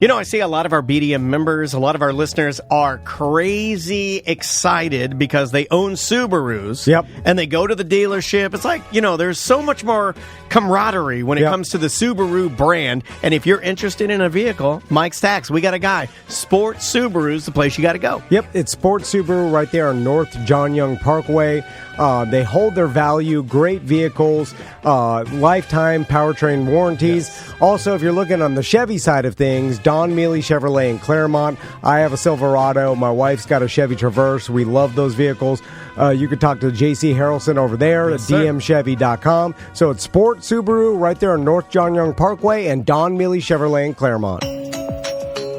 You know, I see a lot of our BDM members, a lot of our listeners are crazy excited because they own Subarus. Yep. And they go to the dealership. It's like, you know, there's so much more camaraderie when it comes to the Subaru brand. And if you're interested in a vehicle, Mike Stacks, we got a guy. Sport Subaru is the place you got to go. Yep, it's Sport Subaru right there on North John Young Parkway. They hold their value, great vehicles, lifetime powertrain warranties. Yes. Also, if you're looking on the Chevy side of things, Don Mealy Chevrolet in Claremont. I have a Silverado. My wife's got a Chevy Traverse. We love those vehicles. You could talk to JC Harrelson over there at dmchevy.com. So it's Sport Subaru right there on North John Young Parkway and Don Mealy Chevrolet in Claremont.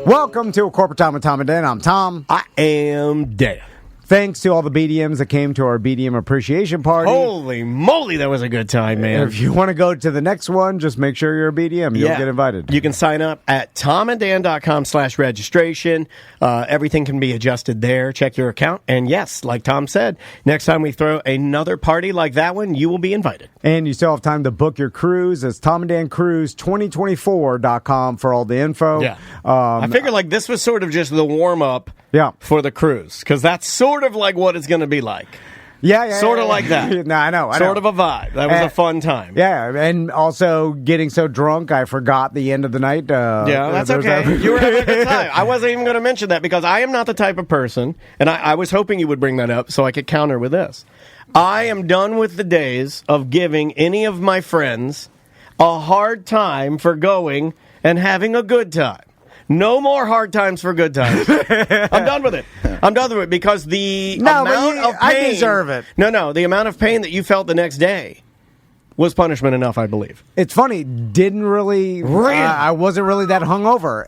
Welcome to A Corporate Tom with Tom and Dan. I'm Tom. I am Dan. Thanks to all the BDMs that came to our BDM appreciation party. Holy moly, that was a good time, man. If you want to go to the next one, just make sure you're a BDM. You'll get invited. You can sign up at tomanddan.com/registration. Everything can be adjusted there. Check your account. And yes, like Tom said, next time we throw another party like that one, you will be invited. And you still have time to book your cruise. It's tomanddancruise2024.com for all the info. Yeah. I figured like this was sort of just the warm-up for the cruise, because that's sort of like what it's going to be like. Sort of like that. No, I know. Sort of a vibe. That was a fun time. Yeah, and also getting so drunk, I forgot the end of the night. That's okay. You were having a good time. I wasn't even going to mention that because I am not the type of person, and I was hoping you would bring that up so I could counter with this. I am done with the days of giving any of my friends a hard time for going and having a good time. No more hard times for good times. I'm done with it. I'm done with it because the amount of pain... I deserve it. No, the amount of pain that you felt the next day was punishment enough, I believe. It's funny, didn't really... I wasn't really that hungover.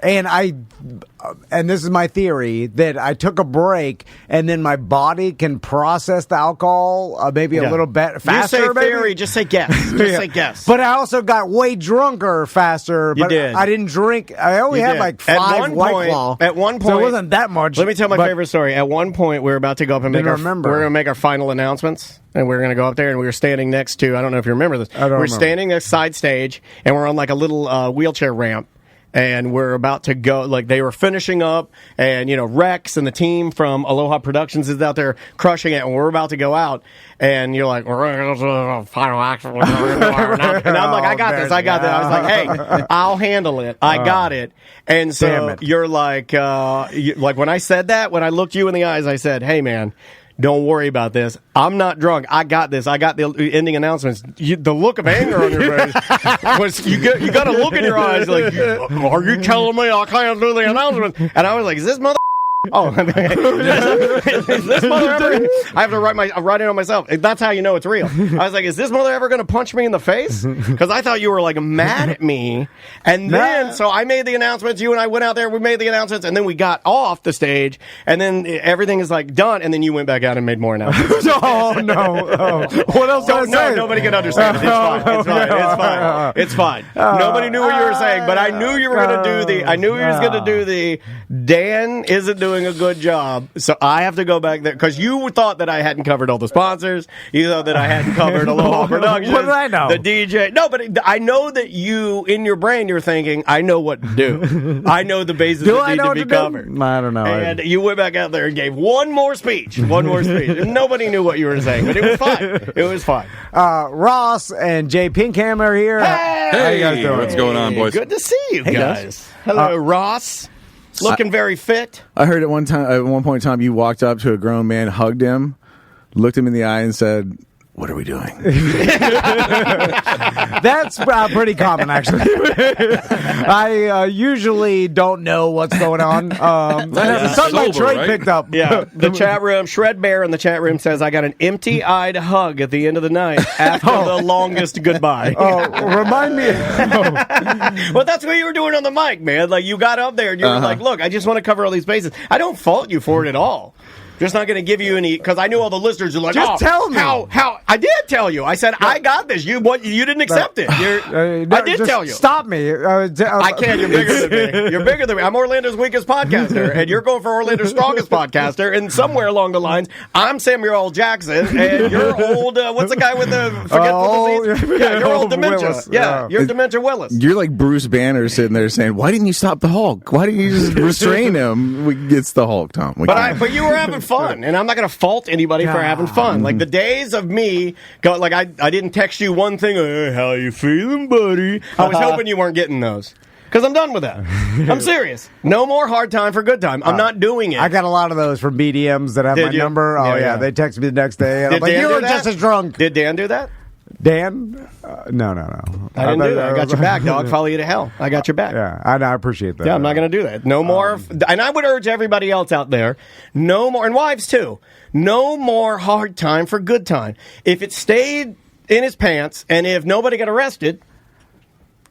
And this is my theory, that I took a break, and then my body can process the alcohol maybe a little bit faster. You say theory, just say guess. Say guess. But I also got way drunker faster. You but did. I didn't drink. I only had like 5 White Claw. At one point... So it wasn't that much. Let me tell my favorite story. At one point, we were about to go up and we're going to make our final announcements. And we were going to go up there, and we were standing next to, I don't know if you remember this. We're standing next side stage, and we're on like a little wheelchair ramp. And we're about to go, like they were finishing up, and, you know, Rex and the team from Aloha Productions is out there crushing it, and we're about to go out. And you're like, we're going to go to the final act. And I'm like, I got this. I was like, hey, I'll handle it. I got it. And so you're like, like when I said that, when I looked you in the eyes, I said, hey, man, don't worry about this. I'm not drunk. I got this. I got the ending announcements. The look of anger on your face was you got a look in your eyes like, are you telling me I can't do the announcement? And I was like, is this mother? Oh, is this mother ever? I have to write it on myself. That's how you know it's real. I was like, is this mother ever going to punch me in the face? Because I thought you were like mad at me. And then, so I made the announcements. You and I went out there. We made the announcements, and then we got off the stage. And then everything is like done. And then you went back out and made more announcements. Oh no! What else did I say? Nobody can understand it. It's fine. Nobody knew what you were saying, but I knew you were going to do the. I knew you was going to do the. Dan isn't doing a good job, so I have to go back there because you thought that I hadn't covered all the sponsors. You thought that I hadn't covered Aloha Productions. What did I know? The DJ. No, but I know that you, in your brain, you're thinking, I know what to do. I know the bases that need to be covered. I don't know. And you went back out there and gave one more speech. Nobody knew what you were saying, but it was fine. It was fine. Ross and Jay Pinkham are here. Hey! How you guys doing? What's going on, boys? Good to see you guys. Hello, Ross. Looking very fit. I heard at one point in time, you walked up to a grown man, hugged him, looked him in the eye, and said, "What are we doing?" That's pretty common, actually. I usually don't know what's going on. Something my Trey picked up. Yeah, the chat room, Shred Bear in the chat room says, I got an empty-eyed hug at the end of the night after the longest goodbye. Remind me. Well, that's what you were doing on the mic, man. Like, you got up there and you were like, look, I just want to cover all these bases. I don't fault you for it at all. Just not going to give you any, because I knew all the listeners are like, just tell me. How? I did tell you. I said, I got this. You didn't accept it. I did tell you. Stop me. I can't. You're bigger than me. You're bigger than me. I'm Orlando's weakest podcaster, and you're going for Orlando's strongest podcaster, and somewhere along the lines, I'm Samuel L. Jackson, and you're old, what's the guy with the forgetful disease? Yeah, you're old dementia. Willis. Yeah, you're dementia Willis. You're like Bruce Banner sitting there saying, "Why didn't you stop the Hulk? Why didn't you just restrain him?" It's the Hulk, Tom. But you were having fun, and I'm not going to fault anybody for having fun. Like the days of me, I didn't text you one thing. Hey, how you feeling, buddy? I was hoping you weren't getting those. Because I'm done with that. I'm serious. No more hard time for good time. I'm not doing it. I got a lot of those from BDMs that have my number. Oh, yeah. They text me the next day. And I'm like, you were just as drunk. Did Dan do that? Dan? No. I didn't do that. I got your back, dog. Follow you to hell. I got your back. Yeah, I appreciate that. Yeah, I'm not going to do that. No more. And I would urge everybody else out there, no more, and wives too, no more hard time for good time. If it stayed in his pants and if nobody got arrested,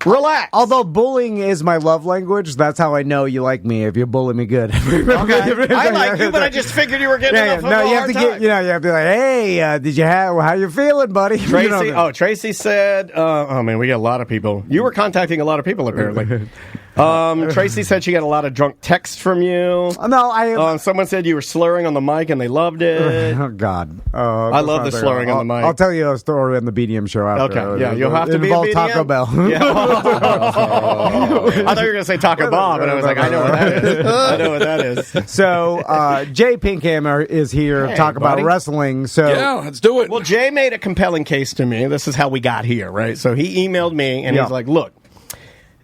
relax. Although bullying is my love language, that's how I know you like me, if you bully me good. Okay. I like you, but I just figured you were getting enough of a hard time. You have to be like, hey, how you feeling, buddy? Tracy, Tracy said, oh man, we got a lot of people. You were contacting a lot of people, apparently. Tracy said she got a lot of drunk texts from you. No, someone said you were slurring on the mic and they loved it. Oh, God. I love the slurring on the mic. I'll tell you a story on the BDM show after. Okay, yeah, you'll have to be a BDM. Taco Bell. Yeah. I thought you were going to say Taco Bob, and I was like, I know what that is. I know what that is. So, Jay Pinkhammer is here to talk about wrestling. So yeah, let's do it. Well, Jay made a compelling case to me. This is how we got here, right? So he emailed me, and he's like, look,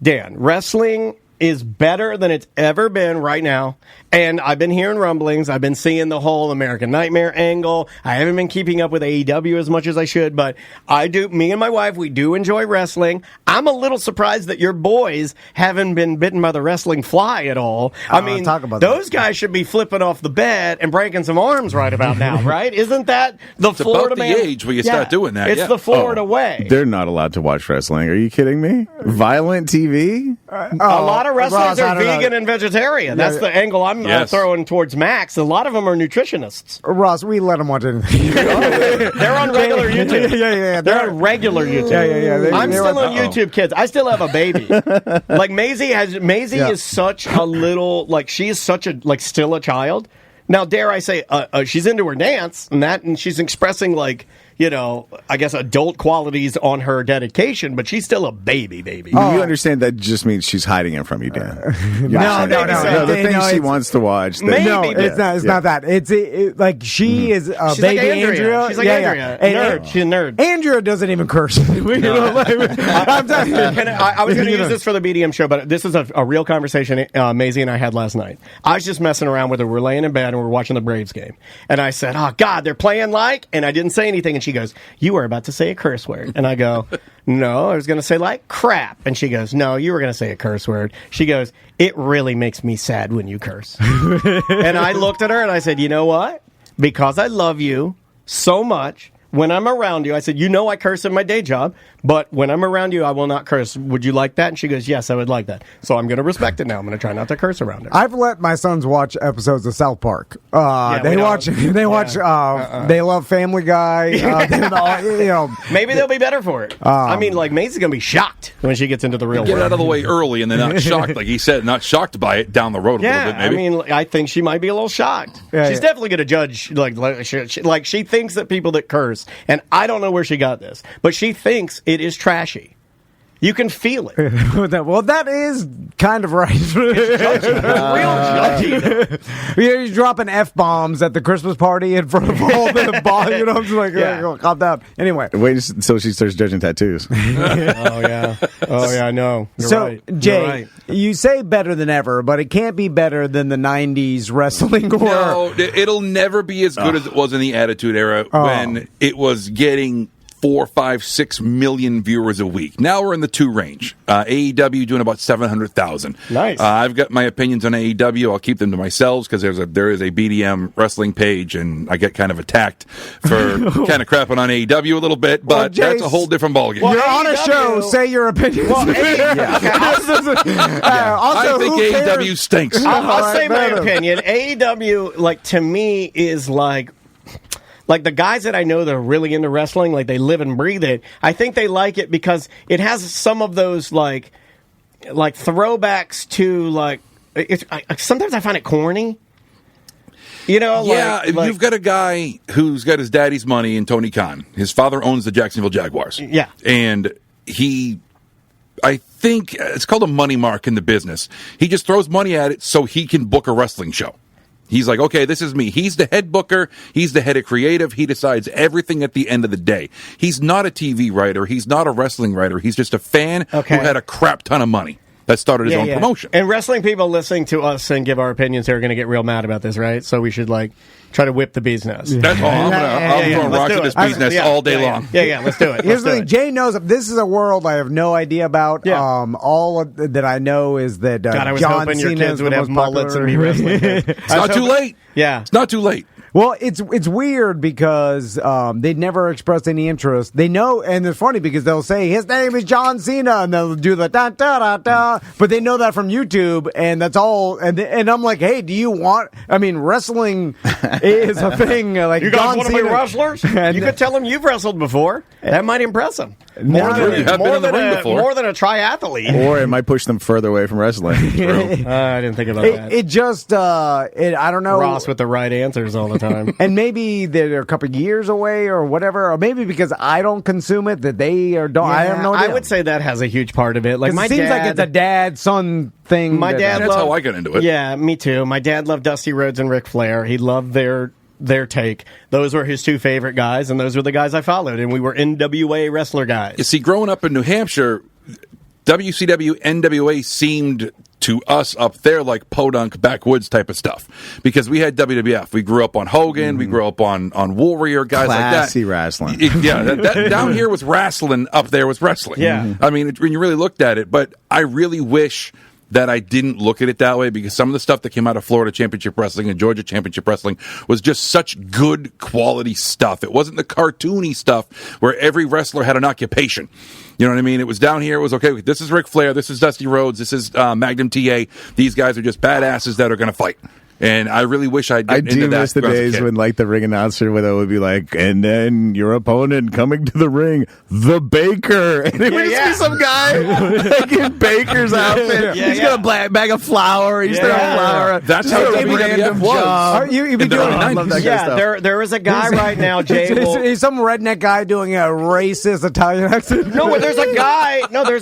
Dan, wrestling is better than it's ever been right now. And I've been hearing rumblings. I've been seeing the whole American Nightmare angle. I haven't been keeping up with AEW as much as I should, but I do. Me and my wife, we do enjoy wrestling. I'm a little surprised that your boys haven't been bitten by the wrestling fly at all. I mean, those guys should be flipping off the bed and breaking some arms right about now, right? Isn't that the it's Florida about the age where you start doing that. It's the Florida way. They're not allowed to watch wrestling. Are you kidding me? Violent TV? A lot of wrestlers are vegan and vegetarian. That's the angle I'm throwing towards Max. A lot of them are nutritionists. Ross, we let them watch anything. They're on regular YouTube. Yeah. They're on regular YouTube. Yeah. I'm still on YouTube, kids. I still have a baby. Like Maisie is such a little, she is such a, still a child. Now, dare I say, she's into her dance and she's expressing I guess adult qualities on her dedication, but she's still a baby. You understand that just means she's hiding it from you, Dan. No. The things she wants to watch. No, it's not that. She is a she's baby like Andrea. She's like Andrea. Nerd. She's a nerd. Andrea doesn't even curse. I'm telling you. I was going to use this for the BDM show, but this is a real conversation Maisie and I had last night. I was just messing around with her. We're laying in bed and we're watching the Braves game. And I said, oh, God, they're playing and I didn't say anything. And she goes, you were about to say a curse word. And I go, no, I was going to say crap. And she goes, no, you were going to say a curse word. She goes, it really makes me sad when you curse. And I looked at her and I said, you know what? Because I love you so much, when I'm around you, I said, I curse in my day job, but when I'm around you, I will not curse. Would you like that? And she goes, yes, I would like that. So I'm going to respect it now. I'm going to try not to curse around her. I've let my sons watch episodes of South Park. They love Family Guy. Maybe they'll be better for it. Maisie's going to be shocked when she gets into the real world. Get out of the way early and they're not shocked, like he said, not shocked by it down the road a little bit, maybe. I think she might be a little shocked. She's definitely going to judge, she thinks that people that curse, and I don't know where she got this, but she thinks it is trashy. You can feel it. Well, that is kind of right. It's real judgy. You're dropping F-bombs at the Christmas party in front of all the ball. I'm just like, calm down. Anyway. Wait until she starts judging tattoos. Oh, yeah, I know. You're right. Jay, you say better than ever, but it can't be better than the 90s wrestling. No, it'll never be as good as it was in the Attitude Era when it was getting 4, 5, 6 million viewers a week. Now we're in the 2 range. AEW doing about 700,000. Nice. I've got my opinions on AEW. I'll keep them to myself because there is a BDM wrestling page, and I get kind of attacked for kind of crapping on AEW a little bit, but that's a whole different ballgame. Well, you're on a show. Say your opinions. Well, I think AEW stinks. I'll say my opinion. AEW, like, to me, is like the guys that I know that are really into wrestling, like they live and breathe it. I think they like it because it has some of those like throwbacks to like. Sometimes I find it corny. You know, you've got a guy who's got his daddy's money in Tony Khan. His father owns the Jacksonville Jaguars. Yeah, and I think it's called a money mark in the business. He just throws money at it so he can book a wrestling show. He's like, okay, this is me. He's the head booker. He's the head of creative. He decides everything at the end of the day. He's not a TV writer. He's not a wrestling writer. He's just a fan who had a crap ton of money that started his own promotion. And wrestling people listening to us and give our opinions here are going to get real mad about this, right? So we should try to whip the bee's nest. That's all. I'm throwing rocks at this bee's nest all day long. Yeah, let's do it. Here's the thing. Jay knows this is a world I have no idea about. Yeah. All that I know is that God, I was John hoping your Cena kids would have mullets and be wrestling. It's not too late. Yeah. It's not too late. Well, it's weird because they never expressed any interest. They know, and it's funny because they'll say his name is John Cena, and they'll do the da da da da. But they know that from YouTube, and that's all. And I'm like, hey, do you want? I mean, wrestling is a thing. Like you guys John want to Cena. be wrestlers? You could tell them you've wrestled before. That might impress them. More than a triathlete. Or it might push them further away from wrestling. I didn't think about that. It just, I don't know. Ross with the right answers all the time. And maybe they're a couple years away or whatever, or maybe because I don't consume it that they are don't. I have no idea. I would say that has a huge part of it. Like it seems like it's a dad-son thing. That's how I got into it. Yeah, me too. My dad loved Dusty Rhodes and Ric Flair. He loved their take. Those were his 2 favorite guys, and those were the guys I followed, and we were NWA wrestler guys. You see, growing up in New Hampshire, WCW, NWA seemed to us up there like podunk backwoods type of stuff because we had WWF. We grew up on Hogan. We grew up on Warrior, guys like that. Classy wrestling. That down here was wrestling. Up there was wrestling. Yeah. I mean, when you really looked at it, but I really wish that I didn't look at it that way because some of the stuff that came out of Florida Championship Wrestling and Georgia Championship Wrestling was just such good quality stuff. It wasn't the cartoony stuff where every wrestler had an occupation. You know what I mean? It was down here. It was, okay, this is Ric Flair. This is Dusty Rhodes. This is Magnum TA. These guys are just badasses that are going to fight. And I really wish I'd gotten into that. I do miss the days when, like, the ring announcer would be like, and then your opponent coming to the ring, the Baker. And it would just be some guy like in Baker's outfit. He's got a bag of flour. He's throwing flour. That's how WWF was. You be doing that. There is a guy right now, Jay. He's some redneck guy doing a racist Italian accent. No, there's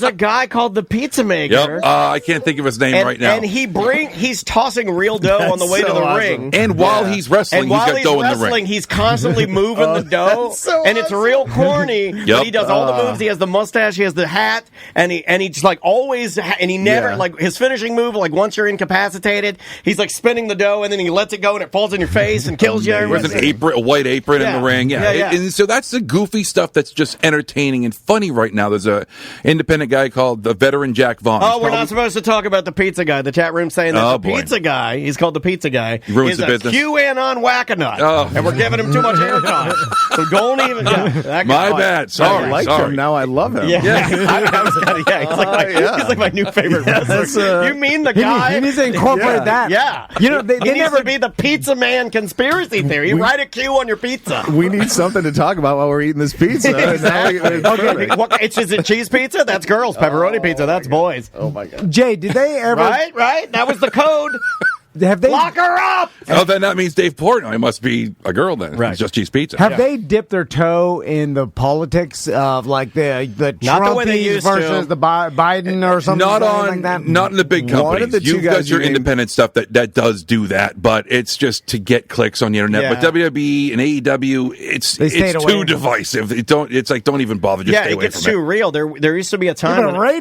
a guy called the Pizza Maker. Yep. I can't think of his name right now. And he's tossing real dough on the way to the ring. And while he's wrestling, he's got dough in the ring. He's constantly moving the dough. And it's real corny. But he does all the moves. He has the mustache, he has the hat, and he just like always, and he never, like his finishing move, like once you're incapacitated, he's like spinning the dough and then he lets it go and it falls in your face and kills you. He wears a white apron in the ring. And so that's the goofy stuff that's just entertaining and funny right now. There's a independent guy called the veteran Jack Vaughn. Oh, we're not supposed to talk about the pizza guy. The chat room saying that the pizza guy, he's called the pizza guy, he ruins the business. QAnon wackanut, and we're giving him too much airtime. So don't even. My bad. Sorry. I liked him. Now I love him. He's like my new favorite wrestler. You mean the guy? He needs to incorporate that. Yeah. You know, they needs never to be the pizza man conspiracy theory. Write a Q on your pizza. We need something to talk about while we're eating this pizza. Exactly. Is it cheese pizza? That's girls. Pepperoni pizza. That's boys. Oh my God. Jay, did they ever? Right. That was the code. Have they lock her up? Oh, then that means Dave Portnoy must be a girl then. Right. It's just cheese pizza. Have they dipped their toe in the politics of like the Trumpies versus the Biden or something like that? Not in the big companies. You've got your independent stuff that does do that, but it's just to get clicks on the internet. Yeah. But WWE and AEW, it's too divisive. It's like don't even bother. Just stay away from it. It gets too real. There used to be a time. I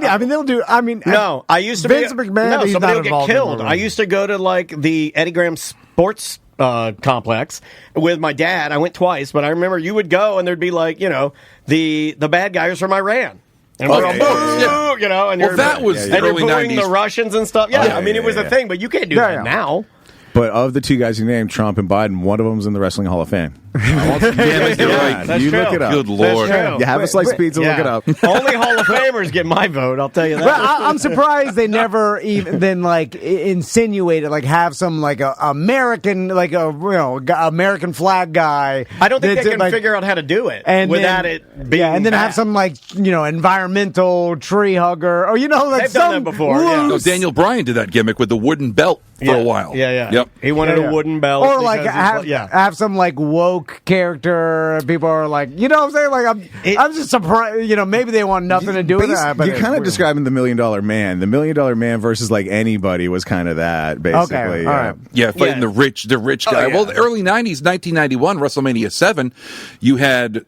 used to Vince McMahon. Somebody would get killed. I used to go to like the Eddie Graham Sports complex with my dad. I went twice, but I remember you would go and there'd be like, the bad guys from Iran. And we're all boo, and that was and early you're booing 90s. The Russians and stuff. Yeah, I mean, it was a thing, but you can't do that now. But of the two guys you named, Trump and Biden, one of them's in the Wrestling Hall of Fame. Damn it, you're right. That's you true. look it up. Good Lord. You have a slice of pizza, look it up. Only Hall of Famers get my vote, I'll tell you that. But I'm surprised they never even then insinuated have some American American flag guy. I don't think they can figure out how to do it without it being and then bad. have some environmental tree hugger or they've done that before. Yeah. No, Daniel Bryan did that gimmick with the wooden belt for a while. Yeah. Yep. He wanted a wooden belt. Or have some woke character. People are you know what I'm saying? I'm just surprised. Maybe they want nothing to do with that. But you're kind of describing the $1 Million Man. The $1 Million Man versus anybody was kind of that, basically. Okay, all right. Yeah, fighting the rich guy. Well, the early 90s, 1991, WrestleMania 7, you had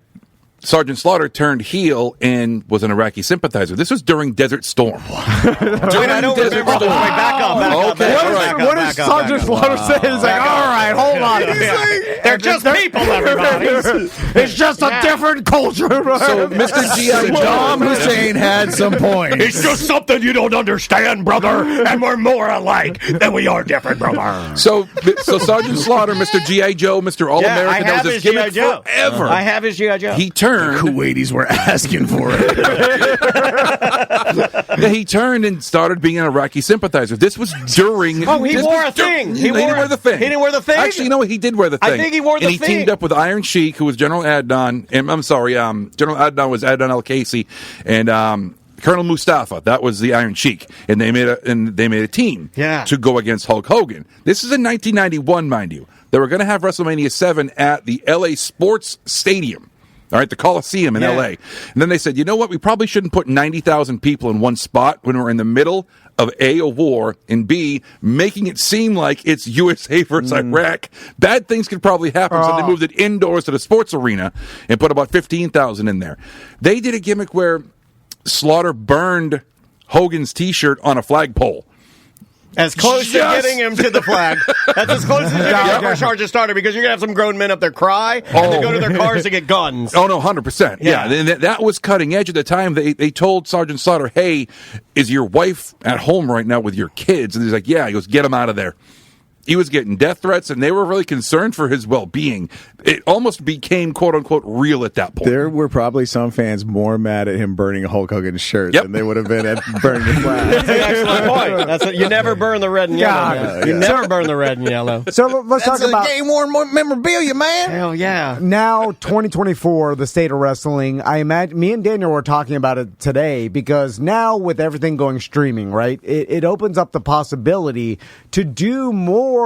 Sergeant Slaughter turned heel and was an Iraqi sympathizer. This was during Desert Storm. I don't remember. Wait, back up. What does Sergeant Slaughter say? He's all right, hold on. They're just people, everybody. It's just a different culture. So, Mr. G.I. Dom Hussein had some points. It's just something you don't understand, brother, and we're more alike than we are different, brother. So Sergeant Slaughter, Mr. G.I. Joe, Mr. All-American, that was his gimmick forever. I have his G.I. Joe. He turned. Kuwaitis were asking for it. Yeah, he turned and started being an Iraqi sympathizer. This was during. Oh, he wore a thing. He didn't wear the thing. He didn't wear the thing. Actually, no, he did wear the thing. I think he wore the thing. And he teamed up with Iron Sheik, who was General Adnan. And I'm sorry, General Adnan was Adnan Al-Qaisi, and Colonel Mustafa. That was the Iron Sheik, and they made a team to go against Hulk Hogan. This is in 1991, mind you. They were going to have WrestleMania 7 at the LA Sports Stadium. All right, the Coliseum in L.A. And then they said, you know what? We probably shouldn't put 90,000 people in one spot when we're in the middle of A, a war, and B, making it seem like it's USA versus Iraq. Bad things could probably happen. So they moved it indoors to the sports arena and put about 15,000 in there. They did a gimmick where Slaughter burned Hogan's T-shirt on a flagpole. As close to getting him to the flag. That's as close as you get before Sergeant Starter, because you're going to have some grown men up there cry and then go to their cars to get guns. Oh, no, 100%. Yeah. That was cutting edge at the time. They told Sergeant Slaughter, hey, is your wife at home right now with your kids? And he's like, yeah. He goes, get him out of there. He was getting death threats, and they were really concerned for his well-being. It almost became, quote-unquote, real at that point. There were probably some fans more mad at him burning Hulk Hogan's shirt than they would have been at burning the flag. That's an excellent point. You never burn the red and yellow. You never burn the red and yellow. So let's talk about game-worn memorabilia, man. Hell yeah. Now, 2024, the state of wrestling. I imagine me and Daniel were talking about it today, because now with everything going streaming, right, it opens up the possibility to do more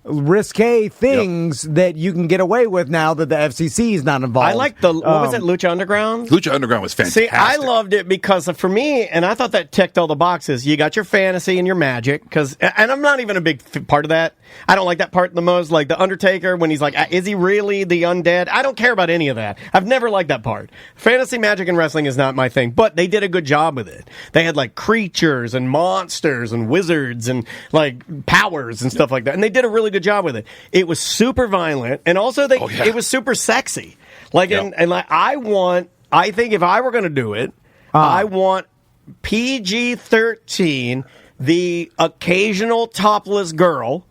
risque things that you can get away with now that the FCC is not involved. I like what was it, Lucha Underground? Lucha Underground was fantastic. See, I loved it because for me, and I thought that ticked all the boxes. You got your fantasy and your magic, and I'm not even a big part of that. I don't like that part the most. Like the Undertaker, when he's like, is he really the undead? I don't care about any of that. I've never liked that part. Fantasy, magic, and wrestling is not my thing, but they did a good job with it. They had like creatures and monsters and wizards and like powers and stuff like that, and they did a really good job with it. It was super violent, and also it was super sexy. Like, and like I think if I were going to do it, I want PG-13, the occasional topless girl.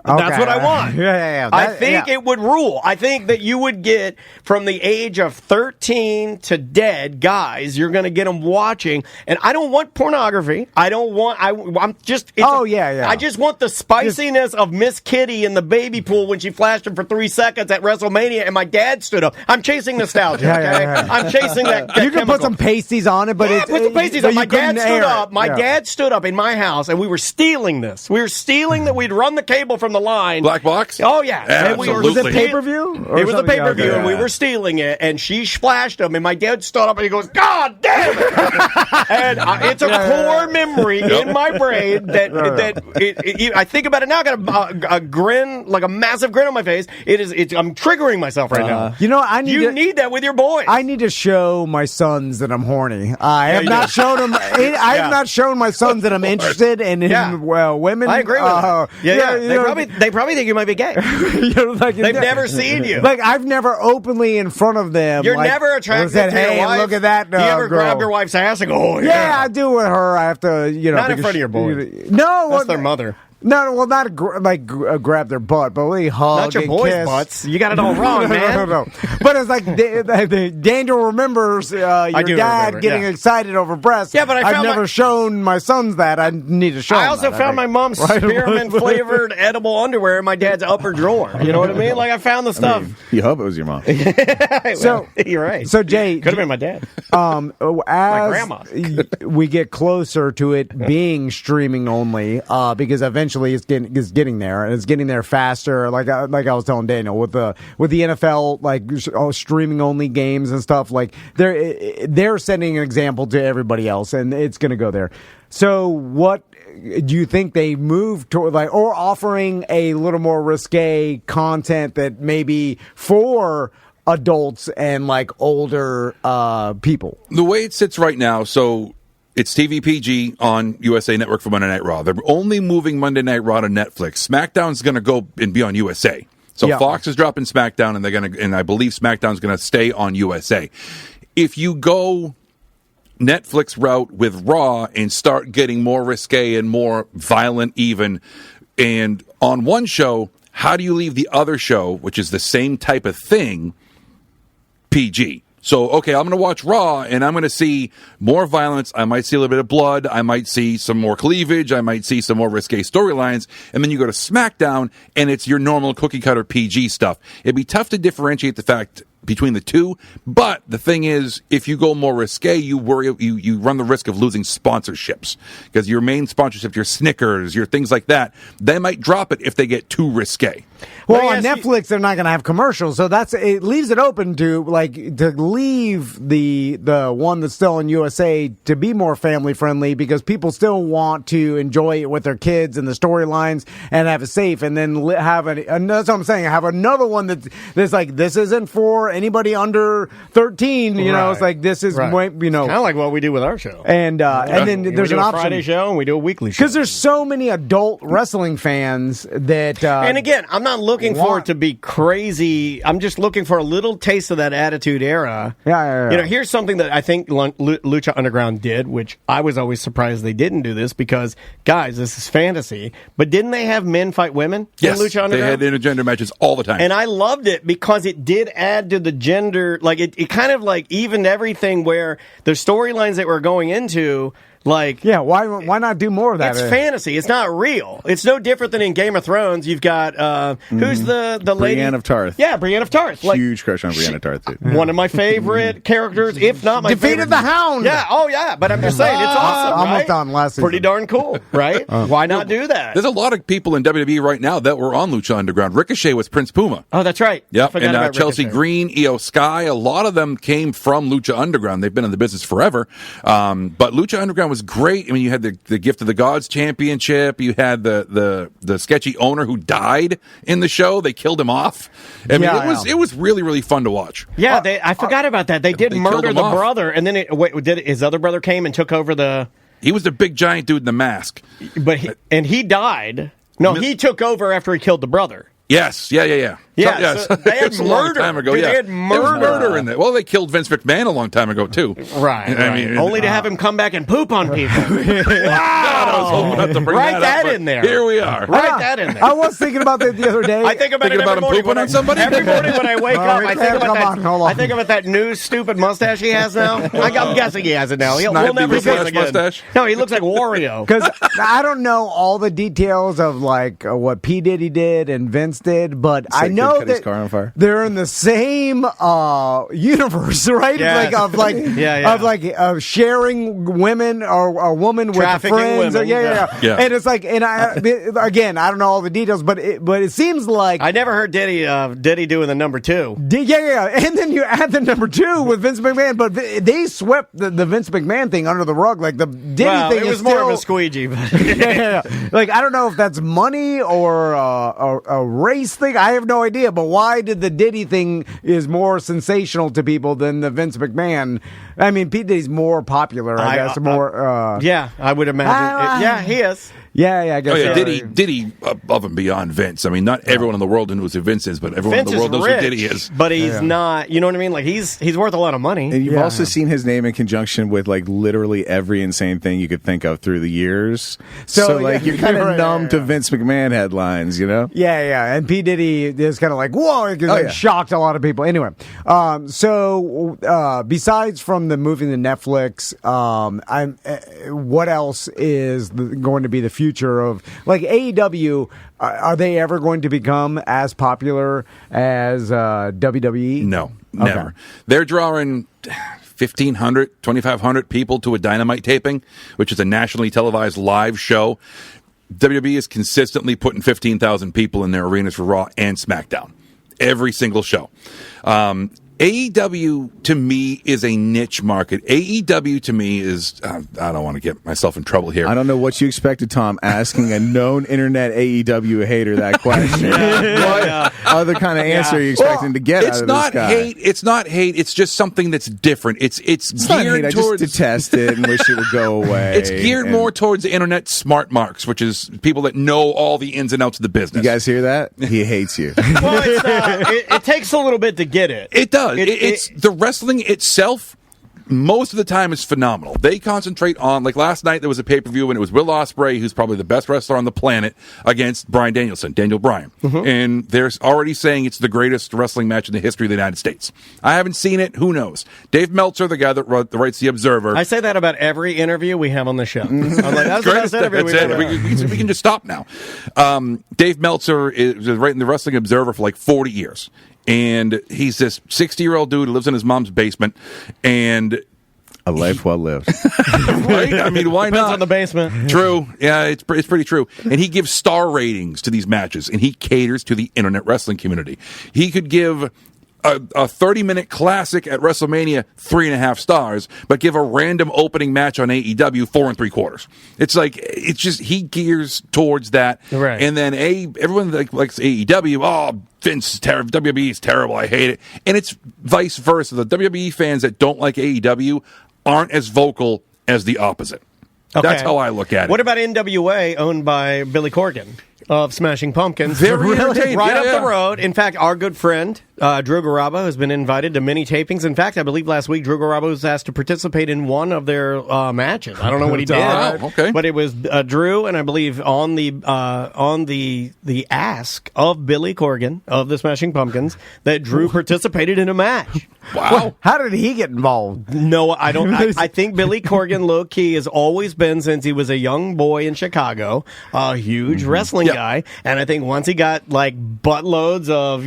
Okay. That's what I want. Yeah. I think it would rule. I think that you would get, from the age of 13 to dead guys, you're going to get them watching. And I don't want pornography. I don't want, I'm just, I just want the spiciness of Miss Kitty in the baby pool when she flashed him for 3 seconds at WrestleMania and my dad stood up. I'm chasing nostalgia, okay? I'm chasing that you can put some pasties on it, but put some pasties on. My dad stood up. My dad stood up in my house, and we were stealing this. We were stealing that. We'd run the cable from the line. Black box? Oh, yeah. Absolutely. Was it pay-per-view? It was a pay-per-view, and we were stealing it, and she splashed them, and my dad stood up, and he goes, God damn it! And it's a core memory in my brain that I think about it now. I got a grin, like a massive grin on my face. I'm triggering myself right now. You know, you need that with your boys. I need to show my sons that I'm horny. I have not shown them. I have not shown my sons that I'm interested in women. I agree with that. They probably probably think you might be gay. Like, they've never seen you. Like I've never openly in front of them. You're never attracted said, to your hey, wife. Look at that. Do you ever girl. grab your wife's ass and go, oh yeah, I do with her. I have to, not in front of your boys. No, that's their mother. No, well, not grab their butt, but we hug. Not your and boys' kiss. butts. You got it all wrong, man. No. But it's like Daniel remembers your dad getting excited over breasts. Yeah, but I've never shown my sons that. I need to show. I also found my mom's spearmint flavored edible underwear in my dad's upper drawer. You know what I mean? Like I found the stuff. You hope it was your mom. So you're right. So Jay, could have been my dad. As my grandma. We get closer to it being streaming only, because eventually it's getting there, and it's getting there faster. Like I was telling Daniel with the NFL, like streaming only games and stuff. Like they're setting an example to everybody else, and it's going to go there. So what do you think they move toward, like, or offering a little more risque content that maybe for adults and like older people? The way it sits right now, so it's TV PG on USA Network for Monday Night Raw. They're only moving Monday Night Raw to Netflix. SmackDown's going to go and be on USA. So Fox is dropping SmackDown, and I believe SmackDown's going to stay on USA. If you go Netflix route with Raw and start getting more risque and more violent even, and on one show, how do you leave the other show, which is the same type of thing, PG? So, okay, I'm going to watch Raw, and I'm going to see more violence. I might see a little bit of blood. I might see some more cleavage. I might see some more risque storylines. And then you go to SmackDown, and it's your normal cookie-cutter PG stuff. It'd be tough to differentiate the fact between the two, but the thing is, if you go more risque, you run the risk of losing sponsorships, because your main sponsorship, your Snickers, your things like that, they might drop it if they get too risque. Well, on Netflix, they're not going to have commercials, so it leaves it open to leave the one that's still in USA to be more family friendly, because people still want to enjoy it with their kids and the storylines and have it safe, and then have and that's what I'm saying. Have another one that's like, this isn't for anybody under 13. You know, it's like, this is kind of like what we do with our show. And then there's an option. Friday show and we do a weekly show, because there's so many adult wrestling fans that. And again, I'm not looking for it to be crazy. I'm just looking for a little taste of that Attitude Era. Yeah. You know, here's something that I think Lucha Underground did, which I was always surprised they didn't do this, because, guys, this is fantasy. But didn't they have men fight women in Lucha Underground? They had intergender matches all the time. And I loved it because it did add to the gender. Like, it kind of like evened everything, where the storylines that we're going into, like, yeah, why not do more of that? It's fantasy. It's not real. It's no different than in Game of Thrones. You've got who's the lady? Brienne of Tarth. Yeah, Brienne of Tarth. Like, huge crush on Brienne of Tarth. Dude. One of my favorite characters, if not my defeated favorite. the Hound. Yeah. Oh yeah. But I'm just saying, it's awesome. Almost on last season. Pretty darn cool, right? Why not do that? There's a lot of people in WWE right now that were on Lucha Underground. Ricochet was Prince Puma. Oh, that's right. Yep. And Chelsea Green, Io Sky, a lot of them came from Lucha Underground. They've been in the business forever. But Lucha Underground was great. I mean, you had the Gift of the Gods Championship. You had the sketchy owner who died in the show. They killed him off. I mean, it was really, really fun to watch. Yeah, I forgot about that. They did murder the brother, and then his other brother came and took over the. He was the big giant dude in the mask, but he died. No, he took over after he killed the brother. Yes, yeah. Yeah, so they had murder. Time ago. Dude, yeah. They had murder in there. Well, they killed Vince McMahon a long time ago too. Right. I mean, only to have him come back and poop on people. Wow! I was hoping not to bring Write that up, in there. Here we are. Write that in there. I was thinking about that the other day. I think about it every morning pooping on somebody. Every morning when I wake up, I think about that new stupid mustache he has now. I'm guessing he has it now. We'll never see it again. Mustache? No, he looks like Wario. Because I don't know all the details of like what P. Diddy did and Vince did, but I know that they're in the same universe, right? Yes. Of sharing women or a woman with friends. Women. Yeah. And it's like, and I don't know all the details, but it seems like I never heard Diddy doing the number 2. Yeah. And then you add the number 2 with Vince McMahon, but they swept the Vince McMahon thing under the rug. Like the Diddy thing it was more of a squeegee. But Like, I don't know if that's money or a race thing. I have no idea. But why did the Diddy thing is more sensational to people than the Vince McMahon I mean, P. Diddy's more popular, I guess. More. Yeah, I would imagine. Yeah, he is. Yeah, I guess. Oh, yeah, Diddy above and beyond Vince. I mean, not everyone in the world knows who Vince is, but everyone in the world knows who Diddy is. But he's not, you know what I mean? Like, he's worth a lot of money. And you've also seen his name in conjunction with, like, literally every insane thing you could think of through the years. So like, you're kind of numb to Vince McMahon headlines, you know? Yeah. And P. Diddy is kind of like, whoa, because shocked a lot of people. Anyway, so besides from the moving to Netflix, what else is going to be the future of, like, AEW? Are they ever going to become as popular as WWE? No, never. They're drawing 1,500, 2,500 people to a Dynamite taping, which is a nationally televised live show. WWE is consistently putting 15,000 people in their arenas for Raw and SmackDown. Every single show. AEW, to me, is a niche market. AEW, to me, is... I don't want to get myself in trouble here. I don't know what you expected, Tom, asking a known internet AEW hater that question. What other kind of answer are you expecting to get out of this guy? It's not hate. It's just something that's different. It's geared towards... I just detest it and wish it would go away. It's geared more towards the internet smart marks, which is people that know all the ins and outs of the business. You guys hear that? He hates you. Well, it takes a little bit to get it. It does. It's the wrestling itself. Most of the time is phenomenal. They concentrate on, like last night there was a pay-per-view and it was Will Ospreay, who's probably the best wrestler on the planet, against Bryan Danielson, Daniel Bryan. Mm-hmm. And they're already saying it's the greatest wrestling match in the history of the United States. I haven't seen it. Who knows? Dave Meltzer, the guy that writes The Observer. I say that about every interview we have on the show. I'm like, that's the best interview we've ever. We can just stop now. Dave Meltzer is writing The Wrestling Observer for like 40 years. And he's this 60-year-old dude who lives in his mom's basement, and a life well lived. Right? I mean, why Depends not? on the basement. True. Yeah, it's pretty true. And he gives star ratings to these matches, and he caters to the internet wrestling community. He could give a 30-minute classic at WrestleMania 3.5 stars, but give a random opening match on AEW 4 3/4. It's like, it's just, he gears towards that. Right. And then everyone likes AEW. Oh, Vince is terrible. WWE is terrible. I hate it. And it's vice versa. The WWE fans that don't like AEW aren't as vocal as the opposite. Okay. That's how I look at it. What about NWA, owned by Billy Corgan of Smashing Pumpkins? Very entertaining. Right up the road. In fact, our good friend, Drew Garabo, has been invited to many tapings. In fact, I believe last week Drew Garabo was asked to participate in one of their matches. I don't know what he did. Okay. But it was Drew, and I believe on the ask of Billy Corgan of the Smashing Pumpkins that Drew participated in a match. Wow. Well, how did he get involved? No, I don't. I think Billy Corgan, low key, has always been, since he was a young boy in Chicago, a huge wrestling guy. And I think once he got like buttloads of,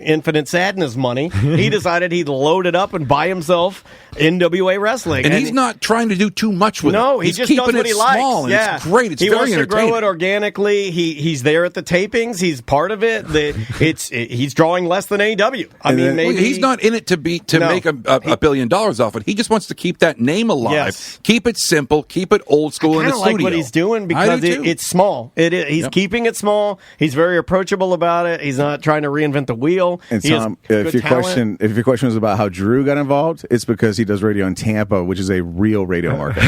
Infinite Sadness money, he decided he'd load it up and buy himself NWA wrestling. And he's not trying to do too much with it. No, he's just keeping does what it he small. likes. And it's great. It's he very wants to entertaining. grow it organically. He's there at the tapings. He's part of it. He's drawing less than AEW. Maybe he's not in it to make $1 billion off it. He just wants to keep that name alive. Keep it simple. Keep it old school in the studio. I like what he's doing because it's small. He's keeping it small. He's very approachable about it. He's not trying to reinvent the wheel. And Tom, if your question was about how Drew got involved, it's because he does radio in Tampa, which is a real radio market.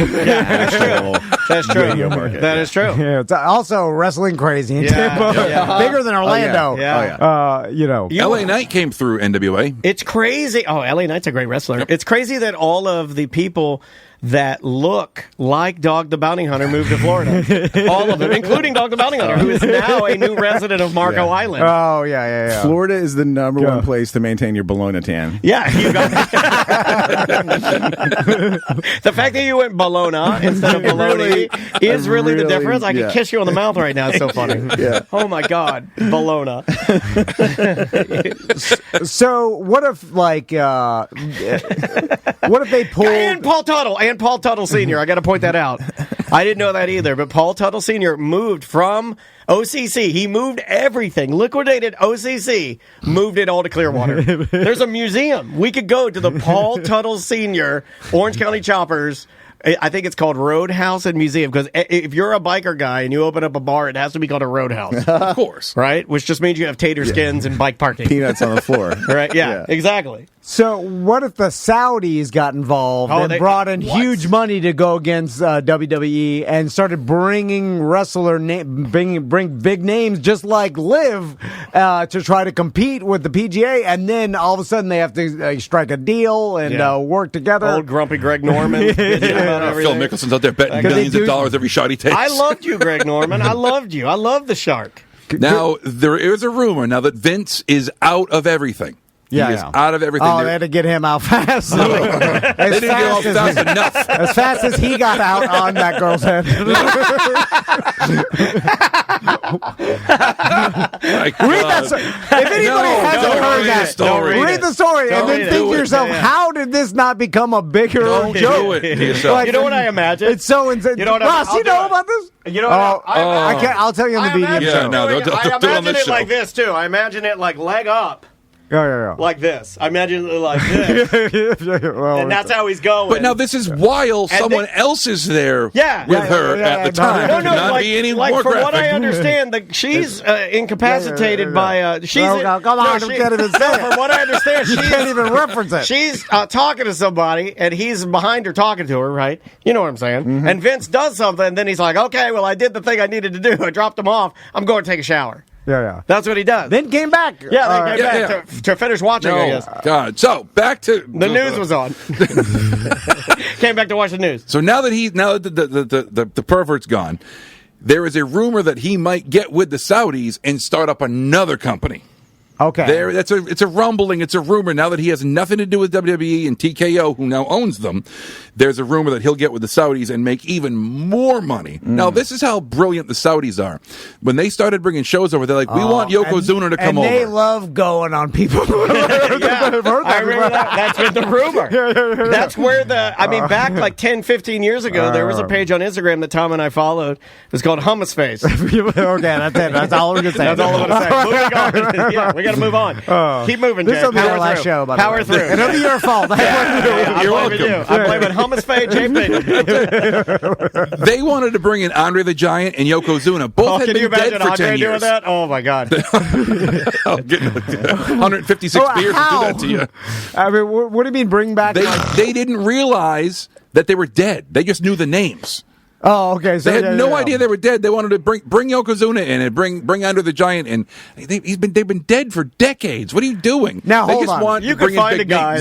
That's true. Radio market. That is true. Yeah, it's also wrestling crazy in Tampa. Bigger than Orlando. LA Knight came through NWA. It's crazy. Oh, LA Knight's a great wrestler. Yep. It's crazy that all of the people that look like Dog the Bounty Hunter moved to Florida. All of them, including Dog the Bounty Hunter, who is now a new resident of Marco Island. Oh, yeah. Florida is the number one place to maintain your Bologna tan. Yeah, you got the fact that you went Bologna instead of Bologna is really the difference. I could kiss you on the mouth right now. It's so funny. Oh, my God. Bologna. So, what if they pulled... And Paul Tuttle Sr., I got to point that out. I didn't know that either, but Paul Tuttle Sr. moved from OCC. He moved everything, liquidated OCC, moved it all to Clearwater. There's a museum. We could go to the Paul Tuttle Sr. Orange County Choppers. I think it's called Roadhouse and Museum, because if you're a biker guy and you open up a bar, it has to be called a Roadhouse. Of course. Right? Which just means you have tater skins and bike parking. Peanuts on the floor. Right? Yeah, exactly. So what if the Saudis got involved and brought in huge money to go against WWE and started bringing bring big names just like Liv to try to compete with the PGA, and then all of a sudden they have to strike a deal and work together? Old grumpy Greg Norman. Phil Mickelson's out there betting millions of dollars every shot he takes. I loved you, Greg Norman. I loved you. I love the Shark. Now, there is a rumor now that Vince is out of everything. He is out of everything. Oh, they had to get him out fast. They didn't get out fast enough. As fast as he got out on that girl's head. Read that story. If anybody hasn't heard that story, read the story and then think to yourself, how did this not become a bigger joke? Do it to yourself. You know what I imagine? It's so insane. You know what Ross, you know about this? You know what I can't. I'll tell you on the BDM show. Yeah, no, don't I do it on imagine this it show. like this, too. I imagine it like leg up. Yeah. Like this. I imagine it like this. And that's how he's going. But now this is while someone else is there with her at the time. No, Not like, be any like more from graphic. what I understand, she's incapacitated by... she's come on, I can't even say it. From what I understand, you can't even reference it. She's talking to somebody, and he's behind her talking to her, right? You know what I'm saying? Mm-hmm. And Vince does something, and then he's like, okay, well, I did the thing I needed to do. I dropped him off. I'm going to take a shower. Yeah. That's what he does. Then came back. Yeah, they came back to finish watching, I guess. God. So, back to... The news was on. Came back to watch the news. So now that the pervert's gone, there is a rumor that he might get with the Saudis and start up another company. Okay. It's a rumbling. It's a rumor. Now that he has nothing to do with WWE and TKO, who now owns them, there's a rumor that he'll get with the Saudis and make even more money. Now, this is how brilliant the Saudis are. When they started bringing shows over, they're like, we want Yokozuna to come over. And they love going on people. I remember that. That's been the rumor. That's where back like 10, 15 years ago, there was a page on Instagram that Tom and I followed. It was called Hummus Face. Okay, that's it. That's all I'm going to say. That's all I'm going to say. Moving on. Yeah, we got to move on. Keep moving, Jay. This will be our last show, by the way. Power through. It'll be your fault. You're welcome. I'm blaming Hummus Face, Jay Payton. They wanted to bring in Andre the Giant and Yokozuna. Both had been dead for 10 years. Doing that? Oh, my God. Getting 156 beers to do that to you. I mean, what do you mean bring back? They didn't realize that they were dead. They just knew the names. Oh, okay. So they had no idea they were dead. They wanted to bring Yokozuna in and bring Andre the Giant in. They've been dead for decades. What are you doing? Now, hold on. Want you could find a guy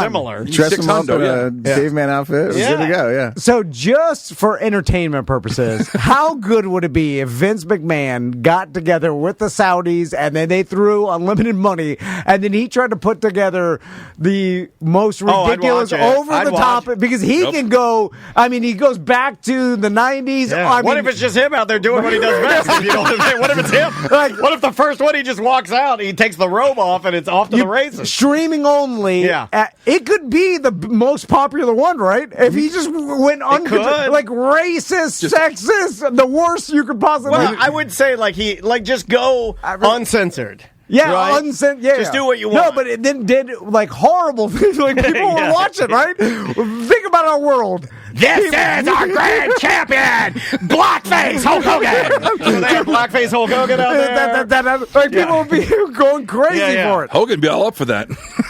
similar. Dress him up in a caveman outfit. Good to go, So just for entertainment purposes, how good would it be if Vince McMahon got together with the Saudis and then they threw unlimited money and then he tried to put together the most ridiculous over-the-top, because he can go, I mean, he goes back to the 90s. Yeah. What if it's just him out there doing what he does best? You know what I'm saying? What if it's him? What if the first one he just walks out, he takes the robe off, and it's off to the races? Streaming only. Yeah. It could be the most popular one, right? If he just went like racist, sexist, the worst you could possibly. Well, I would say just go uncensored. Yeah, right? Just do what you want. No, but it then did like horrible things. Like people were watching, right? Think about our world. This is our grand champion, Blackface Hulk Hogan. So they have Blackface Hulk Hogan out there. People would be going crazy for it. Hogan would be all up for that.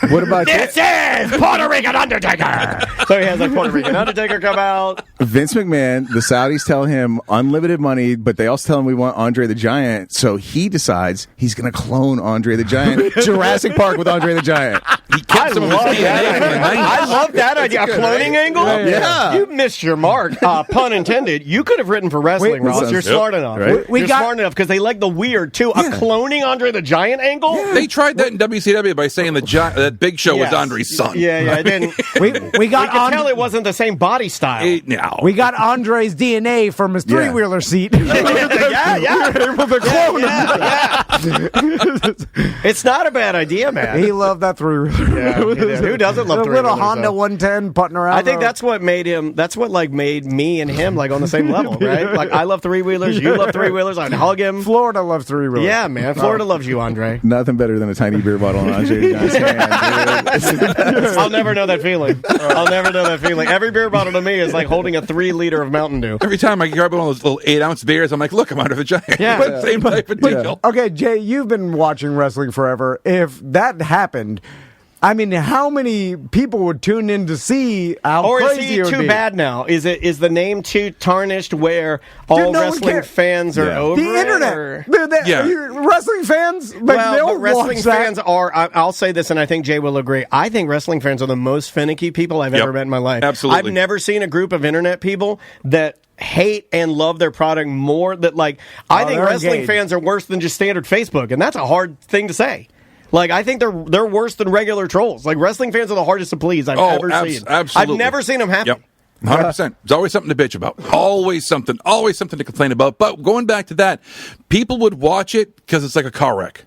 What about this? Is Puerto Rican Undertaker. So he has like Puerto Rican Undertaker come out. Vince McMahon, the Saudis tell him unlimited money, but they also tell him we want Andre the Giant. So he decides he's going to clone Andre the Giant. Jurassic Park with Andre the Giant. He kept some of his DNA from the 90s. I love that idea. A cloning angle? Yeah. You missed your mark. Pun intended. You could have written for wrestling, Ross. You're smart enough. Right? You're smart enough because they like the weird, too. A cloning Andre the Giant angle? They tried that in WCW by saying that Big Show was Andre's son. Yeah, it didn't. We could tell it wasn't the same body style. No. We got Andre's DNA from his three-wheeler seat. Yeah. Able to clone him. It's not a bad idea, man. He loved that three-wheeler. Yeah, who doesn't love the little Honda 110 putting around? I think that's what made him. That's what made me and him on the same level, right? Like I love three-wheelers, you love three-wheelers. I'd hug him. Florida loves three-wheelers. Yeah, man. Florida loves you, Andre. Nothing better than a tiny beer bottle on Andre the Giant's hand. I'll never know that feeling. Every beer bottle to me is like holding a 3-liter of Mountain Dew. Every time I grab one of those little 8-ounce beers, I'm like, look, I'm Andre the Giant. Yeah. Same type of deal. Okay, Jay, you've been watching wrestling forever. If that happened, I mean, how many people would tune in to see how crazy it would be? Or is he too bad now? Is the name too tarnished where all wrestling fans are over the internet? Wrestling fans, wrestling fans are. I'll say this, and I think Jay will agree. I think wrestling fans are the most finicky people I've ever met in my life. Absolutely, I've never seen a group of internet people that hate and love their product more. I think wrestling fans are worse than just standard Facebook, and that's a hard thing to say. I think they're worse than regular trolls. Wrestling fans are the hardest to please I've ever seen. Absolutely. I've never seen them happy. Yep. 100%. There's always something to bitch about. Always something to complain about. But going back to that, people would watch it because it's like a car wreck.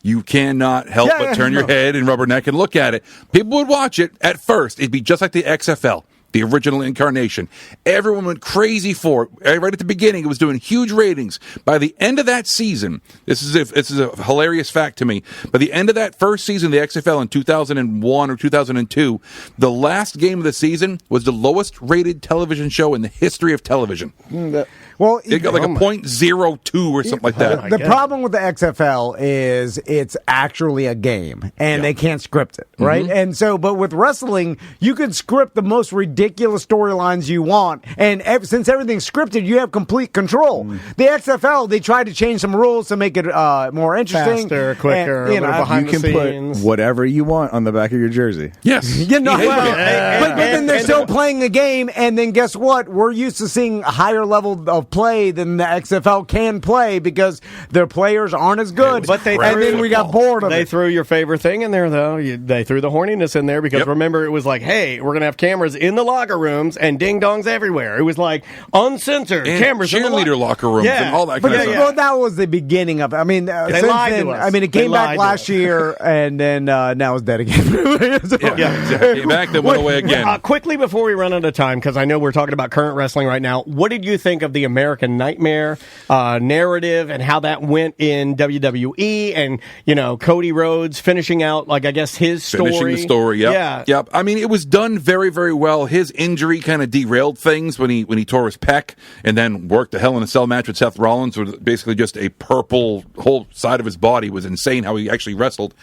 You cannot help but turn your head and rubberneck and look at it. People would watch it at first. It'd be just like the XFL. The original incarnation. Everyone went crazy for it. Right at the beginning, it was doing huge ratings. By the end of that season, this is a hilarious fact to me. By the end of that first season, the XFL in 2001 or 2002, the last game of the season was the lowest rated television show in the history of television. It got like a .02 or something like that. The problem with the XFL is it's actually a game, and they can't script it, right? Mm-hmm. And so, but with wrestling, you can script the most ridiculous storylines you want, and since everything's scripted, you have complete control. The XFL, they tried to change some rules to make it more interesting, faster, quicker. And, behind you can put whatever you want on the back of your jersey. Yes, but then they're still playing the game, and then guess what? We're used to seeing a higher level of play than the XFL can play because their players aren't as good. But and then we got bored of it. They threw your favorite thing in there, though. They threw the horniness in there because remember, it was like, hey, we're going to have cameras in the locker rooms and ding-dongs everywhere. It was like uncensored and cameras in the cheerleader locker rooms and all that kind of stuff. Well, that was the beginning of it. I mean, they lied to us. I mean, it came back last year, and then now it's dead again. Came back, then went away again. Quickly before we run out of time, because I know we're talking about current wrestling right now, what did you think of the American Nightmare narrative and how that went in WWE and, Cody Rhodes finishing out, I guess, his story? Finishing the story, yep. I mean, it was done very, very well. His injury kind of derailed things when he tore his pec and then worked a Hell in a Cell match with Seth Rollins with basically just a purple whole side of his body. It was insane how he actually wrestled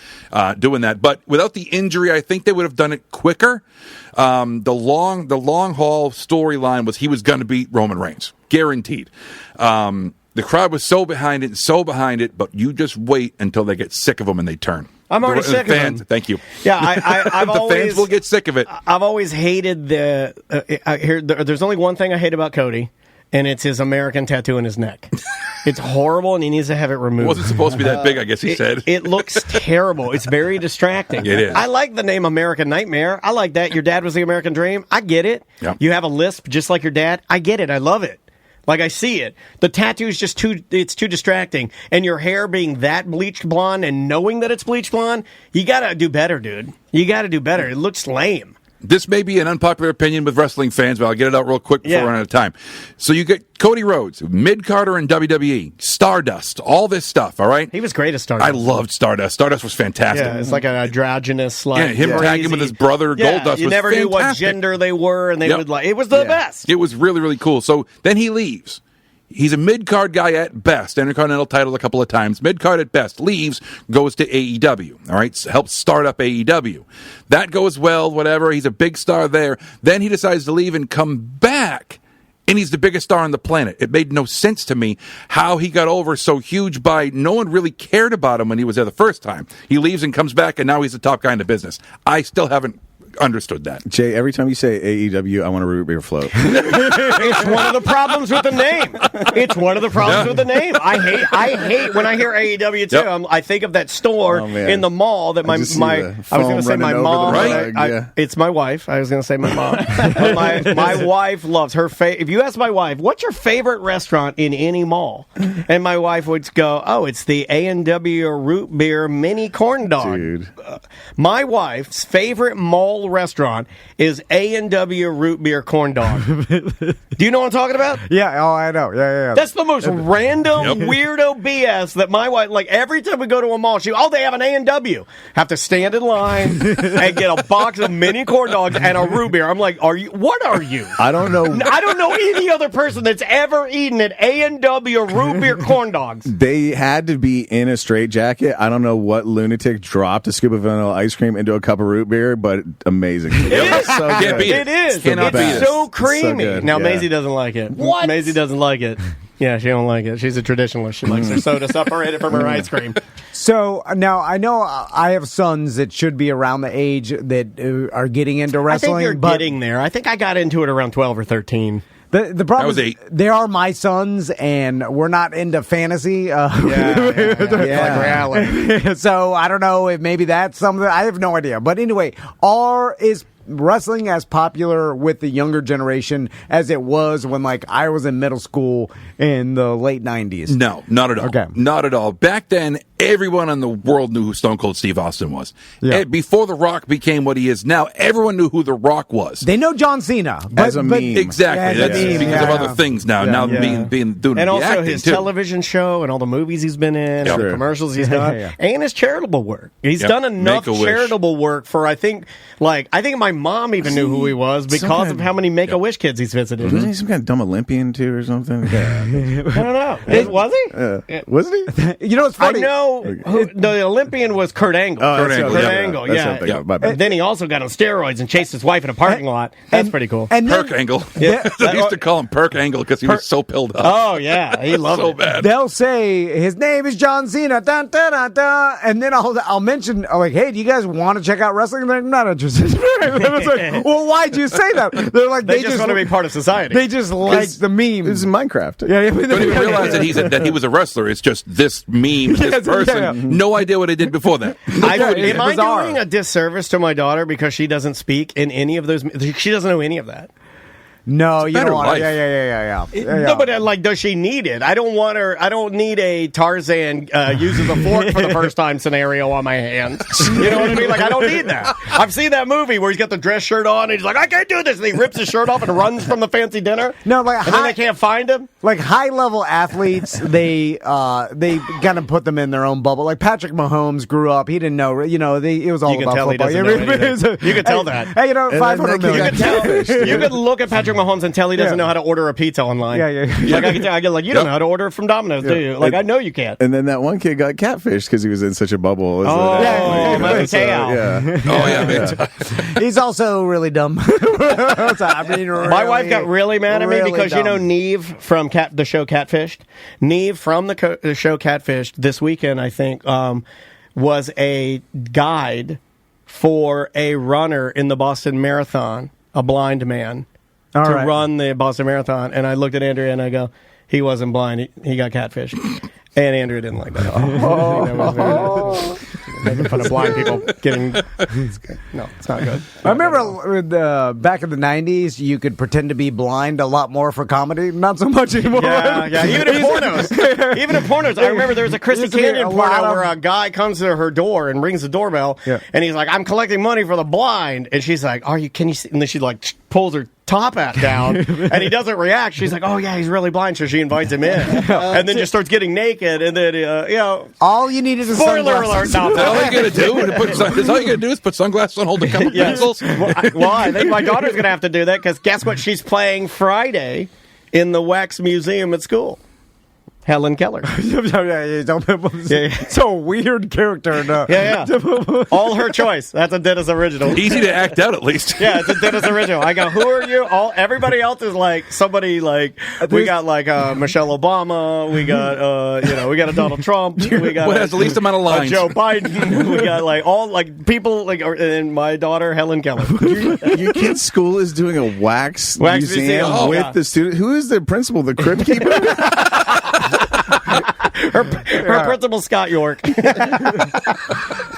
doing that. But without the injury, I think they would have done it quicker. The long haul storyline was he was going to beat Roman Reigns. Guaranteed. The crowd was so behind it, but you just wait until they get sick of him and they turn. I'm already sick of fans. them. Thank you. Yeah, I've the fans will get sick of it. I've always hated there's only one thing I hate about Cody, and it's his American tattoo in his neck. It's horrible, and he needs to have it removed. It wasn't supposed to be that big, I guess he said. It looks terrible. It's very distracting. It is. I like the name American Nightmare. I like that. Your dad was the American Dream. I get it. Yep. You have a lisp just like your dad. I get it. I love it. I see it. The tattoo is just too distracting. And your hair being that bleached blonde and knowing that it's bleached blonde, you got to do better, dude. You got to do better. It looks lame. This may be an unpopular opinion with wrestling fans, but I'll get it out real quick before we run out of time. So you get Cody Rhodes, mid-Carter in WWE, Stardust, all this stuff, all right? He was great at Stardust. I loved Stardust. Stardust was fantastic. Yeah, it's like an androgynous, him tagging with his brother, Goldust, you never knew what gender they were, and they would it was the best. It was really, really cool. So then he leaves. He's a mid-card guy at best. Intercontinental title a couple of times. Mid-card at best. Leaves, goes to AEW. All right? Helps start up AEW. That goes well, whatever. He's a big star there. Then he decides to leave and come back, and he's the biggest star on the planet. It made no sense to me how he got over so huge by no one really cared about him when he was there the first time. He leaves and comes back, and now he's the top guy in the business. I still haven't understood that. Jay, every time you say AEW, I want to root beer float. It's one of the problems with the name. It's one of the problems with the name. I hate when I hear AEW too. Yep. I think of that store in the mall that I was going to say my mom. It's my wife. I was going to say my mom. my wife loves her. If you ask my wife, what's your favorite restaurant in any mall? And my wife would go, oh, it's the A&W root beer mini corn dog. Dude. My wife's favorite mall local restaurant is A&W root beer corn dog. Do you know what I'm talking about? Yeah, I know. Yeah. That's the most random weirdo BS that my wife, like, every time we go to a mall, they have an A&W. Have to stand in line and get a box of mini corn dogs and a root beer. I'm like, what are you? I don't know. I don't know any other person that's ever eaten an A&W root beer corn dogs. They had to be in a straitjacket. I don't know what lunatic dropped a scoop of vanilla ice cream into a cup of root beer, but amazing. It is. So Can't beat it. It is. It's so creamy. So now, Maisie doesn't like it. What? Maisie doesn't like it. Yeah, she don't like it. She's a traditionalist. She likes her soda separated from her ice cream. So now I know I have sons that should be around the age that are getting into wrestling. I think you're getting there. I think I got into it around 12 or 13. The problem was is 8. they are my sons, and we're not into fantasy. Like reality. So I don't know if maybe that's something. I have no idea. But anyway, is wrestling as popular with the younger generation as it was when, like, I was in middle school in the late 90s? No, not at all. Okay. Not at all. Back then, everyone in the world knew who Stone Cold Steve Austin was. Yeah. Before The Rock became what he is now, everyone knew who The Rock was. They know John Cena. As a meme. Exactly. Yeah, That's because of other things now. Now being doing and the also acting, his too. television show and all the movies he's been in, and the commercials he's done, and his charitable work. He's done enough charitable work for I think my mom even knew who he was because of how many Make-A-Wish kids he's visited. Wasn't he some kind of dumb Olympian too or something? I don't know. Was he? Wasn't he? You know, it's funny. I know the Olympian was Kurt Angle. Kurt Angle, Kurt yeah. Angle, That's yeah. something. My bad. Then he also got on steroids and chased his wife in a parking lot. That's pretty cool. And then, Perk Angle. Yeah. They used to call him Perk Angle because he was so pilled up. Oh, yeah. He loved so it. bad. they'll say his name is John Cena, dun, dun, dun, dun, and then I'll mention, like, hey, do you guys want to check out wrestling? They're not interested. It's like, well, why'd you say that? They're like, They just want to be part of society. They just like the meme. This is Minecraft. Yeah, Don't even realize that he was a wrestler. It's just this meme, this person. No idea what he did before that. Am I bizarre. doing a disservice to my daughter because she doesn't speak in any of those? She doesn't know any of that. No, you better don't want life. Yeah. No, but like, does she need it? I don't want her. I don't need a Tarzan uses a fork for the first time scenario on my hands. You know what I mean? Like, I don't need that. I've seen that movie where he's got the dress shirt on and he's like, I can't do this, and he rips his shirt off and runs from the fancy dinner. No, like, and then they can't find him. Like high level athletes, they kind of put them in their own bubble. Like Patrick Mahomes grew up, he didn't know. You know, it was all You can about tell he football. doesn't know anything. You can tell that. Hey, you know, And 500 then million. You could look at Patrick Mahomes and tell he doesn't know how to order a pizza online. Yeah. Like, I can tell. I get like, you don't know how to order from Domino's, do you? Like, I know you can't. And then that one kid got catfished because he was in such a bubble. Mateo. Man. He's also really dumb. My wife got really mad at me really because, dumb. you know, Neve from the show Catfished? Neve from the show Catfished this weekend, I think, was a guide for a runner in the Boston Marathon, a blind man, run the Boston Marathon. And I looked at Andrea and I go, he wasn't blind. He got catfished. And Andrea didn't like that. Making fun of blind people getting... No, it's not good. I remember back in the 90s, you could pretend to be blind a lot more for comedy. Not so much anymore. Yeah. Even in pornos. I remember there was a Chrissy Canyon porno where a guy comes to her door and rings the doorbell, and he's like, I'm collecting money for the blind. And she's like, can you see? And then she like pulls her top hat down, and he doesn't react. She's like, oh, yeah, he's really blind. So she invites him in, and then just starts getting naked. And then, all you need is a spoiler alert. No, All you gotta do is put sunglasses on, hold a couple pencils. Well, I think my daughter's going to have to do that because guess what? She's playing Friday in the Wax Museum at school. Helen Keller. It's a weird character. No. Yeah. All her choice. That's a Dennis original. Easy to act out, at least. Yeah, it's a Dennis original. I go, who are you? Everybody else is like somebody like we got like Michelle Obama. We got we got a Donald Trump. We got what has the least amount of lines? Joe Biden. We got like all like people like and my daughter Helen Keller. Your kid's school is doing a wax museum with the student. Who is the principal? The crypt keeper? Her principal, Scott York.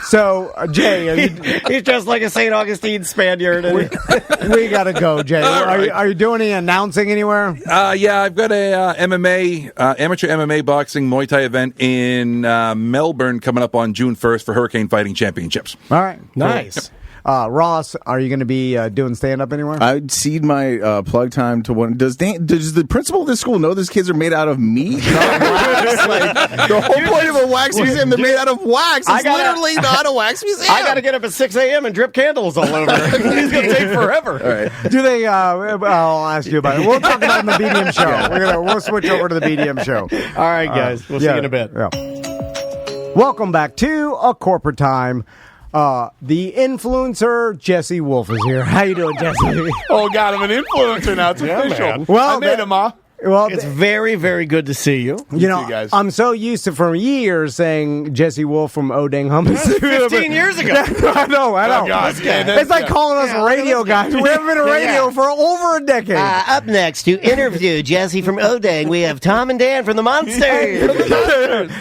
So, Jay, he's just like a St. Augustine Spaniard. We gotta go, Jay. Are you doing any announcing anywhere? Yeah, I've got a amateur MMA boxing Muay Thai event in Melbourne coming up on June 1st for Hurricane Fighting Championships. All right, nice. Ross, are you going to be doing stand-up anywhere? I'd cede my plug time to one. Does the principal of this school know these kids are made out of meat? Not wax? Like, the whole point of a wax museum, they're made out of wax. It's literally not a wax museum. I got to get up at 6 a.m. and drip candles all over. It's going to take forever. All right. Do they? I'll ask you about it. We'll talk about it in the BDM show. Yeah. We'll switch over to the BDM show. All right, guys. We'll see you in a bit. Yeah. Welcome back to A Corporate Time. The influencer Jesse Wolf is here. How you doing, Jesse? Oh God, I'm an influencer now. It's official. Man. Well, I made him, Ma. Well, it's very, very good to see you. You know, too, guys. I'm so used to for years saying Jesse Wolf from Odang Hummus. 15 years ago. I know. Oh, God. It's like calling us radio guys. We haven't been in radio for over a decade. Up next to interview Jesse from Odang, we have Tom and Dan from the Monsters.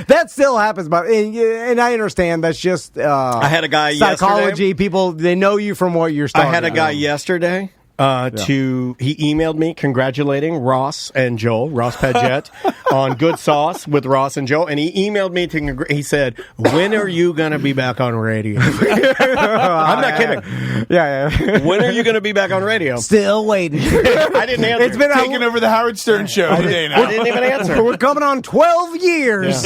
That still happens, but and I understand that's just I had a guy psychology. yesterday. People, they know you from what you're starting. I had a guy yesterday. He emailed me congratulating Ross and Joel, Ross Padgett, on Good Sauce with Ross and Joel, and he emailed me he said, "When are you going to be back on radio?" I'm not kidding. Yeah. When are you going to be back on radio? Still waiting. I didn't answer. It's been Taking over the Howard Stern show today now. I didn't even answer. We're coming on 12 years.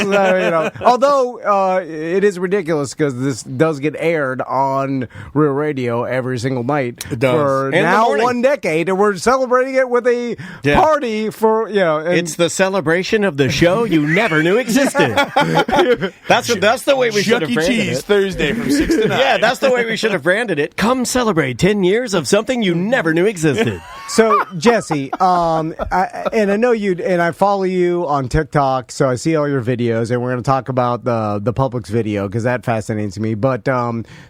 Although it is ridiculous because this does get aired on Real Radio every single night. It does. For And now 1 decade, and we're celebrating it with a party for, and it's the celebration of the show you never knew existed. That's the way we should have Chuck E. branded Cheese it. Thursday from 6 to 9. Yeah, that's the way we should have branded it. Come celebrate 10 years of something you never knew existed. So, Jesse, I know you, and I follow you on TikTok, so I see all your videos, and we're going to talk about the Publix video because that fascinates me. But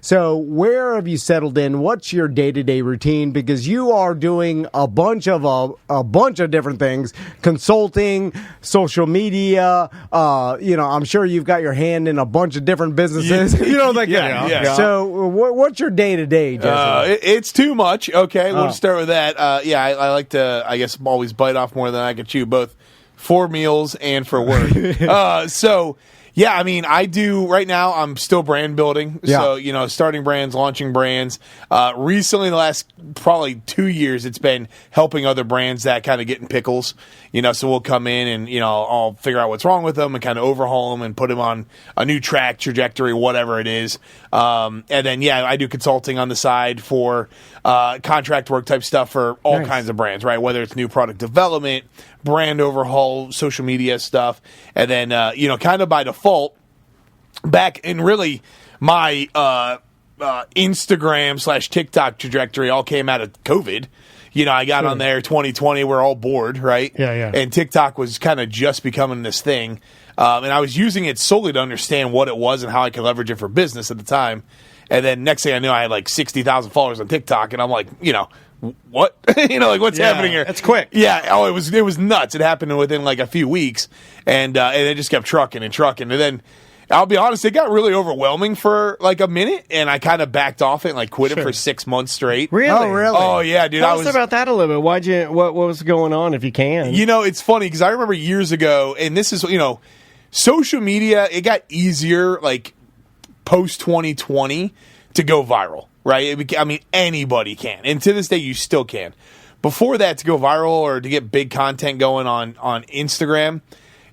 so, where have you settled in? What's your day-to-day routine? Because you are doing a bunch of different things: consulting, social media. I'm sure you've got your hand in a bunch of different businesses. Yeah. So, what's your day-to-day, Jesse? It's too much. Okay, we'll start with that. I like to, I guess, always bite off more than I can chew, both for meals and for work. Yeah, I mean, I do right now. I'm still brand building, so starting brands, launching brands. Recently, the last probably 2 years, it's been helping other brands that kind of get in pickles. So we'll come in and I'll figure out what's wrong with them and kind of overhaul them and put them on a new track, trajectory, whatever it is. And then I do consulting on the side for contract work type stuff for all kinds of brands, right? Whether it's new product development, brand overhaul, social media stuff, and then kind of by default, back in really my Instagram / TikTok trajectory all came out of COVID. I got on there 2020. We're all bored, right? Yeah. And TikTok was kind of just becoming this thing, and I was using it solely to understand what it was and how I could leverage it for business at the time. And then next thing I knew, I had like 60,000 followers on TikTok, and I'm like, what? What's happening here? It's quick. Yeah. Oh, it was nuts. It happened within like a few weeks, and it just kept trucking. And then, I'll be honest, it got really overwhelming for like a minute, and I kind of backed off it and like quit it for 6 months straight. Really? Oh, really? Oh, yeah, dude. Tell us about that a little bit. What was going on, if you can? It's funny because I remember years ago, and this is, social media, it got easier like post 2020 to go viral, right? Anybody can. And to this day, you still can. Before that, to go viral or to get big content going on Instagram,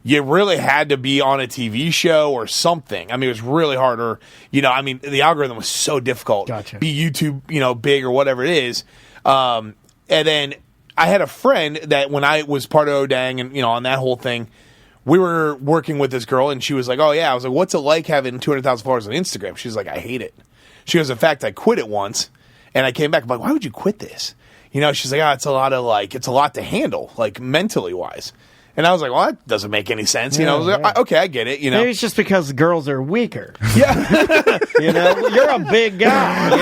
you really had to be on a TV show or something. It was really hard. Or, the algorithm was so difficult. Gotcha. Be YouTube, big or whatever it is. And then I had a friend that when I was part of Odang and, on that whole thing, we were working with this girl and she was like, oh, yeah. I was like, what's it like having 200,000 followers on Instagram? She's like, I hate it. She goes, in fact, I quit it once. And I came back. I'm like, why would you quit this? She's like, it's a lot to handle, like mentally wise. And I was like, well, that doesn't make any sense. I was like, okay, I get it. Maybe it's just because girls are weaker. Yeah. You're a big guy.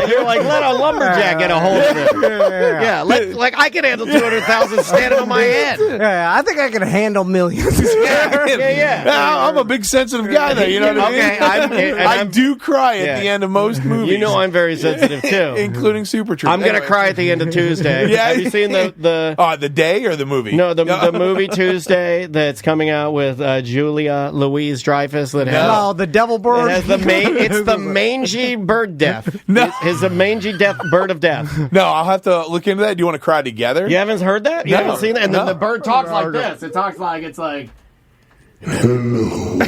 You're like, let a lumberjack get a hold of it. Yeah. Like I can handle 200,000 standing on my head. Yeah, I think I can handle millions. Yeah. I'm a big sensitive guy, though. You know what I mean? I do cry at the end of most movies. I'm very sensitive too, including Super Troopers. I'm gonna cry at the end of Tuesday. Yeah. Have you seen the Day or the movie? No, the movie Tuesday. Tuesday that's coming out with Julia Louise-Dreyfus that has the devil bird. It's the mangy bird death. No. It's a mangy bird of death. No, I'll have to look into that. Do you want to cry together? You haven't heard that? You No. haven't seen that? And No. then the bird talks like this. It talks like it's like. Hello.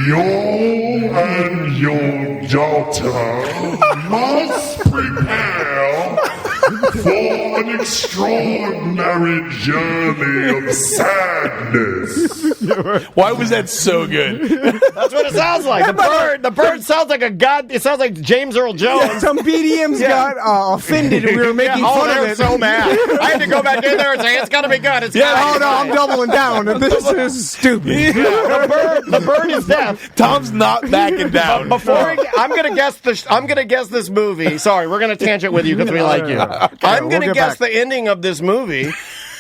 You and your daughter must prepare for an extraordinary journey of sadness. Why was that so good? That's what it sounds like. The bird sounds like it sounds like James Earl Jones. Some BDMs got offended. We were making fun of they're it. so mad. I had to go back in there and say, it's got to be good. I'm doubling down. This is stupid. The bird is deaf. Tom's not backing down. I'm gonna guess this movie. Sorry, we're gonna tangent with you because we like you. I'm gonna guess the ending of this movie.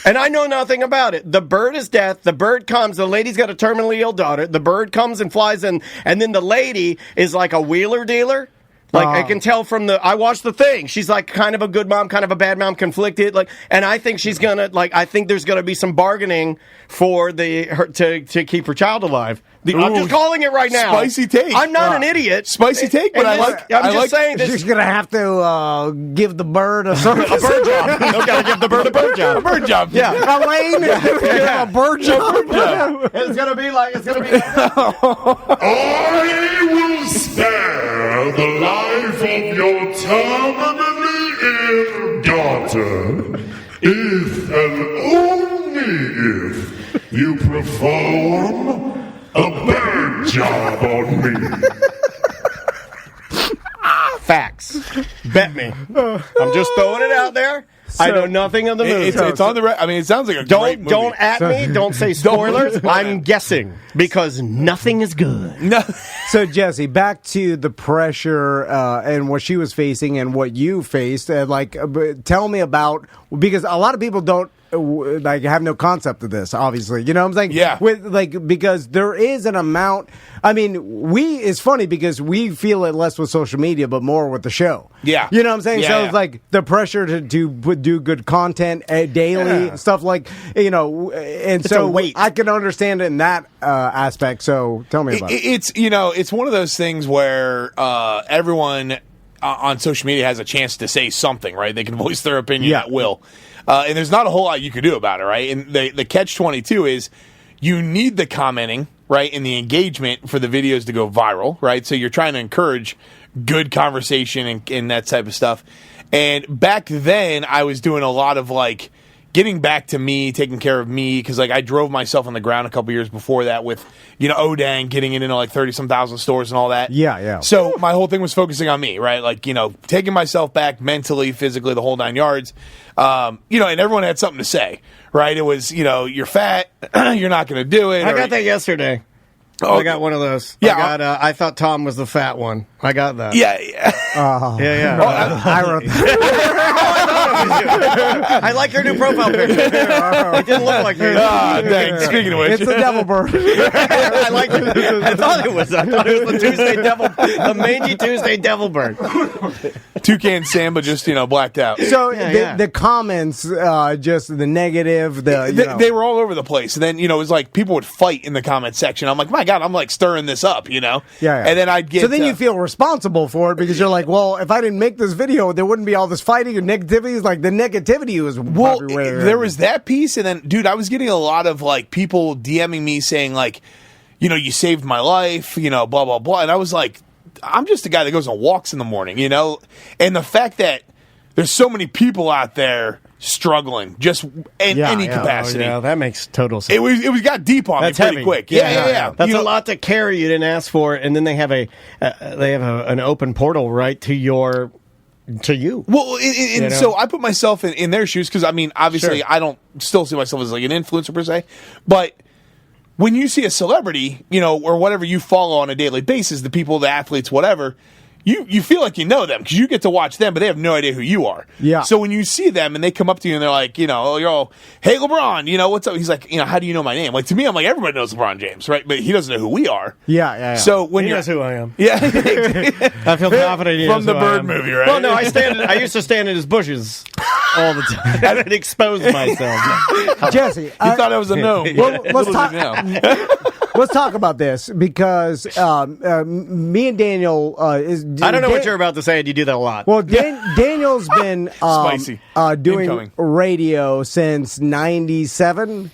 And I know nothing about it. The bird is death. The bird comes. The lady's got a terminally ill daughter. The bird comes and flies in. And then the lady is like a wheeler dealer. Like I can tell from I watched the thing. She's like kind of a good mom, kind of a bad mom, conflicted. And I think she's gonna I think there's gonna be some bargaining for to keep her child alive. I'm just calling it right now. Spicy take. I'm not an idiot. Spicy take, but I'm just saying this. She's gonna have to give the bird a bird job. I've got to give the bird a bird job. A bird job. Yeah, Elaine, a bird job. It's gonna be like. I will spare the life of your terminally ill daughter if and only if you perform a bird job on me. Facts. Bet me. I'm just throwing it out there. I know nothing of the movie. It's on the I mean, it sounds like a great movie. Don't at me. Don't say spoilers. I'm guessing because nothing is good. No. So, Jesse, back to the pressure and what she was facing and what you faced. Tell me about, because a lot of people don't have no concept of this, obviously. You know what I'm saying? Yeah. Because there is an amount. I mean, it's funny because we feel it less with social media, but more with the show. Yeah. You know what I'm saying? Yeah, So yeah. it's like the pressure to do good content daily, stuff like, and It's so a weight. I can understand it in that aspect. So tell me about it. It's one of those things where everyone on social media has a chance to say something, right? They can voice their opinion at will. And there's not a whole lot you can do about it, right? And the catch-22 is you need the commenting, right, and the engagement for the videos to go viral, right? So you're trying to encourage good conversation and that type of stuff. And back then, I was doing a lot of, getting back to me, taking care of me, because I drove myself on the ground a couple years before that with, Odang, getting it into 30-some thousand stores and all that. Yeah. So my whole thing was focusing on me, right? Taking myself back mentally, physically, the whole 9 yards. And everyone had something to say, right? It was, you're fat, you're not going to do it. I got that yesterday. Oh, I got one of those. Yeah, I thought Tom was the fat one. I got that. Yeah. Yeah. I wrote that. I like your new profile picture. It didn't look like me. Thanks. Speaking of which, It's the devil bird. I like it. I thought it was the Tuesday devil, the mangy Tuesday devil bird. Toucan Samba just blacked out. So Yeah. the comments, just the negative, They were all over the place. And then, it was like people would fight in the comment section. I'm like, my God, I'm stirring this up, Yeah. And then I'd get. So then you feel responsible for it because you're like, well, if I didn't make this video, there wouldn't be all this fighting and negativity. It's like the negativity was there was that piece, and then, dude, I was getting a lot of people DMing me saying you saved my life, blah blah blah, and I was like, I'm just a guy that goes on walks in the morning, and the fact that there's so many people out there struggling just in any capacity. Yeah, that makes total sense. It was got deep on That's me pretty heavy. quick. Yeah. That's a lot to carry. You didn't ask for it, and then they have an open portal right to you. Well, so I put myself in their shoes because, obviously, Sure. I don't still see myself as an influencer per se, but when you see a celebrity, or whatever you follow on a daily basis, the people, the athletes, whatever, you feel like you know them because you get to watch them, but they have no idea who you are. Yeah. So when you see them and they come up to you and they're like, you're all, hey, LeBron, what's up? He's like, how do you know my name? Like, to me, I'm like, everybody knows LeBron James, right? But he doesn't know who we are. Yeah. So when he knows who I am. Yeah. I feel confident he knows From the who Bird I am. movie, right? Well, no, I used to stand in his bushes all the time and expose myself. Jesse, You thought I was a gnome. Well, let's Little talk. did you know. Let's talk about this because me and Daniel is. I don't know what you're about to say, and you do that a lot. Well, Daniel's been Spicy. Doing Incoming. radio since 97,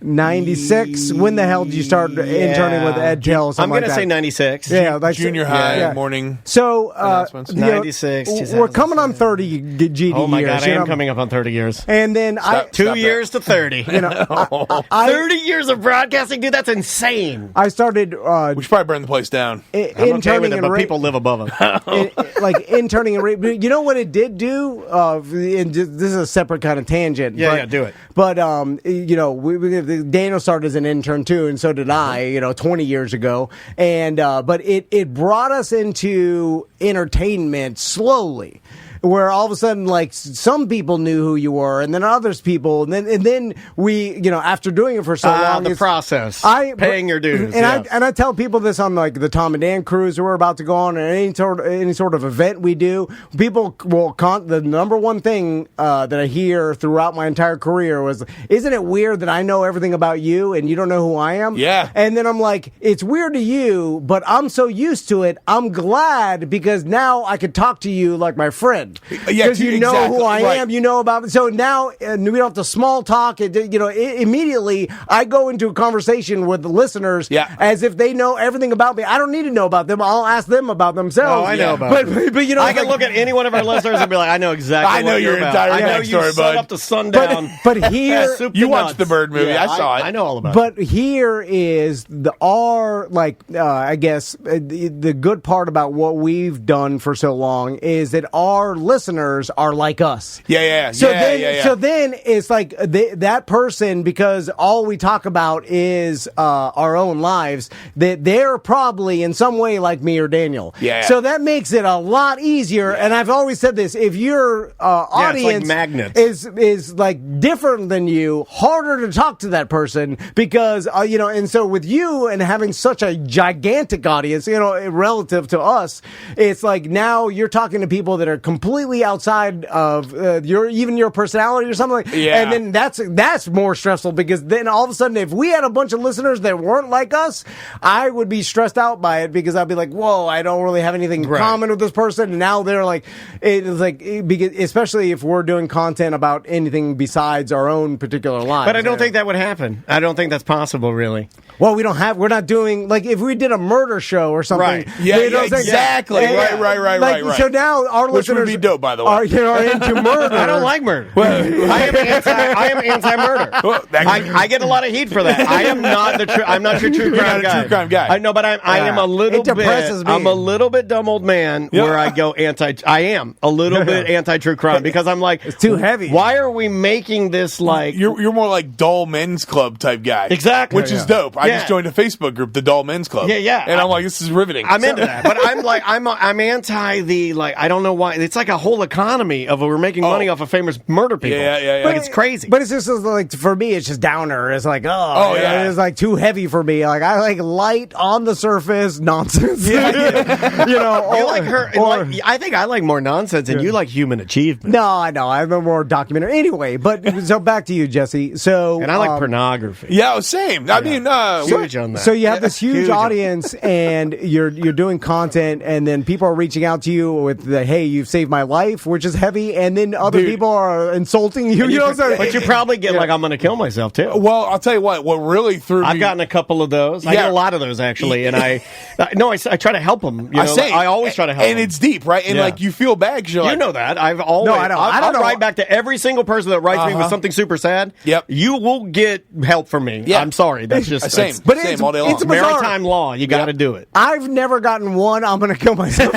96. When the hell did you start interning with Ed Tell? I'm going to say 96. Yeah, like Junior high morning. So, announcements. 96. We're coming on 30 GD years. Oh my God, I am coming up on 30 years. And then Two years to 30. 30 years of broadcasting, dude, that's insane. I started We should probably burn the place down. I'm okay interning with it, in but people live above them. like interning in radio. You know what it did do? And this is a separate kind of tangent. Yeah, do it. But Daniel started as an intern too, and so did I. 20 years ago, and but it brought us into entertainment slowly. Where all of a sudden, like, some people knew who you were, and then others people, and then we, after doing it for so long, the process, paying your dues, and I tell people this on like the Tom and Dan cruise we're about to go on, or any sort of event we do. People will the number one thing that I hear throughout my entire career was, "Isn't it weird that I know everything about you and you don't know who I am?" Yeah, and then I'm like, "It's weird to you, but I'm so used to it. I'm glad because now I could talk to you like my friend." Because you know who I am, you know about me. So now we don't have to small talk. Immediately I go into a conversation with the listeners as if they know everything about me. I don't need to know about them. I'll ask them about themselves. Oh, I know about them. But I can look at any one of our listeners and be like, I know exactly. I know what your you're entire about. I know backstory, you sun up to sundown. But here you watched the Bird movie. I saw it. I know all about it. But here is I guess the good part about what we've done for so long is that our listeners are like us. So then it's like that person, because all we talk about is our own lives, that they're probably in some way like me or Daniel. So that makes it a lot easier. And I've always said this: if your audience is like different than you, harder to talk to that person because and so with you and having such a gigantic audience, relative to us, it's like now you're talking to people that are completely outside of your personality or something like. And then that's more stressful, because then all of a sudden, if we had a bunch of listeners that weren't like us, I would be stressed out by it, because I'd be like, whoa, I don't really have anything in common with this person. And now they're like, it's like, because especially if we're doing content about anything besides our own particular lives. But I don't think that would happen. I don't think that's possible, really. Well, we're not doing, like, if we did a murder show or something. Right. Exactly. Right. So now our Which listeners would be dope, by the way. are into murder. I don't like murder. I am anti-murder. I get a lot of heat for that. I am not I'm not your true crime guy. True crime guy. I know, but I am a little bit. I'm a little bit dumb old man where I go anti. I am a little bit anti-true crime, because I'm like, it's too heavy. Why are we making this like? You're more like Dull Men's Club type guy. Exactly. Which is dope. I just joined a Facebook group, the Dull Men's Club. Yeah. And I'm like, this is riveting. I'm into that, but I'm like, I'm anti the, like, I don't know why. It's like a whole economy of we're making money off of famous murder people. Yeah. Like, it's crazy. But it's just like, for me, it's just downer. It's like, it's like too heavy for me. Like, I like light on the surface nonsense. You like her. I think I like more nonsense, and you like human achievement. No, I know. I'm a more documentary. Anyway, but so back to you, Jesse. So, and I like pornography. Yeah, same. I mean, huge on that. So you have this huge audience, and you're doing content, and then people are reaching out to you with the, "Hey, you've saved my life," which is heavy, and then other people are insulting you. But you probably get like, "I'm going to kill myself too." Well, I'll tell you what really threw me. I've gotten a couple of those. I get a lot of those actually, and I try to help them. I always try to help. And them. It's deep, right? And like you feel bad because you're like, you know that I've always. No, I don't. I'll write back to every single person that writes me with something super sad. Yep. You will get help from me. Yeah. I'm sorry. That's just same. But same all day long. It's bizarre. Maritime law. You got to do it. I've never gotten one. I'm going to kill myself.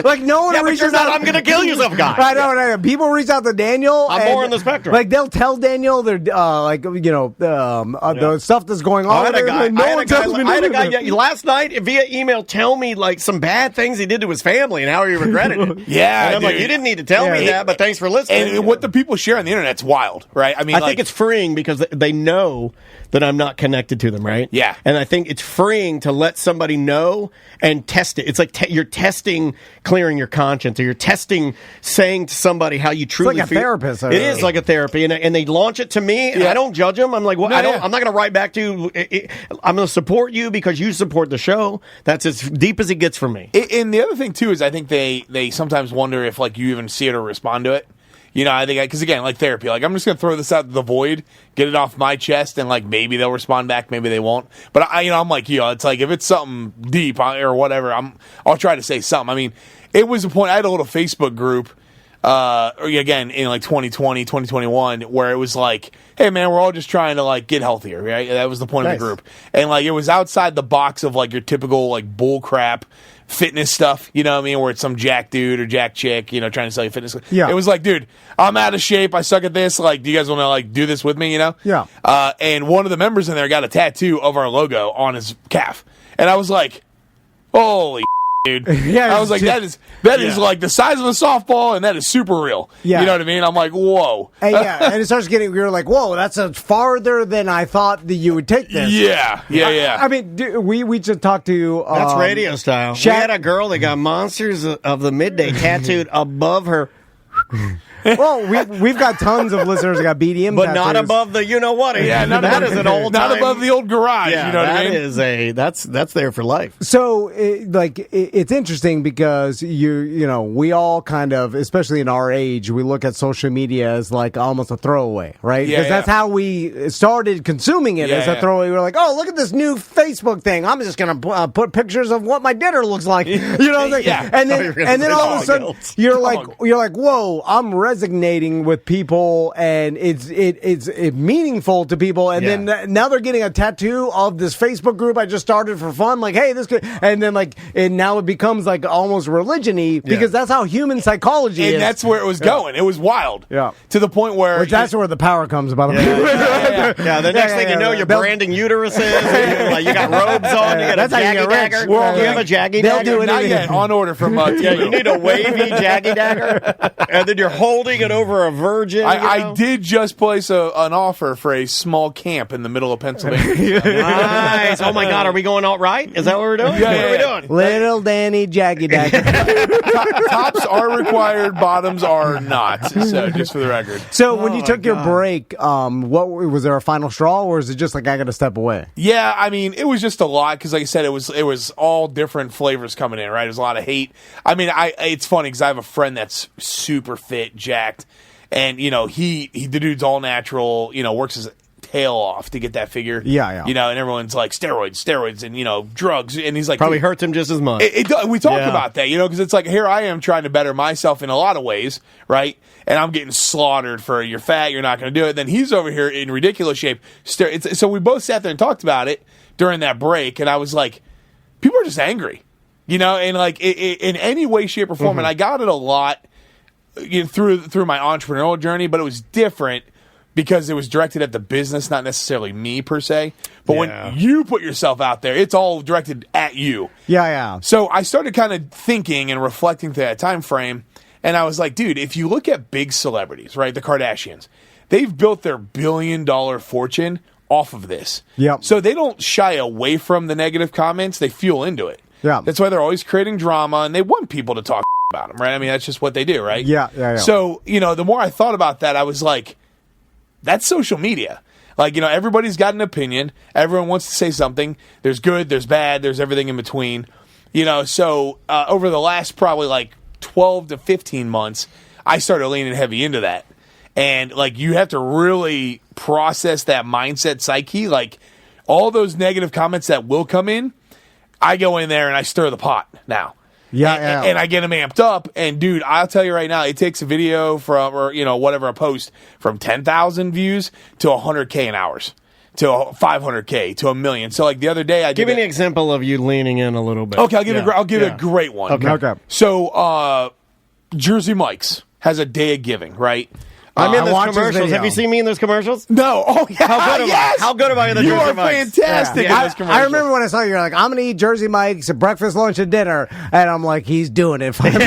Like no one reaches out. I'm going gonna kill yourself, guy. I know. People reach out to Daniel. I'm more on the spectrum. Like they'll tell Daniel they're the stuff that's going on. I had a guy last night via email tell me like some bad things he did to his family and how he regretted it. Yeah, and I'm like, you didn't need to tell me that, but thanks for listening. And what the people share on the internet's wild, right? I mean, I think it's freeing because they know that I'm not connected to them, right? Yeah. And I think it's freeing to let somebody know and test it. It's like you're testing clearing your conscience, or you're testing saying to somebody how you truly feel. It's like a therapist. It is like a therapy, and they launch it to me, and I don't judge them. I'm like, well, I'm not going to write back to you. I'm going to support you because you support the show. That's as deep as it gets for me. And the other thing too is I think they sometimes wonder if like you even see it or respond to it. You know, I think because again, like therapy, like I'm just gonna throw this out the void, get it off my chest, and like maybe they'll respond back, maybe they won't. But I'm like, it's like if it's something deep or whatever, I'll try to say something. I mean, it was a point. I had a little Facebook group, again in like 2020, 2021, where it was like, hey man, we're all just trying to like get healthier, right? That was the point of the group, and like it was outside the box of like your typical like bull crap fitness stuff, you know what I mean, where it's some jack dude or jack chick, trying to sell you fitness. Yeah. It was like, dude, I'm out of shape. I suck at this. Like, do you guys want to like do this with me, Yeah. And one of the members in there got a tattoo of our logo on his calf. And I was like, holy dude. I was like, that is like the size of a softball, and that is super real. Yeah. You know what I mean? I'm like, whoa. And and it starts getting, you're like, whoa, that's farther than I thought that you would take this. Yeah. I mean, we just talked to... That's radio style. We had a girl that got Monsters of the Midday tattooed above her... Well, we've got tons of listeners that got BDM but tattoos. not above the what. Yeah, that is an old not time. above the old garage. Yeah, you know what I mean? That's there for life. So, it's interesting because we all kind of, especially in our age, we look at social media as like almost a throwaway, right? Because that's how we started consuming it as a throwaway. We're like, oh, look at this new Facebook thing. I'm just gonna put pictures of what my dinner looks like. You know what I'm saying? Yeah. And then all of a sudden you're like, whoa, I'm resonating with people, and it's meaningful to people, and then now they're getting a tattoo of this Facebook group I just started for fun. Like, hey, this could, and then now it becomes like almost religion-y because that's how human psychology is. And that's where it was going. It was wild. Yeah. To the point where that's where the power comes about. Yeah. The next thing you know, you're branding uteruses. You got robes on. You got a jaggy dagger. You have a jaggy dagger. Do it not yet on order from you need a wavy jaggy dagger, and then you're holding it over a virgin. I did just place an offer for a small camp in the middle of Pennsylvania. Nice. Oh my God, are we going alt right? Is that what we're doing? Yeah, what are we doing? Little Danny Jaggy Dagger. Tops are required, bottoms are not. So just for the record. So when you took your break, what was there a final straw, or is it just like I got to step away? Yeah, I mean, it was just a lot because, like I said, it was all different flavors coming in. Right, there's a lot of hate. I mean, it's funny because I have a friend that's super fit, jacked, and the dude's all natural. Works his tail off to get that figure. Yeah. And everyone's like steroids, and drugs, and he's like probably hurts him just as much. We talk about that, because it's like here I am trying to better myself in a lot of ways, right? And I'm getting slaughtered for you're fat, you're not going to do it. Then he's over here in ridiculous shape. So we both sat there and talked about it during that break, and I was like, people are just angry, and like in any way, shape, or form. And I got it a lot through my entrepreneurial journey, but it was different because it was directed at the business, not necessarily me per se. But when you put yourself out there, it's all directed at you. Yeah. So I started kind of thinking and reflecting through that time frame, and I was like, dude, if you look at big celebrities, right, the Kardashians, they've built their $1 billion fortune off of this. Yep. So they don't shy away from the negative comments; they fuel into it. Yeah. That's why they're always creating drama, and they want people to talk about them, right? I mean, that's just what they do, right? Yeah. So, the more I thought about that, I was like, that's social media. Like, everybody's got an opinion. Everyone wants to say something. There's good, there's bad, there's everything in between. So over the last probably like 12 to 15 months, I started leaning heavy into that. And, like, you have to really process that mindset psyche. Like, all those negative comments that will come in, I go in there and I stir the pot now. Yeah. And I get them amped up. And, dude, I'll tell you right now, it takes a video or whatever, a post from 10,000 views to 100K in hours, to 500K, to 1 million. So, like, the other day, give me an example of you leaning in a little bit. Okay, I'll give you a great one. Okay. So, Jersey Mike's has a day of giving, right? I'm in those commercials. Have you seen me in those commercials? No. Oh, yeah. How good am I? How good am I in the Jersey Mike's? You are fantastic in those commercials. I remember when I saw you, you're like, I'm going to eat Jersey Mike's at breakfast, lunch, and dinner. And I'm like, he's doing it. I'm going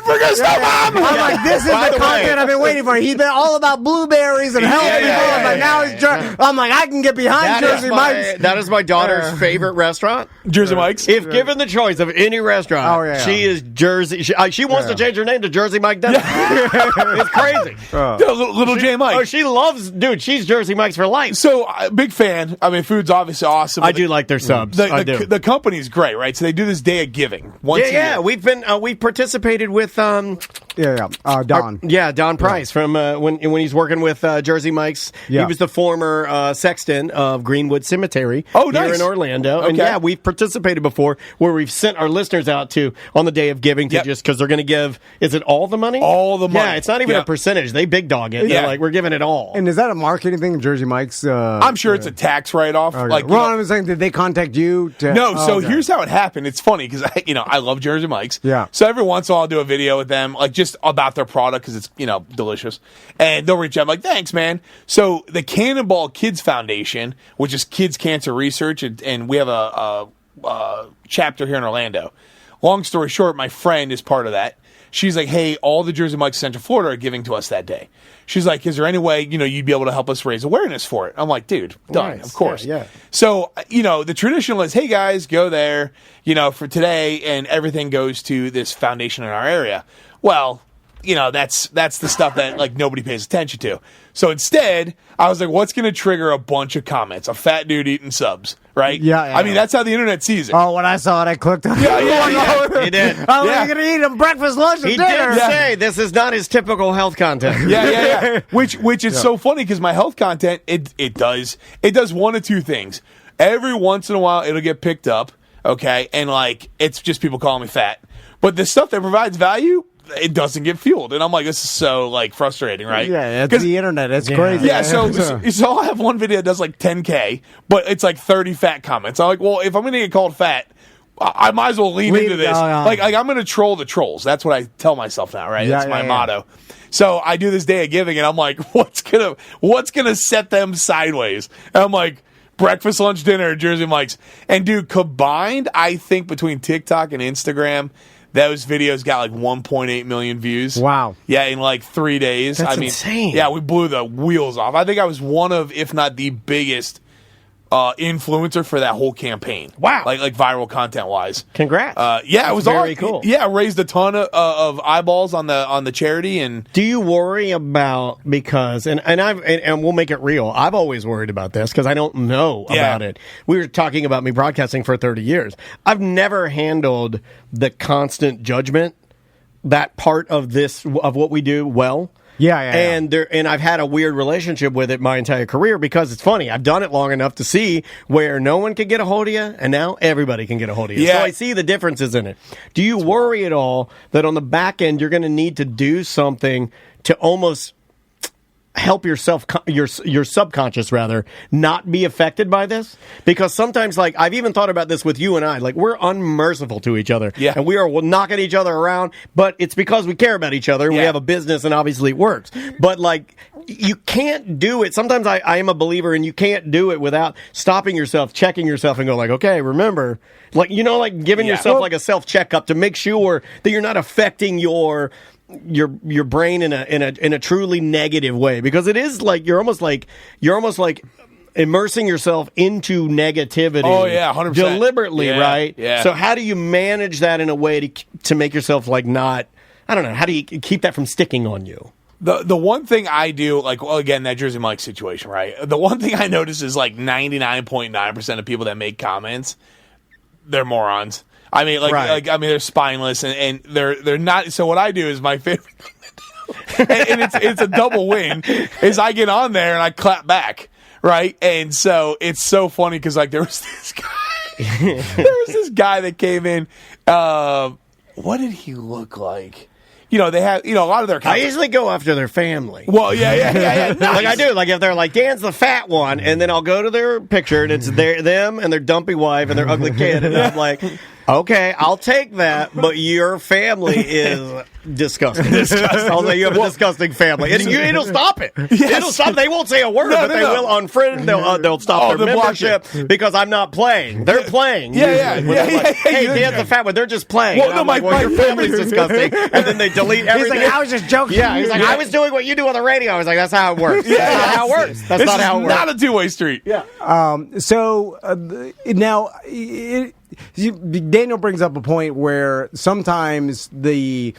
for gusto, Mom. I'm like, this is the content I've been waiting for. He's been all about blueberries and health people. But now he's I'm like, I can get behind Jersey Mike's. That is my daughter's favorite restaurant. Jersey Mike's? If given the choice of any restaurant, she is Jersey. She wants to change her name to Jersey Mike Dennis. It's crazy. Little J Mike. Oh, she loves, dude, she's Jersey Mike's for life. So, big fan. I mean, food's obviously awesome. I do like their subs. The company's great, right? So they do this day of giving once a year. We've participated with Don. Don Price from when he's working with Jersey Mike's. He was the former sexton of Greenwood Cemetery here in Orlando. Okay. And we've participated before where we've sent our listeners out to on the day of giving to just because they're going to give. Is it all the money? All the money. Yeah, it's not even a percentage. They big dog it. They're like, we're giving it all. And is that a marketing thing, Jersey Mike's? I'm sure it's a tax write-off. Okay. Like, I was saying, did they contact you? Here's how it happened. It's funny because I love Jersey Mike's. Yeah. So every once in a while I'll do a video with them, like just about their product because it's delicious, and they'll reach out. I'm like, thanks, man. So the Cannonball Kids Foundation, which is kids cancer research, and we have a chapter here in Orlando. Long story short, my friend is part of that. She's like, hey, all the Jersey Mike's Central Florida are giving to us that day. She's like, is there any way, you'd be able to help us raise awareness for it? I'm like, dude, done, of course. Yeah. So, the traditional is, hey, guys, go there, for today, and everything goes to this foundation in our area. Well, that's the stuff that, like, nobody pays attention to. So instead, I was like, what's going to trigger a bunch of comments? A fat dude eating subs, right? Yeah. I mean, that's how the internet sees it. Oh, when I saw it, I clicked on it. Yeah. He did. Oh, you're going to eat him breakfast, lunch, and dinner. He did say this is not his typical health content. Yeah. Which is so funny because my health content, it does one of two things. Every once in a while, it'll get picked up, okay? And, like, it's just people calling me fat. But the stuff that provides value, it doesn't get fueled. And I'm like, this is so, like, frustrating, right? Yeah, it's the internet. It's crazy. Yeah, so I have one video that does, like, 10K, but it's, like, 30 fat comments. I'm like, well, if I'm going to get called fat, I might as well lean into this. Like, I'm going to troll the trolls. That's what I tell myself now, right? That's my motto. So I do this day of giving, and I'm like, what's gonna set them sideways? And I'm like, breakfast, lunch, dinner at Jersey Mike's. And, dude, combined, I think between TikTok and Instagram, those videos got like 1.8 million views. Wow. Yeah, in like 3 days. That's insane. Yeah, we blew the wheels off. I think I was one of, if not the biggest influencer for that whole campaign. Wow. Like viral content wise. Congrats. Yeah, it was very cool. Yeah, raised a ton of eyeballs on the charity. And do you worry about, because and we'll make it real, I've always worried about this because I don't know about it. We were talking about me broadcasting for 30 years. I've never handled the constant judgment, that part of what we do well. Yeah. And I've had a weird relationship with it my entire career because it's funny. I've done it long enough to see where no one can get a hold of you, and now everybody can get a hold of you. Yeah. So I see the differences in it. Do you worry at all that on the back end you're going to need to do something to almost help your subconscious rather not be affected by this? Because sometimes, like, I've even thought about this with you and I, like, we're unmerciful to each other, and we are knocking each other around, but it's because we care about each other and we have a business and obviously it works. But, like, you can't do it. Sometimes I am a believer, and you can't do it without stopping yourself, checking yourself, and go like, okay, remember, like, like giving yourself like a self checkup to make sure that you're not affecting your brain in a truly negative way, because it is like you're almost like immersing yourself into negativity. Oh yeah, 100% deliberately, right? Yeah. So how do you manage that in a way to make yourself like not? I don't know. How do you keep that from sticking on you? The one thing I do, like, well, again, that Jersey Mike situation, right? The one thing I notice is like 99.9% of people that make comments, they're morons. I mean, they're spineless and they're not. So what I do is my favorite thing to do, and it's a double win, is I get on there and I clap back, right? And so it's so funny because, like, there was this guy that came in. What did he look like? They have, a lot of their I usually go after their family. Well, yeah. Nice. Like I do. Like if they're like, Dan's the fat one, and then I'll go to their picture, and it's them and their dumpy wife and their ugly kid, and I'm like, Okay, I'll take that, but your family is disgusting. I'll say you have a disgusting family. And it'll stop it. Yes. It'll stop. They won't say a word, but they will unfriend. They'll stop their membership because I'm not playing. They're playing. Yeah. Like, hey, Dan's the fat one. They're just playing. Well, no, like, your family's disgusting. And then they delete everything. He's like, I was just joking. Yeah, he's like, I was doing what you do on the radio. I was like, that's how it works. That's not how it works. That's not how it works. Not a two-way street. Yeah. Now, Daniel brings up a point where sometimes the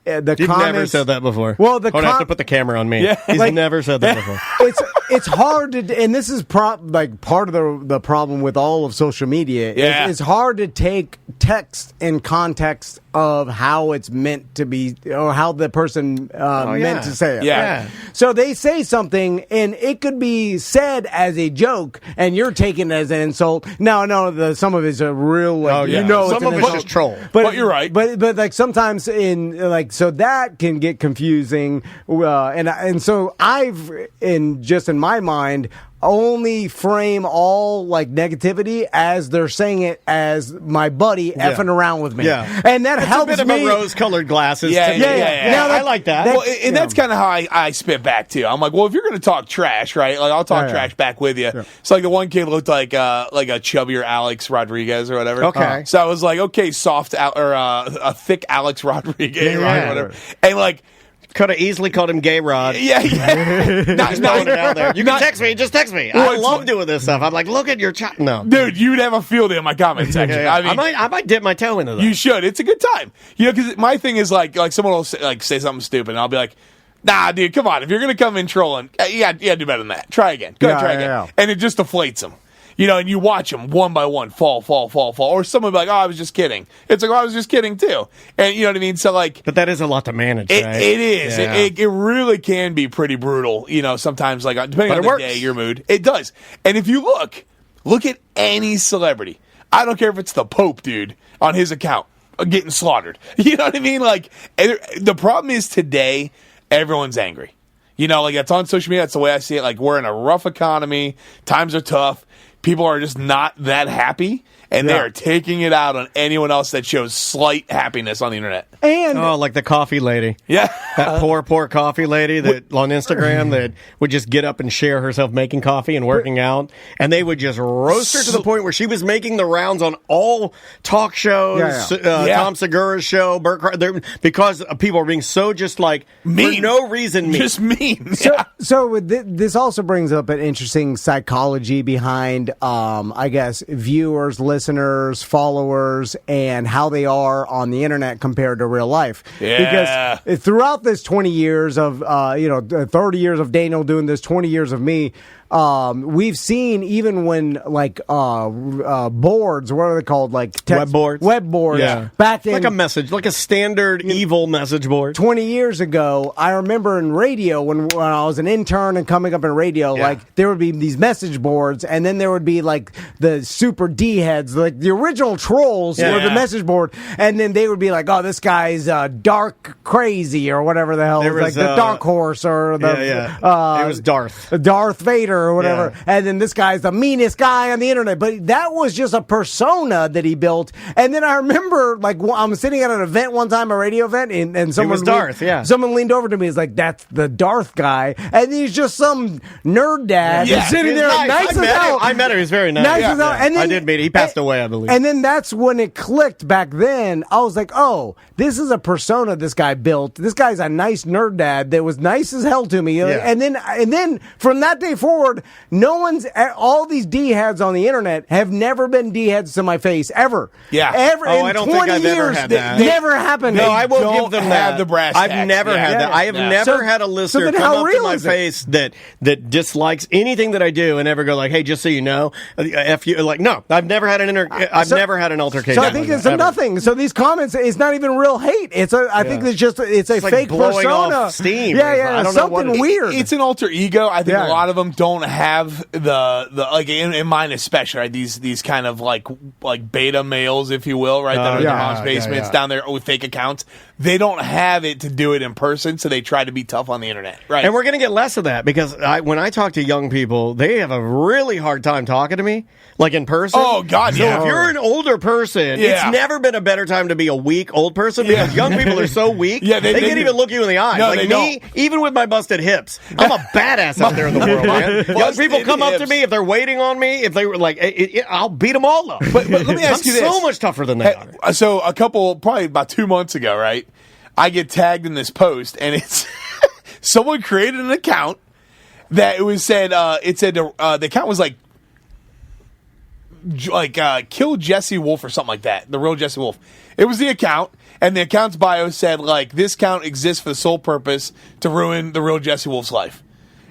You've comments, never said that before. Well, I have to put the camera on me. Yeah. He's never said that before. it's hard to, and this is part of the problem with all of social media. Yeah. It's hard to take text in context of how it's meant to be, or how the person meant to say it. Yeah. So they say something, and it could be said as a joke, and you're taking it as an insult. No, some of it's a real, some of it's just troll. But you're right. But like sometimes so that can get confusing, and so in my mind, only frame all like negativity as they're saying it as my buddy effing around with me. Yeah. And that helps a bit me. Of a rose-colored glasses. Yeah. Now, I like that. Well, and that's kind of how I spit back too. I'm like, well, if you're going to talk trash, right? Like I'll talk trash back with you. Yeah. It's like the one kid looked like a chubbier Alex Rodriguez or whatever. Okay. So I was like, okay, a thick Alex Rodriguez or whatever, and like. Could have easily called him Gay Rod. Yeah. Not throwing it out there. You can text me. Just text me. I love doing this stuff. I'm like, look at your chat. No, dude, you'd have a field day in my comment section. Yeah. I might dip my toe into that. You should. It's a good time. Because my thing is like someone will say something stupid, and I'll be like, nah, dude, come on. If you're gonna come in trolling, yeah, do better than that. Try again. Try again. Yeah. And it just deflates them. And you watch them one by one fall. Or someone will be like, oh, I was just kidding. It's like, oh, I was just kidding too. And you know what I mean? So like. But that is a lot to manage, right? It is. Yeah. It really can be pretty brutal, sometimes like depending on the day, your mood. It does. And if you look at any celebrity. I don't care if it's the Pope, dude, on his account getting slaughtered. You know what I mean? Like, the problem is today, everyone's angry. Like that's on social media. That's the way I see it. Like we're in a rough economy. Times are tough. People are just not that happy, and they are taking it out on anyone else that shows slight happiness on the internet. And like the coffee lady. Yeah. That poor coffee lady that on Instagram that would just get up and share herself making coffee and working out, and they would just roast her to the point where she was making the rounds on all talk shows, Tom Segura's show, because people are being so just like mean. For no reason mean. Just mean. So this also brings up an interesting psychology behind, I guess, viewers, listeners, followers, and how they are on the internet compared to real life. Yeah. Because throughout this 20 years of, 30 years of Daniel doing this, 20 years of me, we've seen even when boards, what are they called? Like web boards. Back in like a message, like a standard evil message board. 20 years ago, I remember in radio when I was an intern and coming up in radio, like there would be these message boards, and then there would be like the super D heads, like the original trolls were the message board, and then they would be like, "Oh, this guy's dark crazy" or whatever the hell, like the Dark Horse or the it was Darth Vader. Or whatever, and then this guy's the meanest guy on the internet. But that was just a persona that he built. And then I remember, like, I'm sitting at an event one time, a radio event, and someone it was Darth, someone leaned over to me. He's like, "That's the Darth guy," and he's just some nerd dad sitting there, nice as hell. I met him. He's very nice. Nice as hell. And then, I did meet him. He passed away, I believe. And then that's when it clicked. Back then, I was like, "Oh, this is a persona this guy built. This guy's a nice nerd dad that was nice as hell to me." And then from that day forward. All these D-heads on the internet have never been D-heads to my face, ever. Yeah. Ever. Oh, I don't think I've ever had that. Never happened. No, I will give them that. The brass I've never had that. I have never had a listener come up to my face that dislikes anything that I do and ever go like, "Hey, just so you know, F you." Like, no, I've never had I've never had an altercation. So I think it's nothing. So these comments, it's not even real hate. I think it's a fake blowing persona. Off steam. Yeah. I don't something know weird. It's an alter ego. I think a lot of them don't don't have the like in mine especially, right? These kind of like beta males, if you will, right? That are in their mom's basements down there with fake accounts. They don't have it to do it in person, so they try to be tough on the internet, right? And we're going to get less of that because when I talk to young people, they have a really hard time talking to me, like in person. Oh, God, so if you're an older person, it's never been a better time to be a weak old person because young people are so weak. They can't even look you in the eyes. No, like me, even with my busted hips, I'm a badass out there in the world, man. Young people come up to me if they're waiting on me. If they were like, I'll beat them all up. But let me ask you this: so much tougher than they are. So probably about 2 months ago, right? I get tagged in this post, and it's someone created an account that the account was like kill Jesse Wolf or something like that, the real Jesse Wolf. It was the account, and the account's bio said like this account exists for the sole purpose to ruin the real Jesse Wolf's life.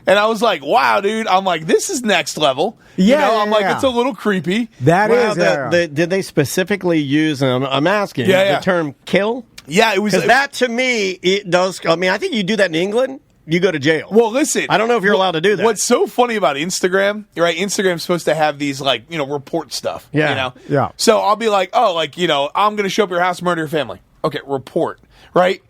And I was like, wow, dude. I'm like, this is next level. I'm like, it's a little creepy. Did they specifically use, I'm asking, the term kill? Yeah, it was. Because that, to me, it does. I mean, I think you do that in England, you go to jail. Well, listen. I don't know if you're allowed to do that. What's so funny about Instagram, right? Instagram's supposed to have these, like, report stuff. Yeah. Yeah. So I'll be like, I'm going to show up your house, murder your family. Okay, report, right?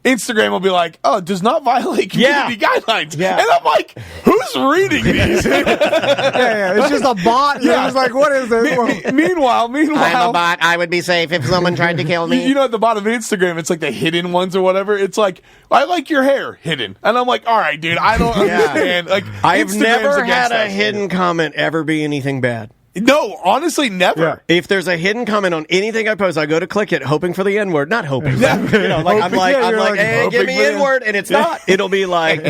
Instagram will be like, does not violate community guidelines. Yeah. And I'm like, who's reading these? It's just a bot. Yeah. It's like, what is this? Meanwhile, I'm a bot. I would be safe if someone tried to kill me. At the bottom of Instagram, it's like the hidden ones or whatever. It's like, I like your hair, hidden. And I'm like, all right, dude, I don't understand. Like, I've Instagram's never had a us. hidden comment ever be anything bad. No, honestly, never. Yeah. If there's a hidden comment on anything I post, I go to click it, hoping for the N-word. Not hoping. Yeah. I'm like, hey, give me N-word, and it's not. It'll be like,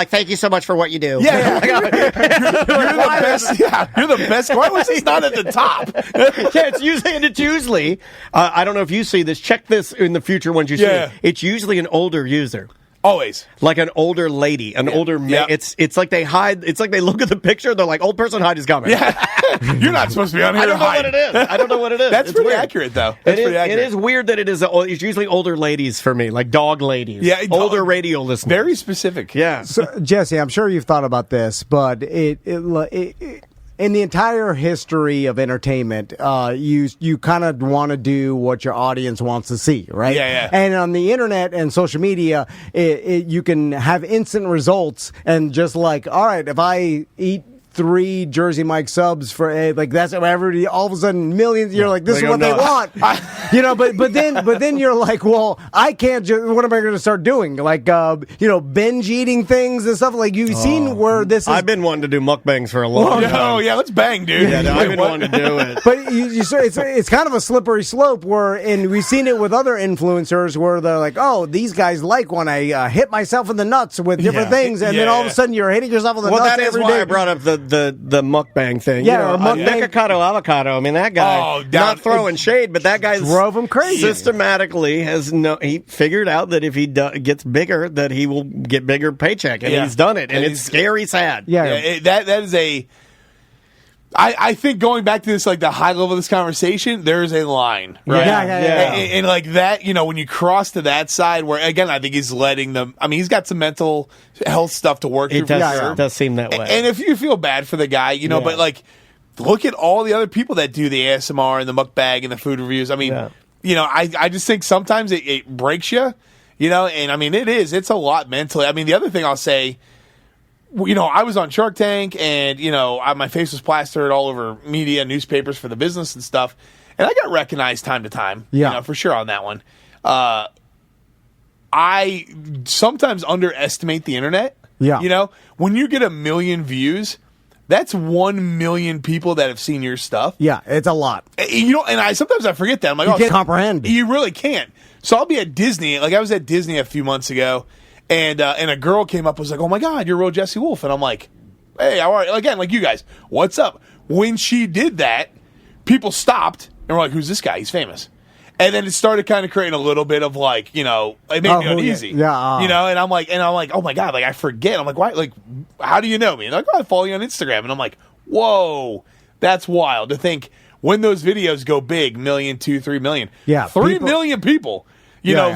thank you so much for what you do. Yeah. You're the best. Yeah, you're the best. Why was this not at the top? It's usually, I don't know if you see this. Check this in the future once you see it. It's usually an older user. Always. Like an older lady, an older man. It's like they hide. It's like they look at the picture. They're like, old person, hide his comment. Yeah. You're not supposed to be on here. I don't know what it is. That's it's pretty weird. accurate, though. It is weird that it's usually older ladies for me, like dog ladies. Yeah. Older radio listeners. Very specific. Yeah. So, Jesse, I'm sure you've thought about this, but it in the entire history of entertainment, you kind of want to do what your audience wants to see, right? Yeah. And on the internet and social media, you can have instant results, and just like, all right, if I eat 3 Jersey Mike subs for that's everybody, all of a sudden millions, you're like, this is what they want. But then you're like, well, I can't just, what am I going to start doing? Like, binge eating things and stuff. Like, you've seen where this is. I've been wanting to do mukbangs for a long time. Oh, yeah, let's bang, dude. Yeah, I've been wanting to do it. But it's kind of a slippery slope and we've seen it with other influencers where they're like, oh, these guys like when I hit myself in the nuts with different things, and then all of a sudden you're hitting yourself in the nuts that is every why day. I brought up the mukbang thing. Yeah, or mukbang. Nikocado avocado. I mean, that guy, not throwing shade, but that guy drove him crazy. Systematically he figured out that if he gets bigger, that he will get bigger paycheck, and he's done it, and it's scary sad. Yeah, that is a. I think going back to this, like the high level of this conversation, there is a line, right? Yeah. And like that, when you cross to that side, where again, I think he's letting them. I mean, he's got some mental health stuff to work through. It does seem that way. And if you feel bad for the guy, but like, look at all the other people that do the ASMR and the mukbang and the food reviews. I mean, I just think sometimes it breaks you, and I mean, it's a lot mentally. I mean, the other thing I'll say. I was on Shark Tank, and my face was plastered all over media, newspapers for the business and stuff, and I got recognized time to time. For sure on that one. I sometimes underestimate the internet. Yeah, when you get 1 million views, that's 1 million people that have seen your stuff. Yeah, it's a lot. And sometimes I forget that. I'm like, you can't comprehend. You really can't. So I'll be at Disney. Like I was at Disney a few months ago. And a girl came up and was like, oh, my God, you're real Jesse Wolf. And I'm like, hey, how are you? Again, like you guys, what's up? When she did that, people stopped and were like, who's this guy? He's famous. And then it started kind of creating a little bit of like, it made me uneasy. Yeah. And I'm like, oh, my God, like I forget. I'm like, why? Like, how do you know me? And they're like, oh, I follow you on Instagram. And I'm like, whoa, that's wild to think when those videos go big, 1 million, 2, 3 million. Yeah. 3 million people.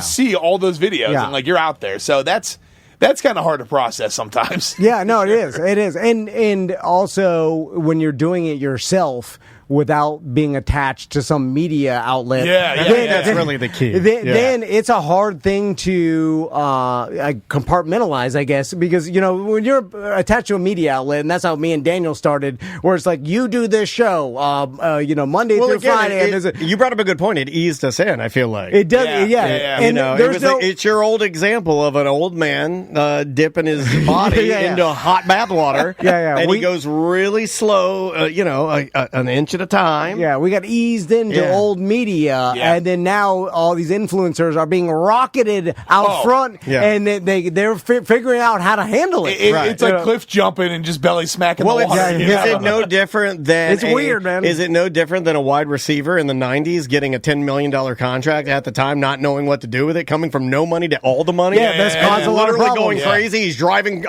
See all those videos and like you're out there. So that's that's kind of hard to process sometimes. Yeah, no, it is, and also when you're doing it yourself without being attached to some media outlet. That's really the key. Then it's a hard thing to compartmentalize, I guess, because, when you're attached to a media outlet, and that's how me and Daniel started, where it's like, you do this show, Monday through Friday. You brought up a good point. It eased us in, I feel like. It does, And it's your old example of an old man dipping his body into hot bath water. And he goes really slow, an inch at a time. Yeah, we got eased into old media, and then now all these influencers are being rocketed out front, and they're figuring out how to handle it. It's like cliff jumping and just belly smacking the water. Is it no different than... It's weird, man. Is it no different than a wide receiver in the 90s getting a $10 million contract at the time, not knowing what to do with it, coming from no money to all the money? That's caused a lot of problems. Going crazy. He's driving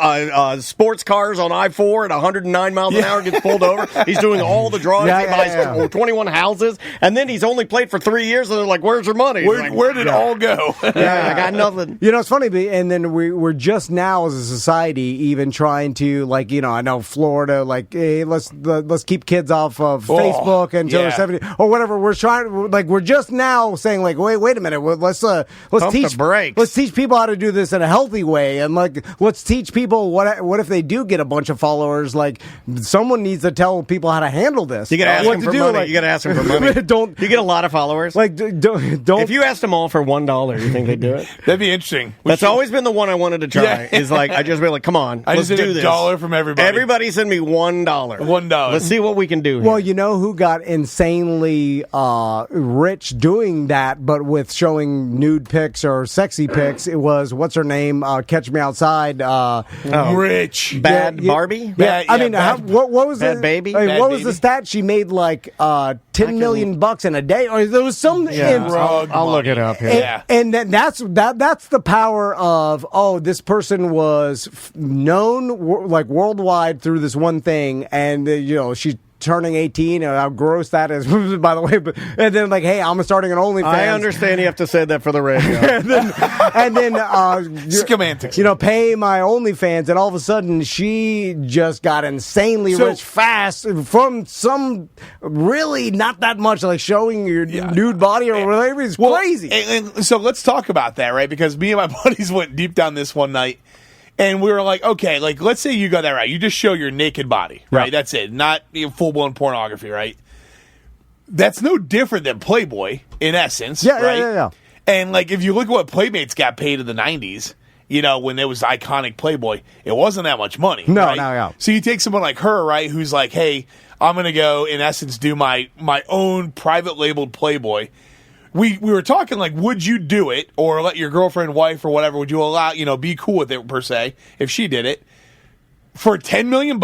sports cars on I-4 at 109 miles an hour, gets pulled over. He's doing all the drugs. He buys 21 houses, and then he's only played for 3 years, and they're like, where's your money? Where did it all go? I got nothing. It's funny, and then we're just now as a society even trying to, I know Florida, hey, let's keep kids off of Facebook until they're 70 or whatever. We're trying, we're just now saying, wait a minute, let's teach people how to do this in a healthy way, and let's teach people what if they do get a bunch of followers. Someone needs to tell people how to handle this. You got to ask them for money. You got to ask them for money. You get a lot of followers. Don't. If you asked them all for $1, you think they'd do it? That'd be interesting. That's always been the one I wanted to try. Is I just be like, come on, let's do this. $1 from everybody. Everybody send me $1. $1. Let's see what we can do here. Well, you know who got insanely rich doing that, but with showing nude pics or sexy pics? It was, what's her name? Catch Me Outside. Rich. Bad Barbie? What was Bad it? Baby? What was the stat? She made $10 million bucks in a day, or there was some. I'll look it up here. And that's the power of this person was known worldwide through this one thing, and she's turning 18 and how gross that is, by the way. And then I'm starting an OnlyFans. I understand you have to say that for the radio. and then semantics. Pay my OnlyFans, and all of a sudden she just got insanely rich fast from some really not that much, showing your nude body or whatever. It's crazy. And so let's talk about that, right? Because me and my buddies went deep down this one night. And we were like, okay, let's say you got that right. You just show your naked body, right? Yeah. That's it. Not full-blown pornography, right? That's no different than Playboy, in essence, right? Yeah. And, if you look at what Playmates got paid in the 90s, when it was iconic Playboy, it wasn't that much money. No. So you take someone like her, right, who's like, hey, I'm going to go, in essence, do my own private labeled Playboy. We were talking would you do it or let your girlfriend, wife, or whatever, would you allow, be cool with it per se if she did it for $10 million?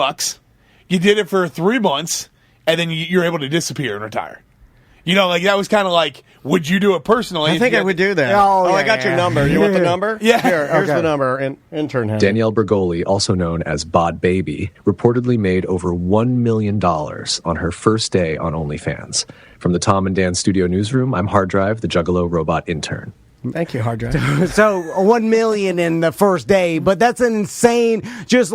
You did it for 3 months, and then you're able to disappear and retire. That was kind of would you do it personally? I think I would do that. I got your number. You want the number? Yeah. Here's the number. And intern has Danielle Bergoli, also known as Bod Baby, reportedly made over $1 million on her first day on OnlyFans. From the Tom and Dan studio newsroom, I'm Hard Drive, the Juggalo robot intern. Thank you, Hard Drive. So $1 million in the first day, but that's an insane. Just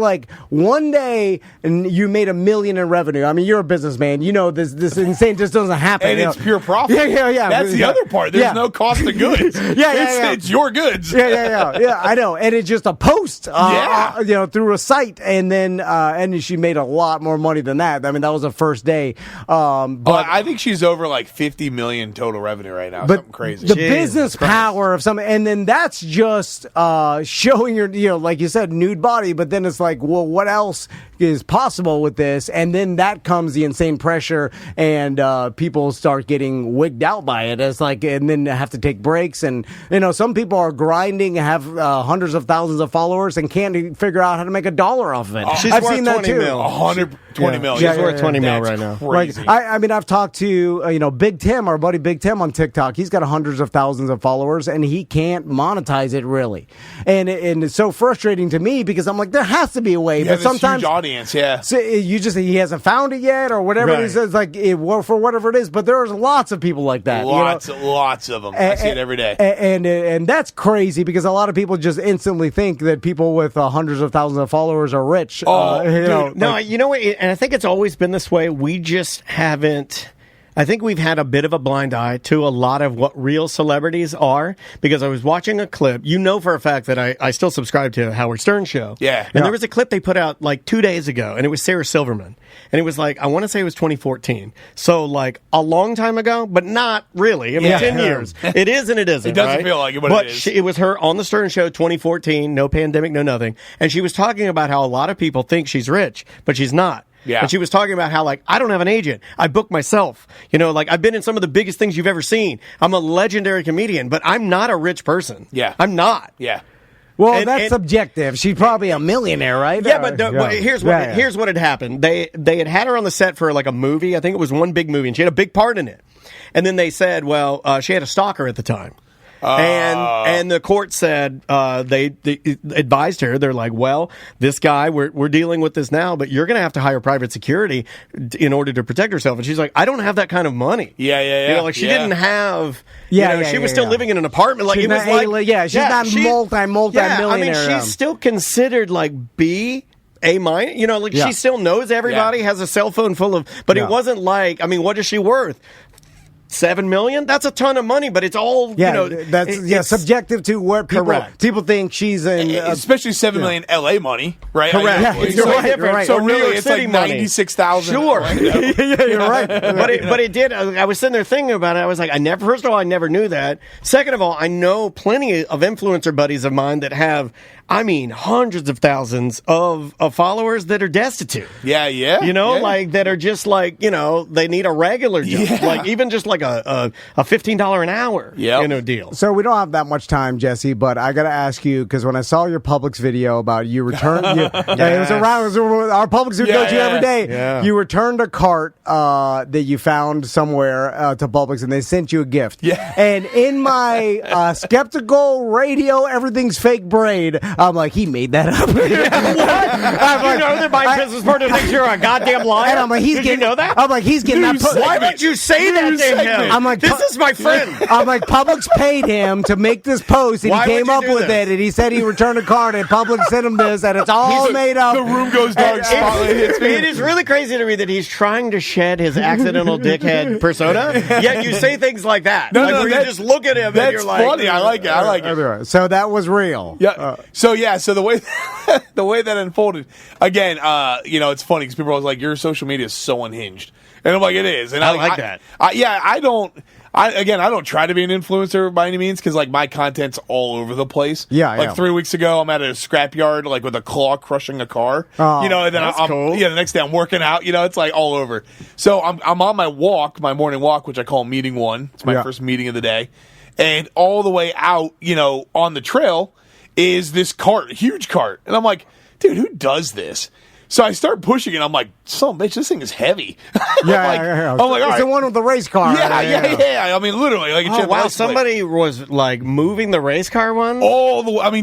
one day, and you made $1 million in revenue. I mean, you're a businessman. This insane just doesn't happen. And it's pure profit. Yeah. That's the other part. There's no cost of goods. It's your goods. Yeah. I know. And it's just a post. Through a site, and then and she made a lot more money than that. I mean, that was the first day. But I think she's over $50 million total revenue right now. But something crazy. The business power of something, and then that's just showing your, like you said, nude body. But then it's what else is possible with this? And then that comes the insane pressure, and people start getting wigged out by it. It's and then have to take breaks, and some people are grinding, have hundreds of thousands of followers, and can't figure out how to make $1 off of it. I've seen that too. 20 mil. She's worth 20 mil right now. Crazy. Like, I mean, I've talked to Big Tim, our buddy Big Tim on TikTok. He's got hundreds of thousands of followers, and he can't monetize it really. And it's so frustrating to me because I'm like, there has to be a way. But sometimes huge audience, yeah. So he hasn't found it yet, or whatever it is. It's like for whatever it is. But there's lots of people like that. Lots of them. I see it every day. And that's crazy because a lot of people just instantly think that people with hundreds of thousands of followers are rich. You know what? And I think it's always been this way. We just haven't. I think we've had a bit of a blind eye to a lot of what real celebrities are, because I was watching a clip. You know for a fact that I still subscribe to Howard Stern show. Yeah. And there was a clip they put out like 2 days ago, and it was Sarah Silverman. And it was like, I want to say it was 2014. So like a long time ago, but not really. I mean, 10 years. It is and it isn't. It doesn't right? feel like it, but it is. It was her on the Stern show 2014, no pandemic, no nothing. And she was talking about how a lot of people think she's rich, but she's not. Yeah. And she was talking about how, like, I don't have an agent. I book myself. You know, like, I've been in some of the biggest things you've ever seen. I'm a legendary comedian, but I'm not a rich person. Yeah. I'm not. Yeah. Well, that's subjective. She's probably a millionaire, right? Yeah, but here's what had happened. They had her on the set for like a movie. I think it was one big movie, and she had a big part in it. And then they said, well, she had a stalker at the time. And the court said they advised her. They're like, well, this guy, we're dealing with this now, but you're going to have to hire private security in order to protect herself. And she's like, I don't have that kind of money. Yeah. You know, like she didn't have. She was still living in an apartment. Like she's it was not like, she's not multi-millionaire. I mean, she's still considered like B. A minus, you know, like she still knows everybody, has a cell phone full of, but it wasn't like, I mean, what is she worth? $7 million? That's a ton of money, but it's all that's subjective to what people think she's in. Especially $7 million LA money, right? Correct. You're right. So really, it's like 96,000. Sure. You're right. But it did. I was sitting there thinking about it. I was like, first of all, I never knew that. Second of all, I know plenty of influencer buddies of mine that have, I mean, hundreds of thousands of followers that are destitute. Yeah. You know, like that are just like, you know, they need a regular job, like even just like a $15 an hour, deal. So we don't have that much time, Jesse, but I got to ask you, because when I saw your Publix video about you returned, it was our Publix we go to every day. Yeah. You returned a cart that you found somewhere to Publix, and they sent you a gift. Yeah. And in my skeptical radio, everything's fake brain, I'm like, he made that up. What? You know that my business partner thinks you're a goddamn liar? And I'm like, Did you know that? I'm like, he's getting that. Why would you say that to him? I'm like, this is my friend. I'm like, Publix paid him to make this post, and Why he came up with it, and he said he returned a card, and Publix sent him this, and it's all made up. The room goes dark. Spotlight hits me. It is really crazy to me that he's trying to shed his accidental dickhead persona, yet you say things like that. You just look at him and you're like, funny. I like it. So that was real. Yeah. So the way the way that unfolded again, it's funny because people are always like, your social media is so unhinged, and I'm like, it is, and I like that. I don't try to be an influencer by any means because like my content's all over the place. Yeah. 3 weeks ago, I'm at a scrapyard like with a claw crushing a car. Oh, and then I'm cool. the next day I'm working out. It's like all over. So I'm on my walk, my morning walk, which I call meeting one. It's my first meeting of the day, and all the way out, on the trail is this cart, huge cart, and I'm like, dude, who does this? So I start pushing it. I'm like, son, bitch, this thing is heavy. I'm like, all it's right. the one with the race car. Yeah. I mean, literally, like, oh wow, somebody was like moving the race car one.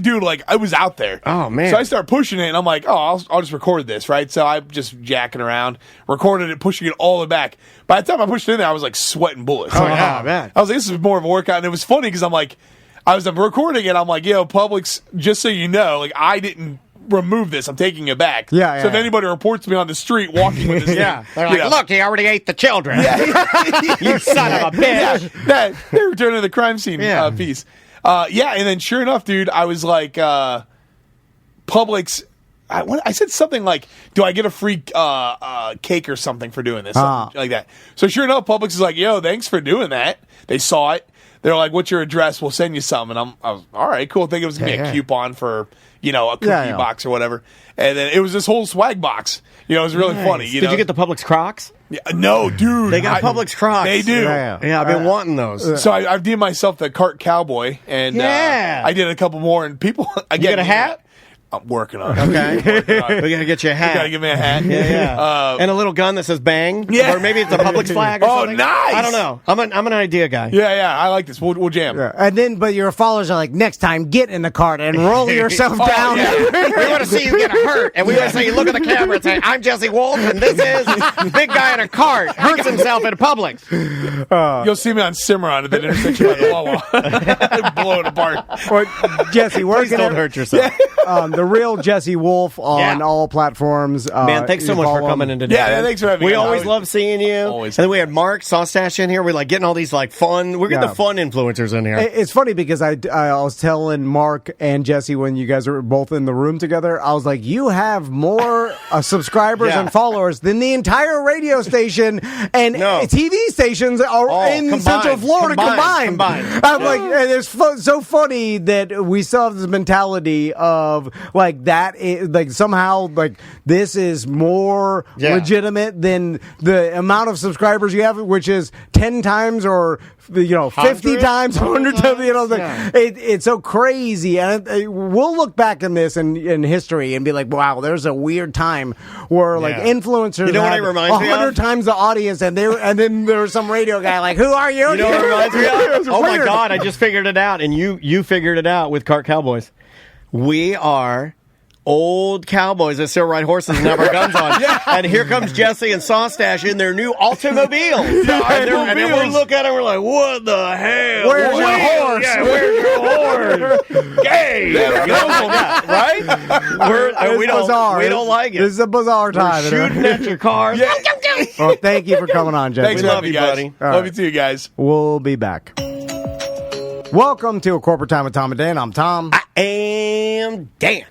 Dude, like I was out there. Oh man. So I start pushing it, and I'm like, I'll just record this, right? So I'm just jacking around, recorded it, pushing it all the way back. By the time I pushed it in there, I was like sweating bullets. Oh yeah, man. I was like, this is more of a workout, and it was funny because I'm recording it. I'm like, Publix, just so you know, like I didn't remove this. I'm taking it back. So if anybody reports me on the street walking with this thing, they're like, look, he already ate the children. You son of a bitch. They're returning the crime scene piece. And then sure enough, dude, I was like, Publix. I said something like, do I get a free cake or something for doing this? Something like that. So sure enough, Publix is like, yo, thanks for doing that. They saw it. They're like, what's your address? We'll send you something. And I was, all right, cool. I think it was going to be a coupon for, a cookie box or whatever. And then it was this whole swag box. It was really funny. Did you get the Publix Crocs? Yeah, no, dude. They got Publix Crocs. They do. Yeah, I've been wanting those. So I've deemed myself the cart cowboy. And I did a couple more. And people, again. You get a hat? I'm working on it. Okay. We got to get you a hat. You got to give me a hat. Yeah. And a little gun that says bang. Yeah. Or maybe it's a Publix flag or something. Nice. I don't know. I'm an idea guy. Yeah. I like this. We'll jam. Yeah. And then, but your followers are like, next time, get in the cart and roll yourself down. Yeah. We want to see you get hurt. And we want to see you look at the camera and say, I'm Jesse Wolf, and this is big guy in a cart. Hurts himself at a Publix. You'll see me on Cimarron at the intersection of the Wawa. Blow it apart. Well, Jesse, where Please don't hurt yourself. The real Jesse Wolf on all platforms. Man, thanks so much for coming in today. Yeah, thanks for having me. We always love seeing you. Always. And then we had Mark Sawstash in here. We're like getting all these like fun. We're getting the fun influencers in here. It's funny because I was telling Mark and Jesse when you guys were both in the room together, I was like, you have more subscribers and followers than the entire radio station and TV stations are in Central Florida combined. I'm like, and it's so funny that we still have this mentality of like that, like somehow like this is more legitimate than the amount of subscribers you have, which is 10 times or 50 times, 100 times. It's so crazy, and we'll look back in this in history and be like, wow, there's a weird time where like influencers, you know what it reminds me of? 100 times the audience, and then there was some radio guy like, who are you? You know what it reminds me of? Oh my God, I just figured it out, and you figured it out with Cart Cowboys. We are old cowboys that still ride horses and have our guns on. And here comes Jesse and Sawstash in their new automobiles. And then we look at it and we're like, what the hell? Where's your horse? Yeah, where's your horse? Gay! Right? We don't like it. This is a bizarre time. We're shooting at your car. Well, thank you for coming on, Jesse. Thanks, we love you, guys. buddy. Love you too, guys. We'll be back. Welcome to A Corporate Time with Tom and Dan. I'm Tom. I am Dan.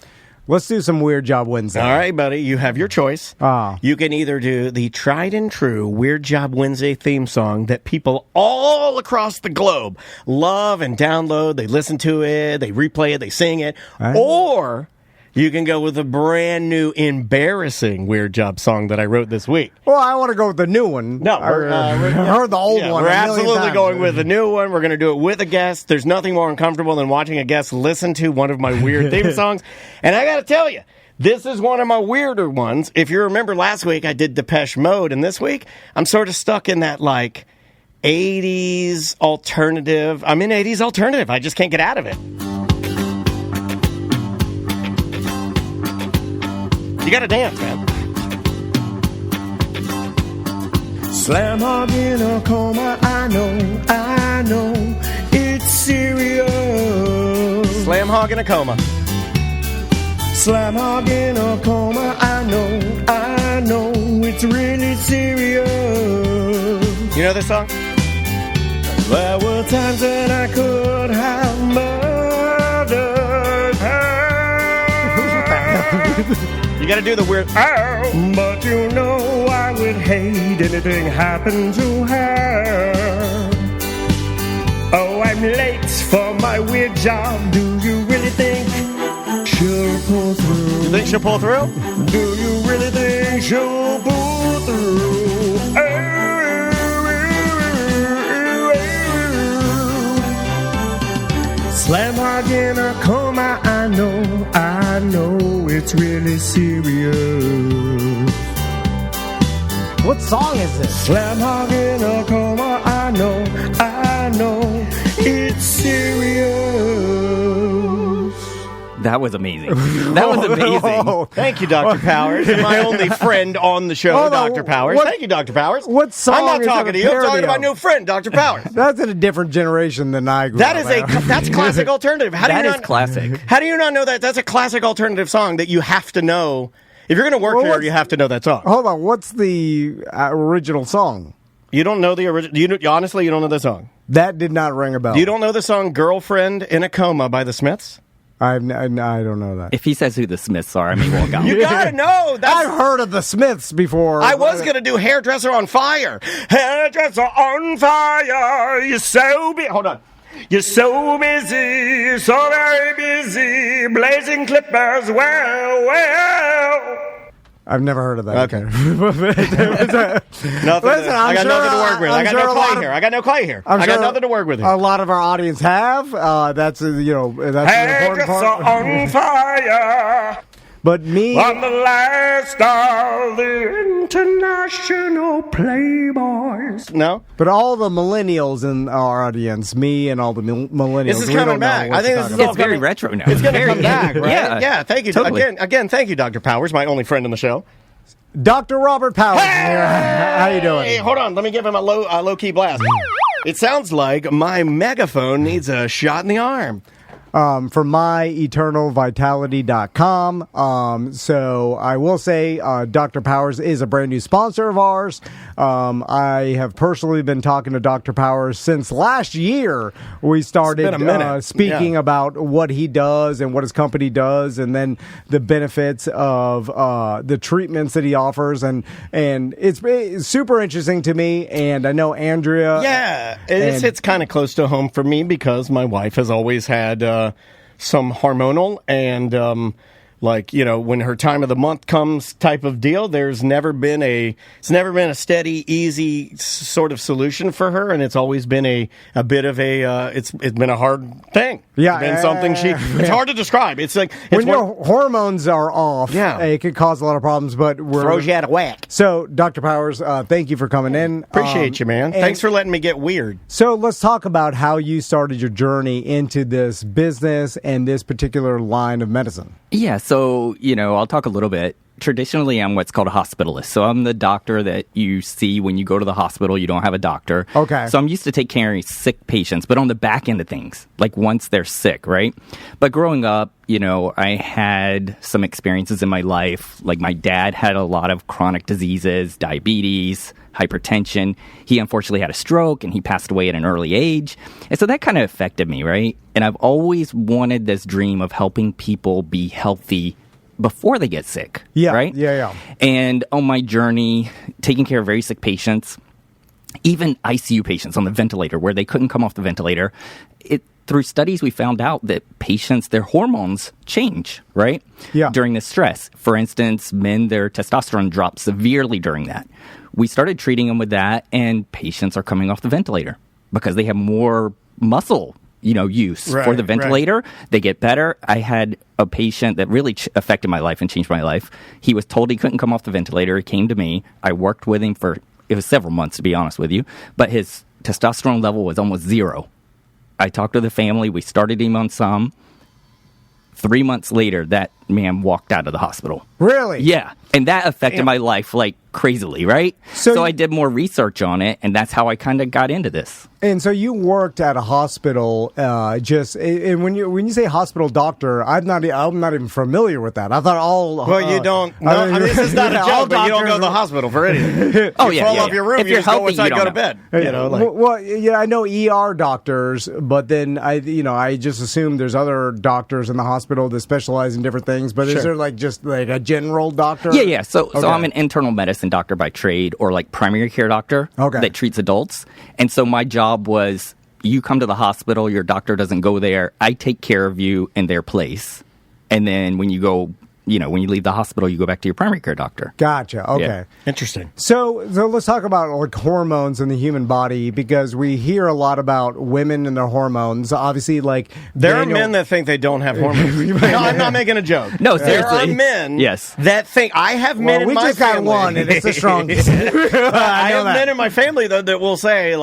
Let's do some Weird Job Wednesday. All right, buddy. You have your choice. You can either do the tried and true Weird Job Wednesday theme song that people all across the globe love and download. They listen to it, they replay it, they sing it. Right. Or you can go with a brand new embarrassing Weird Job song that I wrote this week. Well, I want to go with the new one. No, I heard the old one. We're absolutely going with the new one. We're going to do it with a guest. There's nothing more uncomfortable than watching a guest listen to one of my weird theme songs. And I got to tell you, this is one of my weirder ones. If you remember last week, I did Depeche Mode, and this week, I'm sort of stuck in that, like, 80s alternative. I'm in 80s alternative. I just can't get out of it. You gotta dance, man. Slam hog in a coma, I know, it's serious. Slam hog in a coma. Slam hog in a coma, I know, it's really serious. You know this song? There were times that I could have murdered her. You gotta do the weird but you know I would hate anything happen to her. Oh, I'm late for my weird job. Do you really think she'll pull through? You think she'll pull through? Do you really think she'll pull through? Slam hog in a coma, I know, it's really serious. What song is this? Slam hog in a coma, I know, it's serious. That was amazing. That was amazing. Thank you, Dr. Powers. My only friend on the show, Dr. Powers. Thank you, Dr. Powers. What song? I'm not talking to you. I'm talking to my new friend, Dr. Powers. That's in a different generation than I grew up. That's classic alternative. That is classic. How do you not know that? That's a classic alternative song that you have to know. If you're going to work there, you have to know that song. Hold on. What's the original song? You don't know the original? Honestly, you don't know the song? That did not ring a bell. You don't know the song Girlfriend in a Coma by the Smiths? I don't know that. If he says who the Smiths are, I may walk out. You gotta know. I've heard of the Smiths before. I was gonna do Hairdresser on Fire. Hairdresser on fire. You're so hold on. You're so busy, so very busy, blazing clippers. Well. I've never heard of that. Okay. Nothing. I got nothing to work with. I got no clay here. I got no clay here. I got nothing to work with here. A lot of our audience have. That's that's an important part. On fire. But me, I'm the last of the international playboys. No? But all the millennials in our audience, me and all the millennials, This is coming back. I think It's very retro now. It's going to come back, right? Yeah. Yeah, thank you. Totally. Again, thank you, Dr. Powers, my only friend on the show. Dr. Robert Powers here. How you doing? Hey, hold on. Let me give him a low-key blast. It sounds like my megaphone needs a shot in the arm. From myeternalvitality.com. So I will say Dr. Powers is a brand new sponsor of ours. I have personally been talking to Dr. Powers since last year. We started speaking about what he does and what his company does, and then the benefits of the treatments that he offers. And it's super interesting to me. And I know Andrea. Yeah, it hits kind of close to home for me because my wife has always had some hormonal and when her time of the month comes type of deal, it's never been a steady, easy sort of solution for her, and it's always been a bit of it's been a hard thing. Yeah, it's been something it's hard to describe. It's like when your hormones are off, it could cause a lot of problems, but throws you out of whack. So, Dr. Powers, thank you for coming in. Appreciate you, man. Thanks for letting me get weird. So let's talk about how you started your journey into this business and this particular line of medicine. Yeah, so, I'll talk a little bit. Traditionally, I'm what's called a hospitalist. So I'm the doctor that you see when you go to the hospital. You don't have a doctor. Okay. So I'm used to take care of sick patients, but on the back end of things, like once they're sick, right? But growing up, I had some experiences in my life. Like my dad had a lot of chronic diseases, diabetes, hypertension. He unfortunately had a stroke and he passed away at an early age. And so that kind of affected me, right? And I've always wanted this dream of helping people be healthy before they get sick, right? Yeah. And on my journey, taking care of very sick patients, even ICU patients on the ventilator where they couldn't come off the ventilator, through studies we found out that patients, their hormones change, right? Yeah. During this stress. For instance, men, their testosterone drops severely during that. We started treating them with that, and patients are coming off the ventilator because they have more muscle use for the ventilator. Right. They get better. I had a patient that really affected my life and changed my life. He was told he couldn't come off the ventilator. He came to me. I worked with him it was several months, to be honest with you, but his testosterone level was almost zero. I talked to the family. We started him on some. 3 months later, that man walked out of the hospital. Really? Yeah. And that affected my life like crazily, right? So I did more research on it, and that's how I kind of got into this. And so you worked at a hospital, and when you say hospital doctor, I'm not even familiar with that. I thought you don't. No, this is not a joke, but you don't go to the hospital for anything. Oh, you fall off your room, if you just healthy, go inside, go to bed. I know ER doctors, but then I just assume there's other doctors in the hospital that specialize in different things. But is there just a general doctor? Yeah. So I'm an internal medicine doctor by trade, or like primary care doctor that treats adults. And so my job was, you come to the hospital, your doctor doesn't go there. I take care of you in their place. And then when you go, when you leave the hospital, you go back to your primary care doctor. Gotcha. Okay. Yeah. Interesting. So let's talk about hormones in the human body, because we hear a lot about women and their hormones. Obviously, there are men that think they don't have hormones. No, I'm not making a joke. No, seriously. There are men that think I have men in my family. We just got one, and it's the strongest. I have men in my family that will say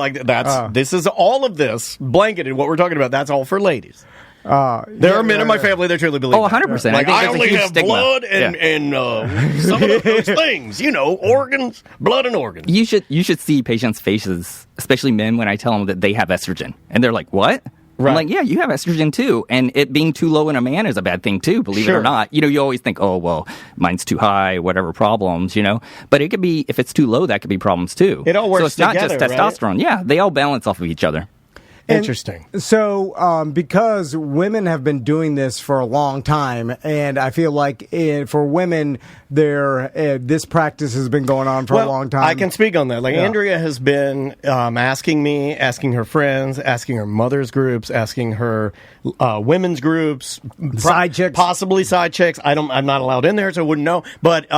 this is all of this blanketed. What we're talking about, that's all for ladies. There are men in my family that truly believe 100%. I only have blood and some of those things, organs, blood and organs. You should see patients' faces, especially men, when I tell them that they have estrogen. And they're like, what? Right. I'm like, yeah, you have estrogen too. And it being too low in a man is a bad thing too, believe it or not. You always think, oh, well, mine's too high, whatever problems, But it could be, if it's too low, that could be problems too. It all works So it's together, not just testosterone. Right? Yeah, they all balance off of each other. Interesting. So, because women have been doing this for a long time, and I feel like for women, this practice has been going on for a long time. I can speak on that. Andrea has been asking me, asking her friends, asking her mother's groups, asking her women's groups, side chicks, possibly side chicks. I'm not allowed in there, so I wouldn't know. But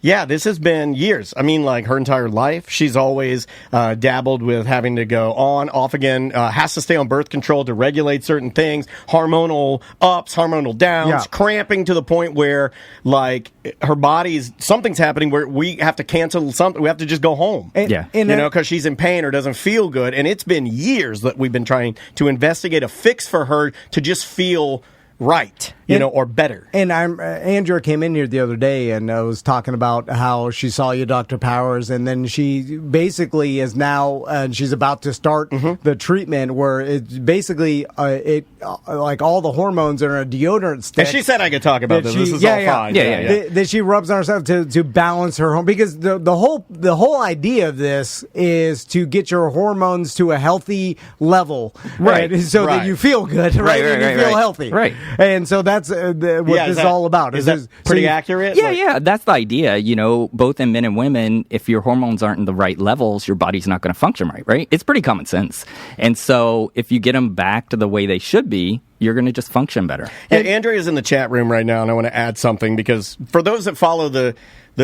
Yeah, this has been years. I mean, like her entire life. She's always dabbled with having to go on, off again, has to stay on birth control to regulate certain things, hormonal ups, hormonal downs, cramping to the point where, like, her body's, something's happening where we have to cancel something. We have to just go home. Because she's in pain or doesn't feel good. And it's been years that we've been trying to investigate a fix for her to just feel right, or better. And Andrea came in here the other day and was talking about how she saw you, Dr. Powers, and then she basically is now, and she's about to start the treatment where it's basically, like all the hormones are in a deodorant stick. And she said I could talk about this. This is all fine. That she rubs on herself to balance her hormones. Because the whole idea of this is to get your hormones to a healthy level. Right. That you feel good, right? And you feel healthy. Right. And so that's what this is all about. Is that pretty accurate? Yeah, that's the idea. Both in men and women, if your hormones aren't in the right levels, your body's not going to function right? It's pretty common sense. And so if you get them back to the way they should be, you're going to just function better. Yeah, Andrea's in the chat room right now, and I want to add something because for those that follow the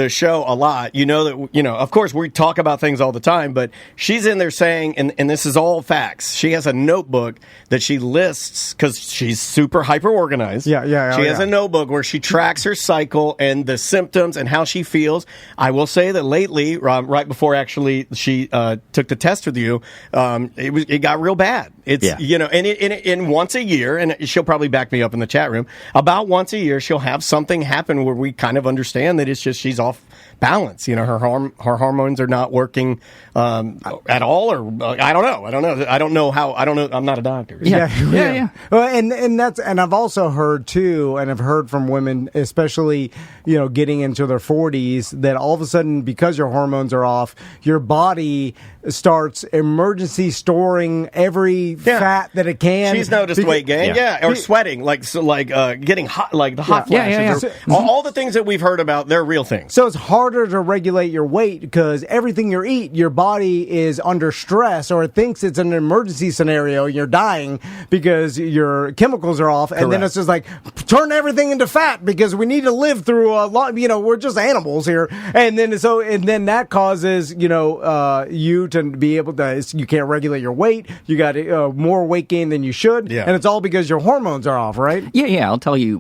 show a lot, of course, we talk about things all the time, but she's in there saying, and this is all facts, she has a notebook that she lists because she's super hyper-organized. She has a notebook where she tracks her cycle and the symptoms and how she feels. I will say that lately, right before actually she took the test with you, it got real bad. And once a year, and she'll probably back me up in the chat room, about once a year, she'll have something happen where we kind of understand that it's just she's off balance. Her hormones are not working at all, or I don't know. I'm not a doctor. Yeah. Well, and I've also heard too, and I've heard from women, especially getting into their 40s, that all of a sudden, because your hormones are off, your body starts emergency storing every fat that it can. She's noticed weight gain, or sweating, getting hot, like the hot flashes. All the things that we've heard about, they're real things. So it's harder to regulate your weight because everything you eat, your body is under stress, or it thinks it's an emergency scenario. You're dying because your chemicals are off, and then it's just like turn everything into fat because we need to live through a lot. We're just animals here, and then that causes you to be able to. You can't regulate your weight. You got more weight gain than you should, and it's all because your hormones are off, right? Yeah. I'll tell you,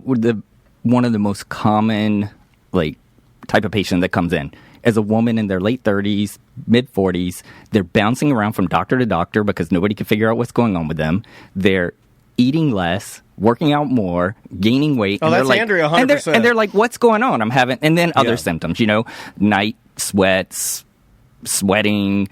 one of the most common type of patient that comes in as a woman in their late 30s, mid 40s. They're bouncing around from doctor to doctor because nobody can figure out what's going on with them. They're eating less, working out more, gaining weight. Oh, that's Andrea, 100%. And they're like, what's going on? I'm having, and then other symptoms, night sweats, sweating,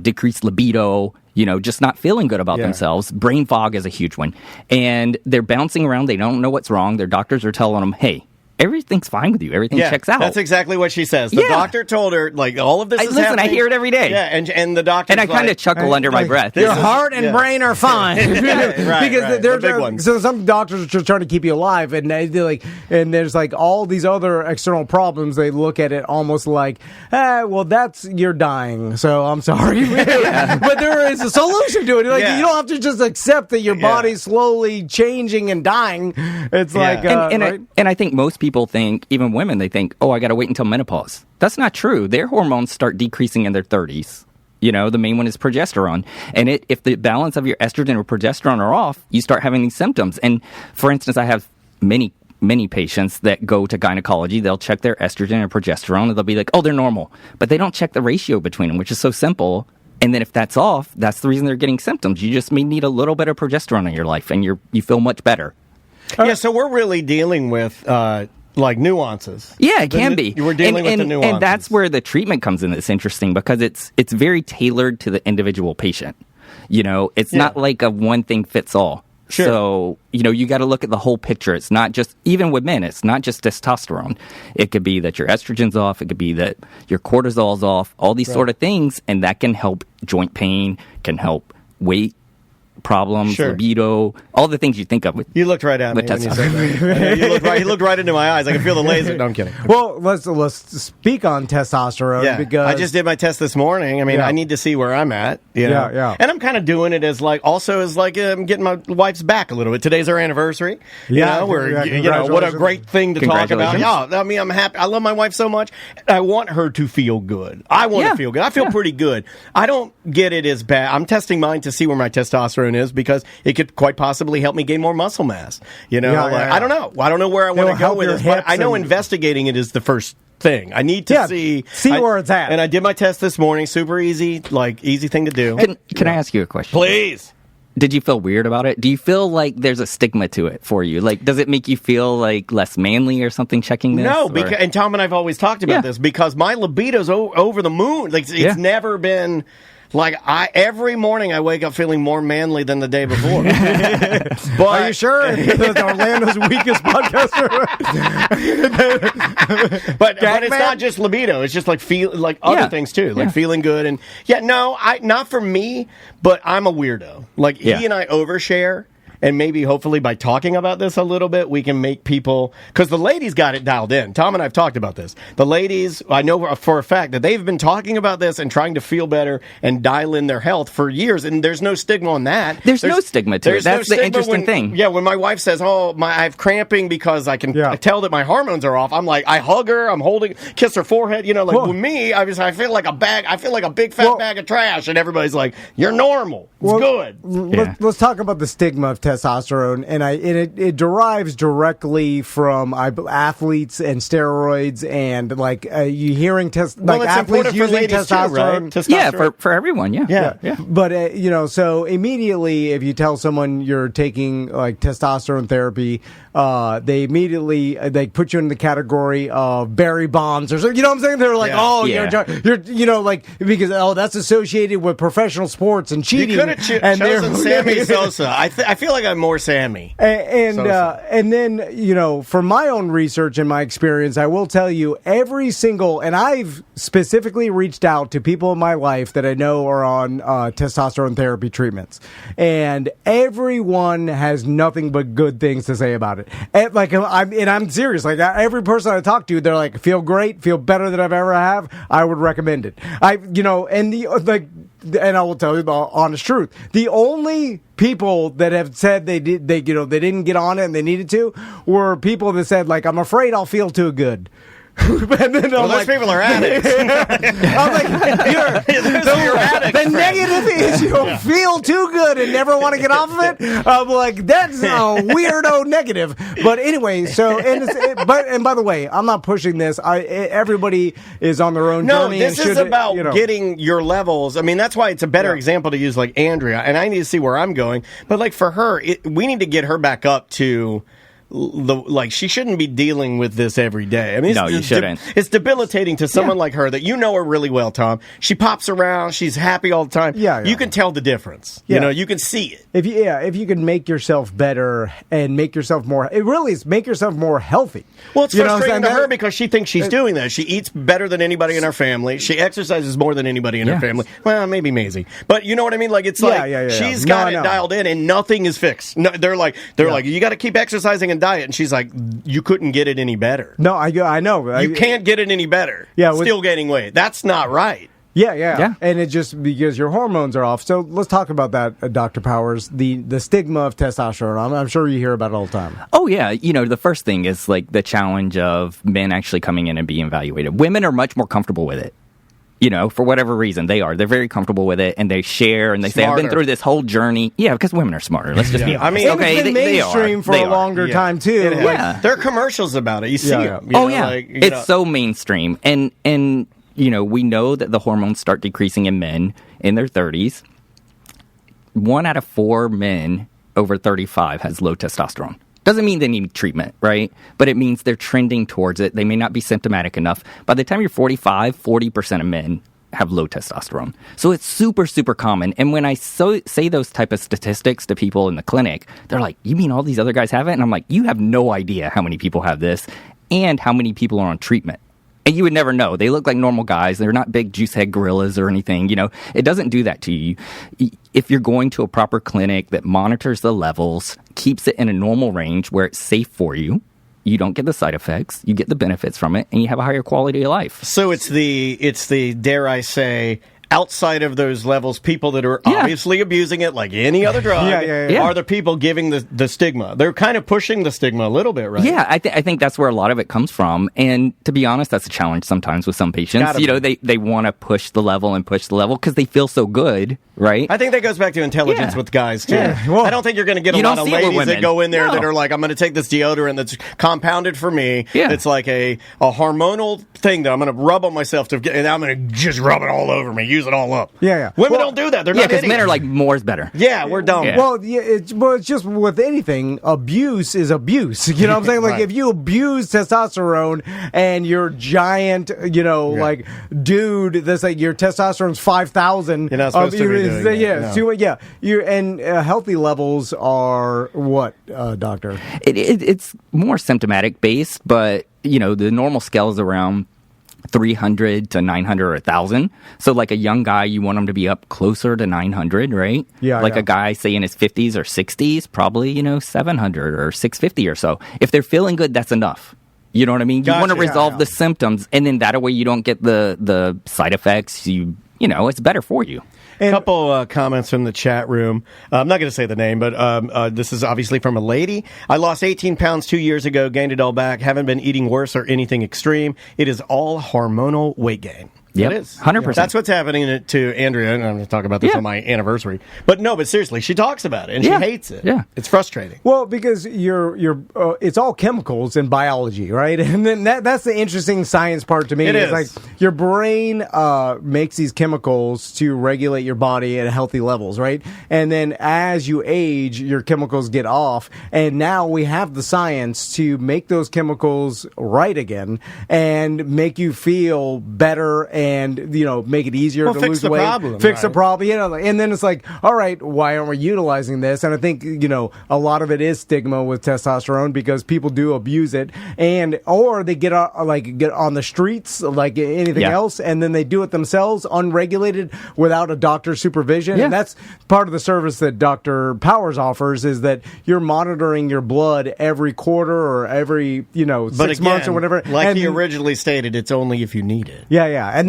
decreased libido, just not feeling good about themselves. Brain fog is a huge one. And they're bouncing around. They don't know what's wrong. Their doctors are telling them, hey, everything's fine with you. Everything checks out. That's exactly what she says. The doctor told her, all of this is happening. I hear it every day. Yeah, and the doctor. And I kind of chuckle under my breath. Your heart and brain are fine. Because they're the big ones. So some doctors are just trying to keep you alive, and and there's all these other external problems. They look at it almost like, you're dying. So I'm sorry, but there is a solution to it. You don't have to just accept that your body's slowly changing and dying. It's and I think most people think, even women, they think, I got to wait until menopause. That's not true. Their hormones start decreasing in their 30s. The main one is progesterone. And if the balance of your estrogen or progesterone are off, you start having these symptoms. And for instance, I have many patients that go to gynecology. They'll check their estrogen or progesterone, and they'll be like, they're normal. But they don't check the ratio between them, which is so simple. And then if that's off, that's the reason they're getting symptoms. You just may need a little bit of progesterone in your life, and you feel much better. So we're really dealing with nuances. Yeah, it can be. We're dealing with the nuances. And that's where the treatment comes in. It's interesting because it's very tailored to the individual patient. It's not like a one thing fits all. Sure. So, you got to look at the whole picture. It's not just, even with men, it's not just testosterone. It could be that your estrogen's off. It could be that your cortisol's off, all these sort of things. And that can help joint pain, can help weight problems, libido, all the things you think of. You looked right at me when you said that. You looked right into my eyes. I can feel the laser. No, I'm kidding. Well, let's speak on testosterone because I just did my test this morning. I mean, I need to see where I'm at. You know? And I'm kind of doing it as I'm getting my wife's back a little bit. Today's our anniversary. You know, what a great thing to talk about. Yeah, I mean, I'm happy. I love my wife so much. I want her to feel good. I want to feel good. I feel pretty good. I don't get it as bad. I'm testing mine to see where my testosterone is because it could quite possibly help me gain more muscle mass. You know, I don't know. I don't know where I want to go with this, but I know investigating it is the first thing. I need to see where it's at. And I did my test this morning. Super easy, easy thing to do. Can I ask you a question? Please. Did you feel weird about it? Do you feel like there's a stigma to it for you? Like, does it make you feel like less manly or something checking this? No, and Tom and I have always talked about this because my libido's over the moon. Like, it's never been... Like, every morning I wake up feeling more manly than the day before. But, are you sure? That's Orlando's weakest podcaster. but it's not just libido. It's just other things too, like feeling good. And not for me, but I'm a weirdo. Like he and I overshare. And maybe, hopefully, by talking about this a little bit, we can make people... Because the ladies got it dialed in. Tom and I have talked about this. The ladies, I know for a fact that they've been talking about this and trying to feel better and dial in their health for years. And there's no stigma on that. There's no stigma to it. That's the interesting thing. Yeah, when my wife says, I have cramping because I can tell that my hormones are off, I'm like, I hug her, I'm kiss her forehead. You know, with me, I feel like a big fat bag of trash. And everybody's like, you're normal. It's good. Let's talk about the stigma of testosterone, and it derives directly from athletes and steroids, and you hearing athletes using testosterone. Too, right? Yeah, for everyone. Yeah. But so immediately, if you tell someone you're taking testosterone therapy, they immediately they put you in the category of Barry Bonds or something. You know what I'm saying? They're like, you're because that's associated with professional sports and cheating. You could have chosen Sammy Sosa. I feel like I'm more Sammy. And then, from my own research and my experience, I will tell you and I've specifically reached out to people in my life that I know are on testosterone therapy treatments, and everyone has nothing but good things to say about it. And I'm serious. Like every person I talk to, they're like, feel great, feel better than I've ever have. I would recommend it. And I will tell you the honest truth. The only people that have said they didn't get on it and they needed to were people that said, I'm afraid I'll feel too good. And then those people are addicts. I'm like, you're addicts. The negative is you'll feel too good and never want to get off of it. I'm like, that's a weirdo negative. But anyway, and by the way, I'm not pushing this. Everybody is on their own journey. No, this is about getting your levels. I mean, that's why it's a better example to use like Andrea. And I need to see where I'm going. But for her, we need to get her back up to... she shouldn't be dealing with this every day. I mean, no, you shouldn't. It's debilitating to someone like her that you know her really well, Tom. She pops around. She's happy all the time. Yeah. You can tell the difference. Yeah. You can see it. If you can make yourself better and make yourself more, it really is make yourself more healthy. Well, it's frustrating to her because she thinks she's doing that. She eats better than anybody in our family. She exercises more than anybody in her family. Well, maybe Maisie, but you know what I mean. She's got it dialed in, and nothing is fixed. No, they're like, you got to keep exercising and diet, and she's like, you couldn't get it any better. No, I know. You can't get it any better. Yeah, still gaining weight. That's not right. Yeah. And it's just because your hormones are off. So let's talk about that, Dr. Powers, the stigma of testosterone. I'm sure you hear about it all the time. Oh, yeah. The first thing is the challenge of men actually coming in and being evaluated. Women are much more comfortable with it. For whatever reason, they're very comfortable with it, and they share, and they say, I've been through this whole journey. Yeah, because women are smarter. Let's just be honest. I mean, it's been mainstream for a longer time, too. There are commercials about it. You see them. It's so mainstream. And we know that the hormones start decreasing in men in their 30s. 1 out of 4 men over 35 has low testosterone. Doesn't mean they need treatment, right? But it means they're trending towards it. They may not be symptomatic enough. By the time you're 45, 40% of men have low testosterone. So it's super, super common. And when I say those type of statistics to people in the clinic, they're like, you mean all these other guys have it? And I'm like, you have no idea how many people have this and how many people are on treatment. And you would never know. They look like normal guys. They're not big juice head gorillas or anything. It doesn't do that to you. If you're going to a proper clinic that monitors the levels, keeps it in a normal range where it's safe for you, you don't get the side effects, you get the benefits from it, and you have a higher quality of life. So it's the dare I say, outside of those levels, people that are obviously abusing it like any other drug are the people giving the stigma. They're kind of pushing the stigma a little bit, right? Yeah, I think that's where a lot of it comes from. And to be honest, that's a challenge sometimes with some patients. They want to push the level because they feel so good, right? I think that goes back to intelligence with guys, too. Yeah. Well, I don't think you're going to get a lot of ladies that go in there that are like, I'm going to take this deodorant that's compounded for me. Yeah. It's like a hormonal thing that I'm going to rub on myself, and I'm going to just rub it all over me. Use it all up. Women don't do that. They're not because men are like, more is better. Yeah, we're dumb. Yeah. Well, it's just with anything, abuse is abuse. You know what I'm saying? Like, if you abuse testosterone and you're giant, like, dude, that's like your testosterone's 5,000. You're not supposed to be doing that. Healthy levels are what, doctor? It's more symptomatic based, but, the normal scale is around 300 to 900 or 1,000. So like a young guy, you want him to be up closer to 900, right? Yeah. A guy, say in his 50s or 60s, probably, 700 or 650 or so. If they're feeling good, that's enough. You know what I mean? You want to resolve the symptoms, and then that way you don't get the side effects. It's better for you. A couple comments from the chat room. I'm not going to say the name, but this is obviously from a lady. I lost 18 pounds 2 years ago, gained it all back. Haven't been eating worse or anything extreme. It is all hormonal weight gain. Yep, it is 100%. That's what's happening to Andrea, and I'm going to talk about this on my anniversary. But seriously, she talks about it and she hates it. Yeah, it's frustrating. Well, because it's all chemicals in biology, right? And then that's the interesting science part to me. It is like your brain makes these chemicals to regulate your body at healthy levels, right? And then as you age, your chemicals get off, and now we have the science to make those chemicals right again and make you feel better. And make it easier to lose weight, fix the problem. And then it's like, all right, why aren't we utilizing this? And I think a lot of it is stigma with testosterone because people do abuse it, or they get on the streets like anything else, and then they do it themselves unregulated without a doctor's supervision. And that's part of the service that Dr. Powers offers, is that you're monitoring your blood every quarter or every 6 months or whatever. Like he originally stated, it's only if you need it.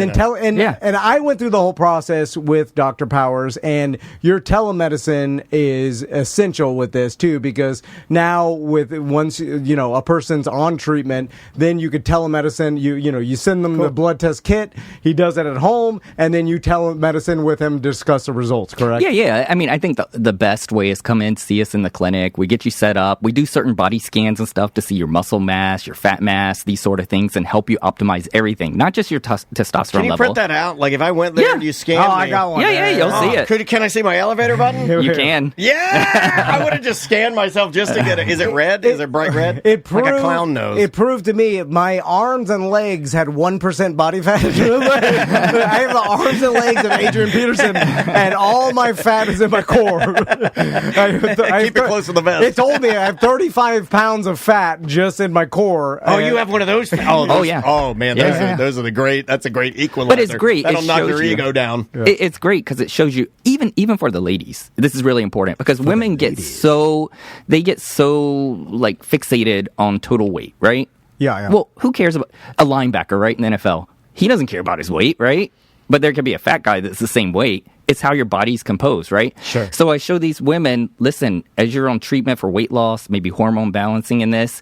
And I went through the whole process with Dr. Powers, and your telemedicine is essential with this too, because now once a person's on treatment, then you could telemedicine. You send them the blood test kit. He does it at home, and then you telemedicine with him to discuss the results. Correct? Yeah. I mean, I think the best way is come in, see us in the clinic. We get you set up. We do certain body scans and stuff to see your muscle mass, your fat mass, these sort of things, and help you optimize everything, not just your testosterone. Can you print that out? Like if I went there and you scanned me? I got one. Yeah, you'll see it. Can I see my elevator button? You can. Yeah! I would have just scanned myself just to get it. Is it red? Is it bright red? It proved, like a clown nose. It proved to me my arms and legs had 1% body fat. I have the arms and legs of Adrian Peterson, and all my fat is in my core. Keep it close to the vest. It told me I have 35 pounds of fat just in my core. Oh, you have one of those? Yeah. Oh, man. Those are the great. That's a great equalizer. But it's great. That'll knock their ego down. Yeah. It's great because it shows you, even for the ladies, this is really important because women get so fixated on total weight, right? Yeah. Well, who cares about a linebacker, right, in the NFL? He doesn't care about his weight, right? But there could be a fat guy that's the same weight. It's how your body's composed, right? Sure. So I show these women, listen, as you're on treatment for weight loss, maybe hormone balancing in this,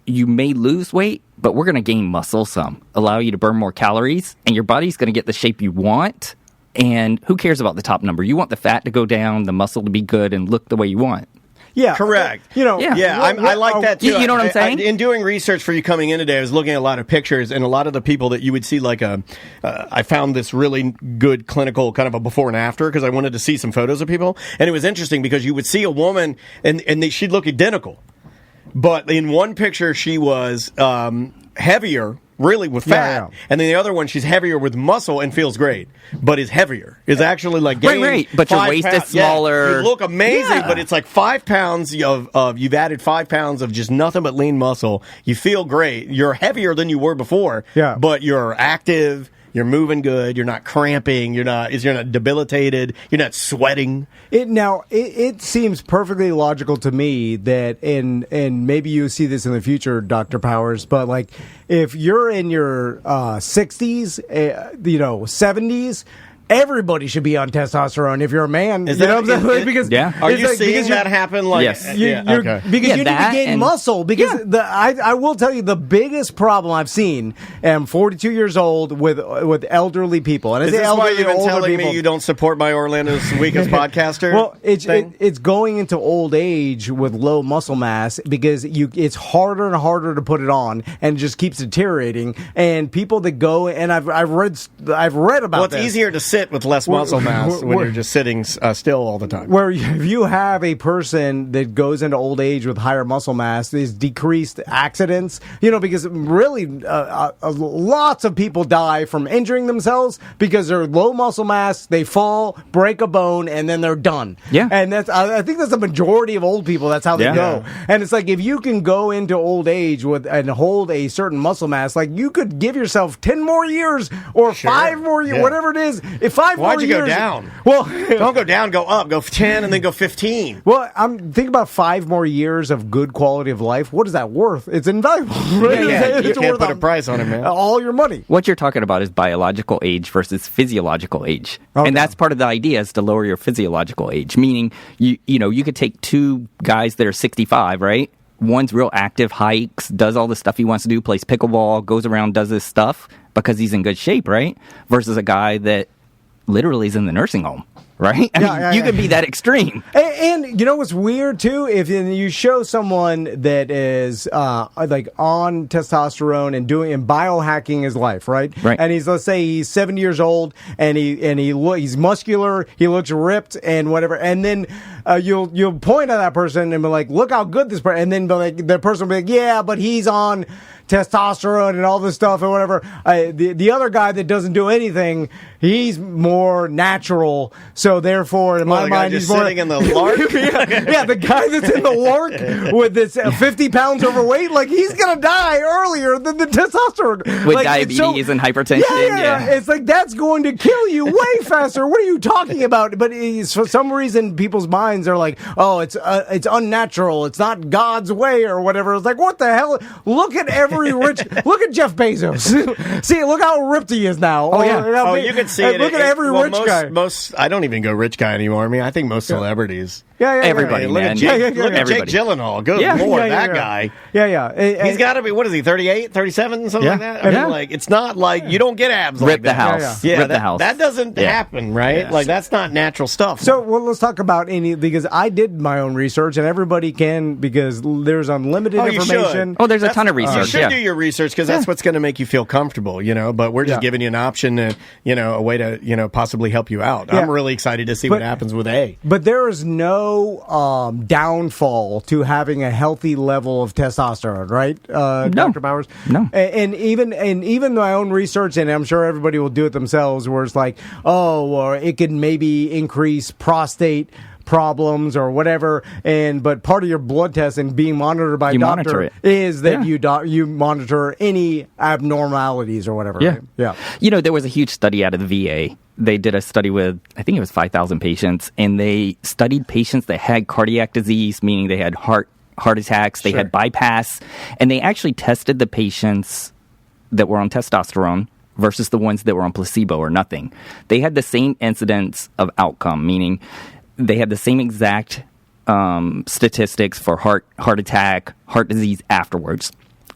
you may lose weight, but we're going to gain muscle some, allow you to burn more calories, and your body's going to get the shape you want. And who cares about the top number? You want the fat to go down, the muscle to be good, and look the way you want. Yeah, correct. I like that too. You know what I'm saying? In doing research for you coming in today, I was looking at a lot of pictures, and a lot of the people that you would see, I found this really good clinical kind of a before and after because I wanted to see some photos of people, and it was interesting because you would see a woman and she'd look identical, but in one picture she was heavier really with fat, and then the other one she's heavier with muscle and feels great, but is heavier. Is actually like gained right. But your waist is smaller. You look amazing, but it's like 5 pounds of you've added 5 pounds of just nothing but lean muscle. You feel great. You're heavier than you were before, but you're active. You're moving good. You're not cramping. You're not debilitated. You're not sweating. It seems perfectly logical to me that, and maybe you see this in the future, Dr. Powers, but like if you're in your 60s, 70s. Everybody should be on testosterone if you're a man. Is that, what I'm saying? Because are you seeing that happen? Like, yes. Because you need to gain muscle. Because I will tell you the biggest problem I've seen. I'm 42 years old with elderly people, and is this why you've been telling me you don't support my Orlando's weakest podcaster? Well, it's going into old age with low muscle mass because it's harder and harder to put it on, and it just keeps deteriorating. And people that go, and I've read about. Well, it's easier to sit with less muscle mass when you're just sitting still all the time. Where if you have a person that goes into old age with higher muscle mass, there's decreased accidents, because really lots of people die from injuring themselves because they're low muscle mass, they fall, break a bone, and then they're done. Yeah. And I think that's the majority of old people, that's how they go. And it's like if you can go into old age and hold a certain muscle mass, like you could give yourself 10 more years or 5 more years, whatever it is. If 5 more years... Why'd you go down? Well... Don't go down, go up. Go 10 and then go 15. Well, I'm thinking about 5 more years of good quality of life. What is that worth? It's invaluable. Right? You can't put a price on it, man. All your money. What you're talking about is biological age versus physiological age. Okay. And that's part of the idea is to lower your physiological age, meaning you could take 2 guys that are 65, right? One's real active, hikes, does all the stuff he wants to do, plays pickleball, goes around, does this stuff because he's in good shape, right? Versus a guy that literally is in the nursing home, right? I mean, you could be that extreme. And you know what's weird too? If you show someone that is like on testosterone and biohacking his life, right? Right. And let's say he's 70 years old and he's muscular, he looks ripped and whatever, and then you'll point at that person and be like, look how good this person, and then be like, the person will be like, yeah, but he's on testosterone and all this stuff and whatever. The other guy that doesn't do anything, he's more natural. So therefore, in my mind, he's more sitting in the lark. the guy that's in the lark with this 50 pounds overweight, like he's gonna die earlier than the testosterone with diabetes and hypertension. Yeah, it's like that's going to kill you way faster. What are you talking about? But for some reason, people's minds are like, oh, it's unnatural. It's not God's way or whatever. It's like, what the hell? Look at look at Jeff Bezos. See, look how ripped he is now. Oh, you can see it. Look at every rich guy. Most, I don't even go rich guy anymore. I mean, I think most celebrities. Everybody, look man. Look at Jake Gyllenhaal. Good Lord, that guy. He's got to be, what is he, 38, 37, something like that? I mean, like, it's not like you don't get abs Rip like the that. house. Rip the house. That doesn't happen, right? Like, that's not natural stuff. So, let's talk about because I did my own research, and everybody can, because there's unlimited information. There's a ton of research. You should do your research, because that's what's going to make you feel comfortable, but we're just giving you an option, and, a way to, possibly help you out. I'm really excited to see what happens with A. But there is no downfall to having a healthy level of testosterone, right, Dr. Bowers? No. And even my own research, and I'm sure everybody will do it themselves, where it's like, or it could maybe increase prostate problems or whatever, but part of your blood test and being monitored by a doctor is that you monitor any abnormalities or whatever. Yeah. Right? Yeah. There was a huge study out of the VA. They did a study with, I think it was 5,000 patients, and they studied patients that had cardiac disease, meaning they had heart attacks, they had bypass, and they actually tested the patients that were on testosterone versus the ones that were on placebo or nothing. They had the same incidence of outcome, meaning they had the same exact statistics for heart attack, heart disease afterwards.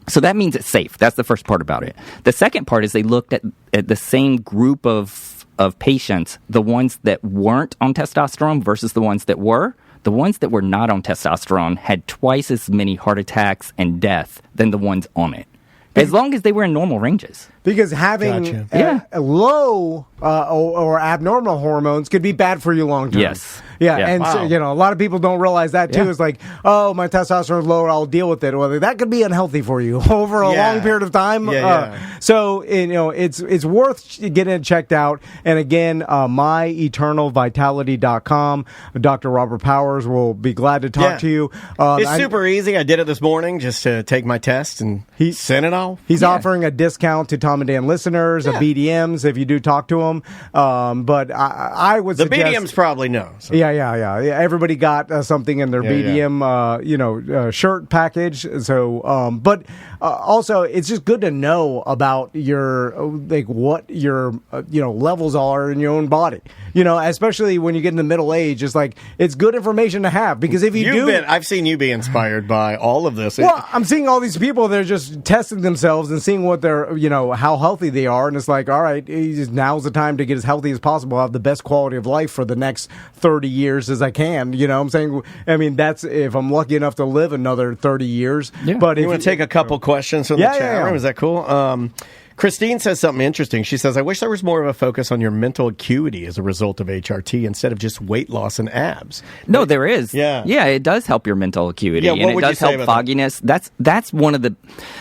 So that means it's safe. That's the first part about it. The second part is they looked at the same group of patients, the ones that weren't on testosterone versus the ones that were. The ones that were not on testosterone had twice as many heart attacks and death than the ones on it, as long as they were in normal ranges. Because having low or abnormal hormones could be bad for you long term. Yes. Yeah, and so, a lot of people don't realize that too. It's like, oh, my testosterone's lower, I'll deal with it. Well, that could be unhealthy for you over a long period of time. So, it's worth getting it checked out. And again, myeternalvitality.com. Dr. Robert Powers will be glad to talk to you. It's super easy. I did it this morning just to take my test and he sent it off. He's offering a discount to Tom and Dan listeners, a BDMs, if you do talk to him. But I would suggest... The BDMs probably know. So. Yeah. Everybody got something in their BDM, shirt package. So, but also, it's just good to know about your what your levels are in your own body. Especially when you get in the middle age, it's good information to have because if I've seen you be inspired by all of this. Well, I'm seeing all these people. They're just testing themselves and seeing what they're, how healthy they are, and it's like, all right, now's the time to get as healthy as possible, have the best quality of life for the next 30 years as I can. I'm saying, that's if I'm lucky enough to live another 30 years. Yeah. But you want to take a couple questions from the chat room? Is that cool? Christine says something interesting. She says, I wish there was more of a focus on your mental acuity as a result of HRT instead of just weight loss and abs. No, there is. Yeah, it does help your mental acuity. And it does help fogginess. That's one of the...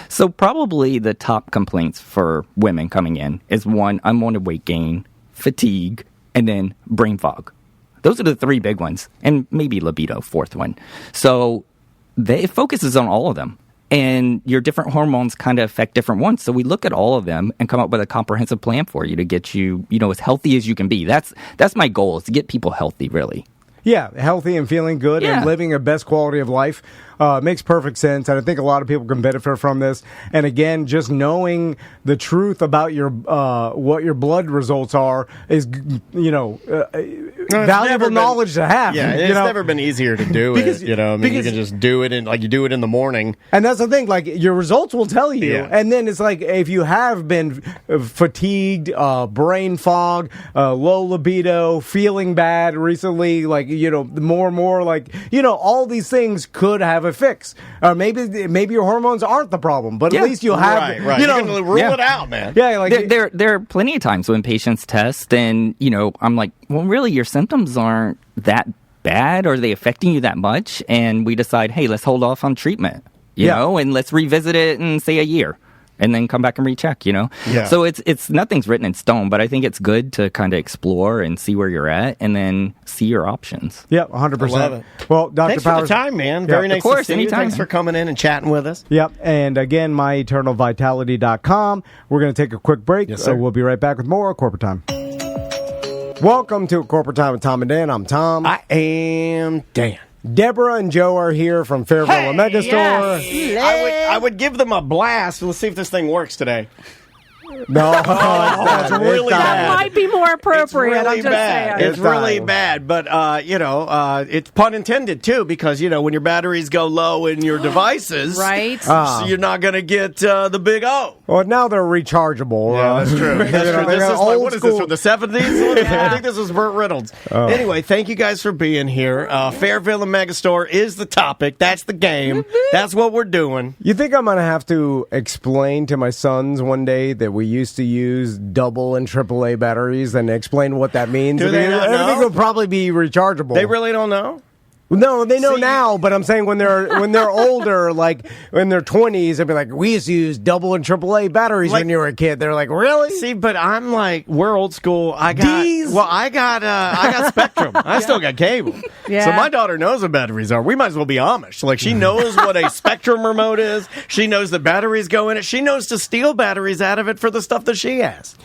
So probably the top complaints for women coming in is one, unwanted weight gain, fatigue, and then brain fog. Those are the three big ones. And maybe libido, fourth one. So it focuses on all of them. And your different hormones kind of affect different ones. So we look at all of them and come up with a comprehensive plan for you to get you, as healthy as you can be. That's my goal, is to get people healthy, really. Yeah, healthy and feeling good and living a best quality of life. Makes perfect sense, and I think a lot of people can benefit from this. And again, just knowing the truth about your what your blood results are is, valuable knowledge to have. Yeah, it's never been easier to do it. You can just do it you do it in the morning. And that's the thing, your results will tell you. Yeah. And then it's like, if you have been fatigued, brain fog, low libido, feeling bad recently, more and more, all these things could have a fix. Maybe your hormones aren't the problem, but at least you'll have right. You can rule it out, man. Yeah, there are plenty of times when patients test and I'm like, well, really, your symptoms aren't that bad. Are they affecting you that much? And we decide, hey, let's hold off on treatment, you know, and let's revisit it in, say, a year. And then come back and recheck, Yeah. So it's nothing's written in stone, but I think it's good to kind of explore and see where you're at, and then see your options. Yep, 100%. Love it. Well, Dr. Thanks Powers, for the time, man. Very nice to see you. Thanks for coming in and chatting with us. Yep, and again, myeternalvitality.com. We're going to take a quick break. Yes, sir. We'll be right back with more Corporate Time. Welcome to Corporate Time with Tom and Dan. I'm Tom. I am Dan. Deborah and Joe are here from Fairville Omega Store. Yes. I would give them a blast. Let's see if this thing works today. No, it's really bad. That might be more appropriate. It's really bad. It's really bad, but it's pun intended too, because when your batteries go low in your devices, right? So you're not going to get the big O. Well, now they're rechargeable. Yeah, that's true. This is what is this from the 70s? I think this was Burt Reynolds. Anyway, thank you guys for being here. Fairville and Megastore is the topic. That's the game. That's what we're doing. You think I'm going to have to explain to my sons one day that we used to use double and AAA batteries and explain what that means? Do they not know? Everything will probably be rechargeable. They really don't know? No, they know now, but I'm saying when they're older, like in their 20s, they'll be like, we used to use double and AAA batteries when you were a kid. They're like, really? See, but I'm like, we're old school. I got Spectrum. I still got cable. Yeah. So my daughter knows what batteries are. We might as well be Amish. Like, she knows what a Spectrum remote is. She knows the batteries go in it. She knows to steal batteries out of it for the stuff that she has.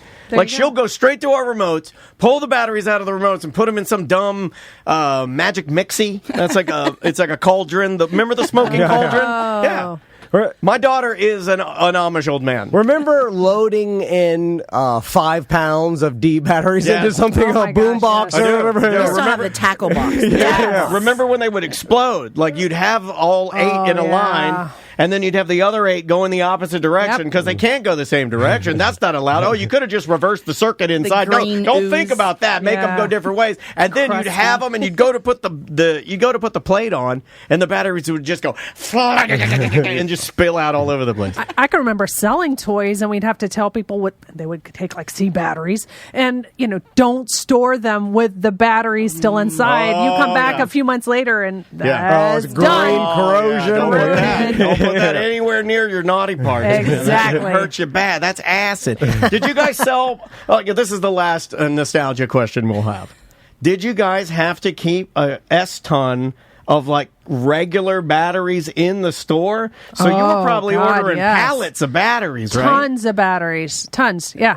She'll go straight to our remotes, pull the batteries out of the remotes, and put them in some dumb magic mixie. That's it's like a cauldron. Remember the smoking cauldron? Oh. Yeah. My daughter is an Amish old man. Remember loading in 5 pounds of D batteries into something, a boombox or whatever? You still have the tackle box. Yeah. Remember when they would explode? Like, you'd have all 8 in a line, and then you'd have the other 8 go in the opposite direction because they can't go the same direction. That's not allowed. Oh, you could have just reversed the circuit inside. No, don't think about that. Make them go different ways, and then you'd have them, and you'd go to put the plate on, and the batteries would just go and just spill out all over the place. I can remember selling toys, and we'd have to tell people what they would take, like C batteries, and don't store them with the batteries still inside. You come back a few months later, and that's done. Corrosion. Don't put that anywhere near your naughty parts. Exactly. It hurts you bad. That's acid. Did you guys sell? This is the last nostalgia question we'll have. Did you guys have to keep a S-ton of regular batteries in the store? So you were probably ordering pallets of batteries, right? Tons of batteries. Tons. Yeah.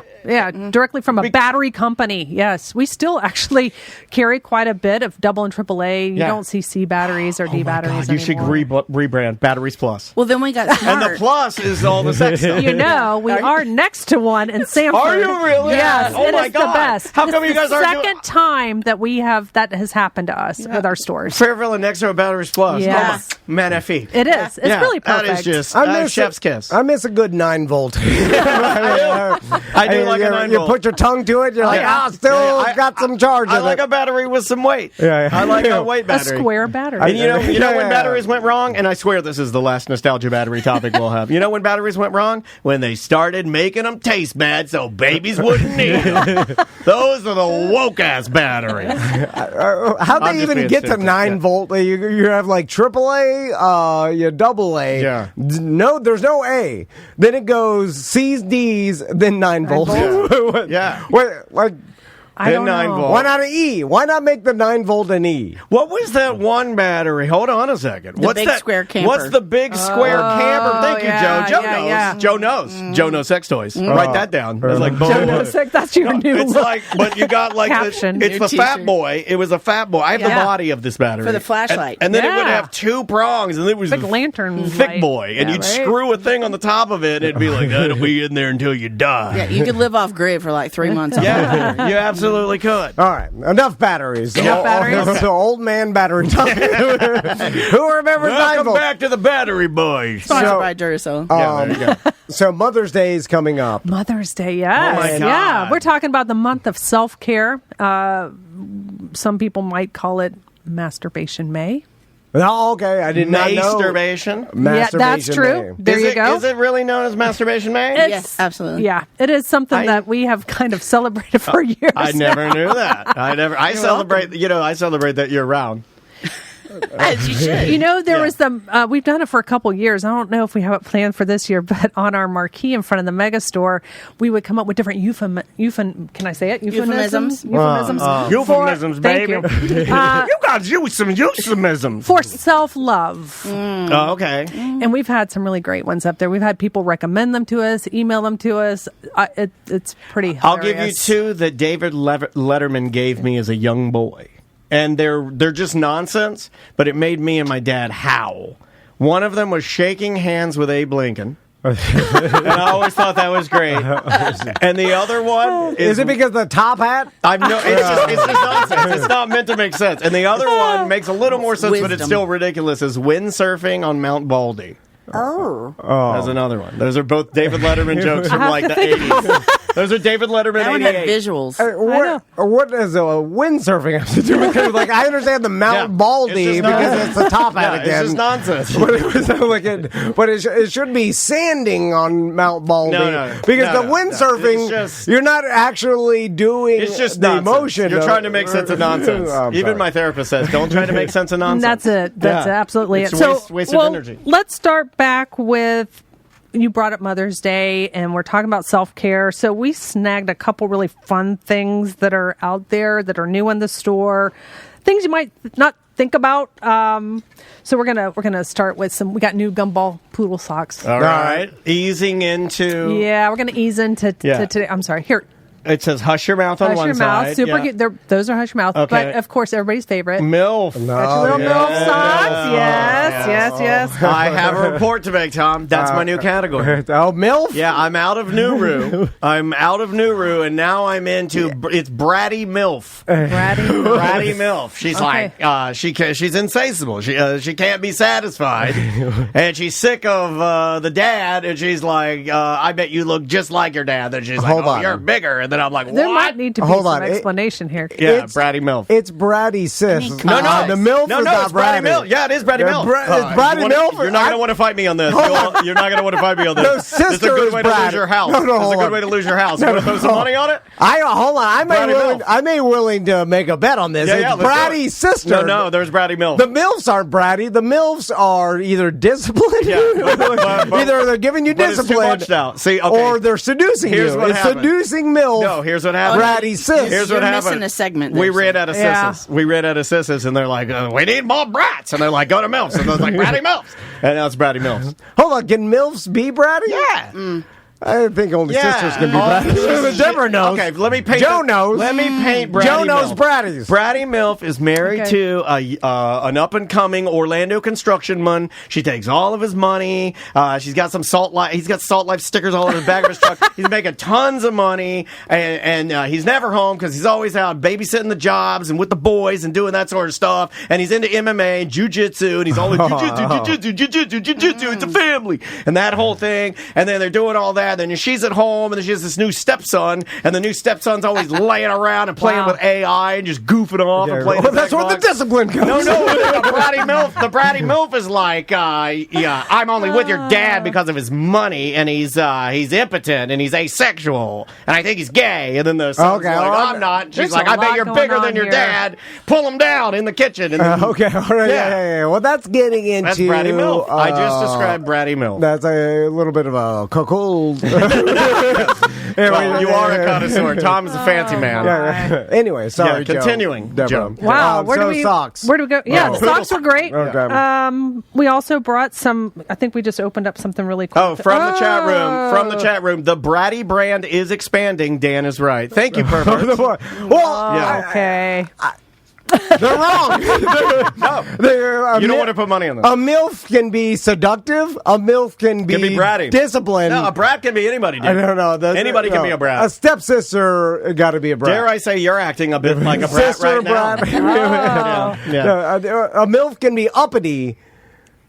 Directly from a battery company. Yes. We still actually carry quite a bit of double and triple A. You don't see C batteries or D batteries anymore. You should rebrand Batteries Plus. Well, then we got smart. And the Plus is all the sex stuff. We are next to one in Sanford. Are you really? Yes. Oh my God. The best. How come you guys aren't doing... second time that that has happened to us with our stores. Fairville and next to a Batteries Plus. Yes. Magnifique. It is. It's really perfect. That is just chef's kiss. I miss a good 9-volt. I do like a 9-volt. You put your tongue to it, you're still got some charge in it. I like a battery with some weight. I like a weight battery. A square battery. And you know when batteries went wrong? And I swear this is the last nostalgia battery topic we'll have. You know when batteries went wrong? When they started making them taste bad so babies wouldn't need them. Those are the woke-ass batteries. How'd they even get to 9-volt? You have AAA, double A. Yeah. No, there's no A. Then it goes C's, D's, then 9-volt. Yeah. I don't know. 9-volt. Why not an E? Why not make the 9-volt an E? What was that one battery? Hold on a second. The big square camper. What's the big square camper? Thank you, Joe. Joe knows. Yeah. Joe knows. Joe knows sex toys. Write that down. It's like Joe knows sex. That's your new It's but you got caption. It's the fat boy. It was a fat boy. I have the body of this battery. For the flashlight. And then it would have 2 prongs, and it was big lantern thick light. boy. And you'd screw a thing on the top of it, and it'd be like, that'll be in there until you die. Yeah, you could live off grid for 3 months. Yeah, you absolutely could. All right, enough batteries. Enough batteries? So old man battery talk. Who remembers 9-volt? Welcome back to the Battery Boys. Sponsored by Duracell. There you go. So Mother's Day is coming up. Mother's Day, yes. Oh my God. Yeah, we're talking about the month of self-care. Some people might call it Masturbation May. Oh, okay. I did not know. Masturbation. Yeah, that's true. There you go. Is it really known as Masturbation May? Yes, absolutely. Yeah, it is something that we have kind of celebrated for years. I never knew that. I celebrate that year round. As you should. There was we've done it for a couple years. I don't know if we have it planned for this year, but on our marquee in front of the mega store, we would come up with different can I say it? Euphemisms. Euphemisms, baby. You got some euphemisms. For self-love. Oh, okay. And we've had some really great ones up there. We've had people recommend them to us, email them to us. It's pretty hilarious. I'll give you 2 that David Letterman gave me as a young boy. And they're just nonsense, but it made me and my dad howl. One of them was shaking hands with Abe Lincoln. And I always thought that was great. And the other one is it because of the top hat? It's just nonsense. It's not meant to make sense. And the other one makes a little more sense, but it's still ridiculous. Is windsurfing on Mount Baldy. Oh. That's another one. Those are both David Letterman jokes from the 80s. Those are David Letterman 88. Visuals. What does windsurfing have to do with it? I understand the Mount Baldy because it's the top hat again. It's just nonsense. But it should be sanding on Mount Baldy. Because the windsurfing, you're not actually doing the motion. You're trying to make sense of nonsense. Even my therapist says, don't try to make sense of nonsense. That's it. That's absolutely it. Waste of energy. Let's start back with, you brought up Mother's Day, and we're talking about self-care. So we snagged a couple really fun things that are out there that are new in the store, things you might not think about. So we're gonna start with we got new gumball poodle socks. All right. Easing into. Yeah, we're gonna ease into today. I'm sorry. Here. It says hush your mouth on Hush one your side. mouth. Super cute. Those are hush your mouth. Okay. But of course, everybody's favorite. MILF. Got your little MILF socks. Yes. I have a report to make, Tom. That's my new category. Oh, MILF? Yeah, I'm out of Nuru. And now I'm into it's bratty MILF. Bratty MILF. She's she's insatiable. She can't be satisfied, and she's sick of the dad. And she's like, I bet you look just like your dad. And she's like, Hold on. You're bigger. And then I'm like, what? There might need to be Hold some on. explanation here. Yeah, bratty MILF. It's bratty sis. No, the MILF no, is not it's bratty MILF. Yeah, it is bratty MILF. It's bratty MILF. You're not going to want to fight me on this. You're not going to want to fight me on this. No, This is a sister good is way to lose bratty. your house. No, This is a hold good on. way to lose your house. No, You want to throw some money on it? Hold on. Bratty I may willing to make a bet on this. Yeah, It's let's do bratty it. sister. No, there's bratty MILF. The MILFs aren't bratty. The MILFs are either disciplined, either they're giving you But it's too discipline, much now. See, okay. or they're seducing Here's you. what It's happened. seducing MILF. No, here's what happened. Bratty sis. Here's You're what happened. missing a segment. We there, ran out of Yeah. sisses. We ran out of sisses, and they're like, we need more brats. And they're like, go to MILFs. And I was like, bratty MILFs. And now it's bratty MILFs. Hold on, can MILFs be bratty? Yeah. I think only sisters can be bratty. Deborah knows. Okay, let me paint. Joe knows. Let me paint Bratty Joe knows MILF. Bratties. Bratty MILF is married Okay. to an up and coming Orlando constructionman. She takes all of his money. She's got some Salt Life. He's got Salt Life stickers all over the back of his truck. He's making tons of money, and he's never home because he's always out babysitting the jobs and with the boys and doing that sort of stuff. And he's into MMA and jujitsu, and he's always jujitsu. It's a family, and that whole thing. And then they're doing all that. Then she's at home, and then she has this new stepson, and the new stepson's always laying around and playing with AI and just goofing off and playing. Well, that's where the discipline comes. No, the bratty MILF is like, I'm only with your dad because of his money, and he's impotent, and he's asexual, and I think he's gay. And then the son's like, I'm not. She's There's like, a I bet lot you're going bigger on than your here. dad. Pull him down in the kitchen. And then, Okay, all right, yeah. Well, that's getting into... That's bratty MILF. I just described bratty MILF. That's a little bit of a cuckold. Well, you are a connoisseur. Tom is a fancy man. Anyway, sorry, Yeah, continuing, Deborah. Joe. Wow, socks. Where do we go? Yeah, the socks were great. Okay. We also brought some. I think we just opened up something really cool. Oh, from the chat room. From the chat room. The Bratty brand is expanding. Dan is right. Thank you, perverts. Well, Yeah. Okay. they're wrong. No. You don't want to put money on them. A MILF can be seductive. A MILF can be bratty. disciplined. No, a brat can be anybody, dude. I don't know. Anybody can be a brat. A stepsister got to be a brat. Dare I say you're acting a bit like a brat Sister right now. brat. Yeah. No, a MILF can be uppity.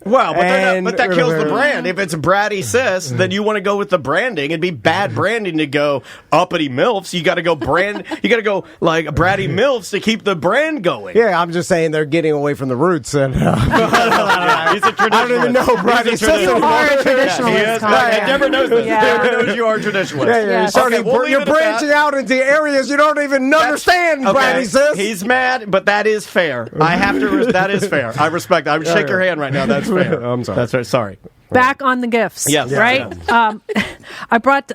Well, but that kills the brand. If it's bratty sis, then you want to go with the branding. It'd be bad branding to go uppity MILFs. You got to go brand. You got to go like bratty MILFs to keep the brand going. Yeah, I'm just saying they're getting away from the roots. And He's a traditionalist. I don't even know bratty He's a sis. You are a Yeah, he traditionalist. is. Conrad. Deborah knows this. Yeah. Deborah knows you are a traditionalist. Yes. Okay, we'll leave you're it at branching that. out into areas you don't even understand, Okay, bratty sis. He's mad, but that is fair. I have to. That is fair. I respect. I would shake your hand right now. That's fair. I'm sorry. That's fair. Sorry. Back on the gifts. Yes. Right? I brought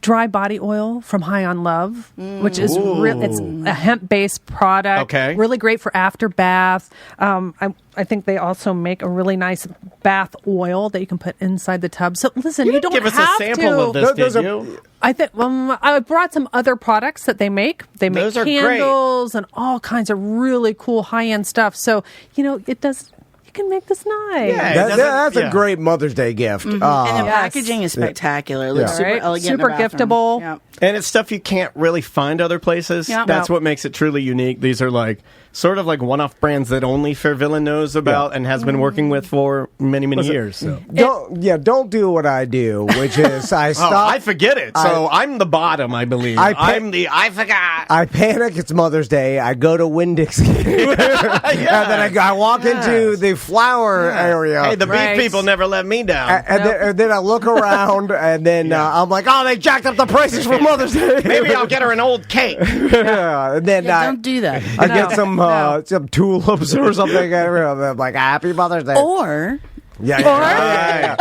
dry body oil from High on Love, which is it's a hemp-based product. Okay. Really great for after bath. I think they also make a really nice bath oil that you can put inside the tub. So listen, you don't give us have a sample to. of this, did you? I think I brought some other products that they make. They make Those are candles and all kinds of really cool high-end stuff. So, it does... You can make this nice. Yeah, That's a great Mother's Day gift. And the packaging is spectacular. It looks super Right? elegant. Super in the bathroom. giftable. Yep. And it's stuff you can't really find other places. Yeah. That's No. what makes it truly unique. These are like sort of like one-off brands that only Fairvillain knows about and has been working with for many, many years. So. Don't do what I do, which is I stop. I forget it. So I'm the bottom, I believe. I forgot. I panic. It's Mother's Day. I go to Winn-Dixie, and then I walk into the flower area. Hey, the beef people never let me down. And then I look around, and then I'm like, oh, they jacked up the prices for Mother's Day. Maybe I'll get her an old cake. And then Don't do that. I get some tulips or something. I'm like, Happy Mother's Day. Or Right.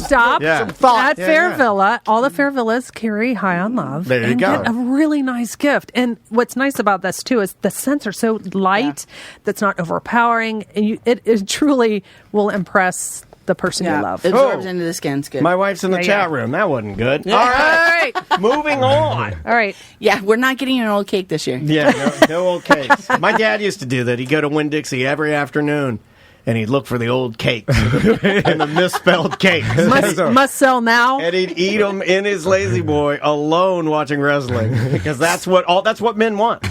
Stop Yeah. at Fair Villa. All the Fair Villas carry High on Love. There you and go. Get a really nice gift. And what's nice about this too is the scents are so light that's not overpowering, and it truly will impress the person you love. It absorbs into the skin. It's good. My wife's in the chat room. That wasn't good. All right. Moving on. All right. Yeah, we're not getting an old cake this year. Yeah, no old cakes. My dad used to do that. He'd go to Winn-Dixie every afternoon, and he'd look for the old cakes and the misspelled cakes. Must sell now. And he'd eat them in his lazy boy alone watching wrestling because that's what men want.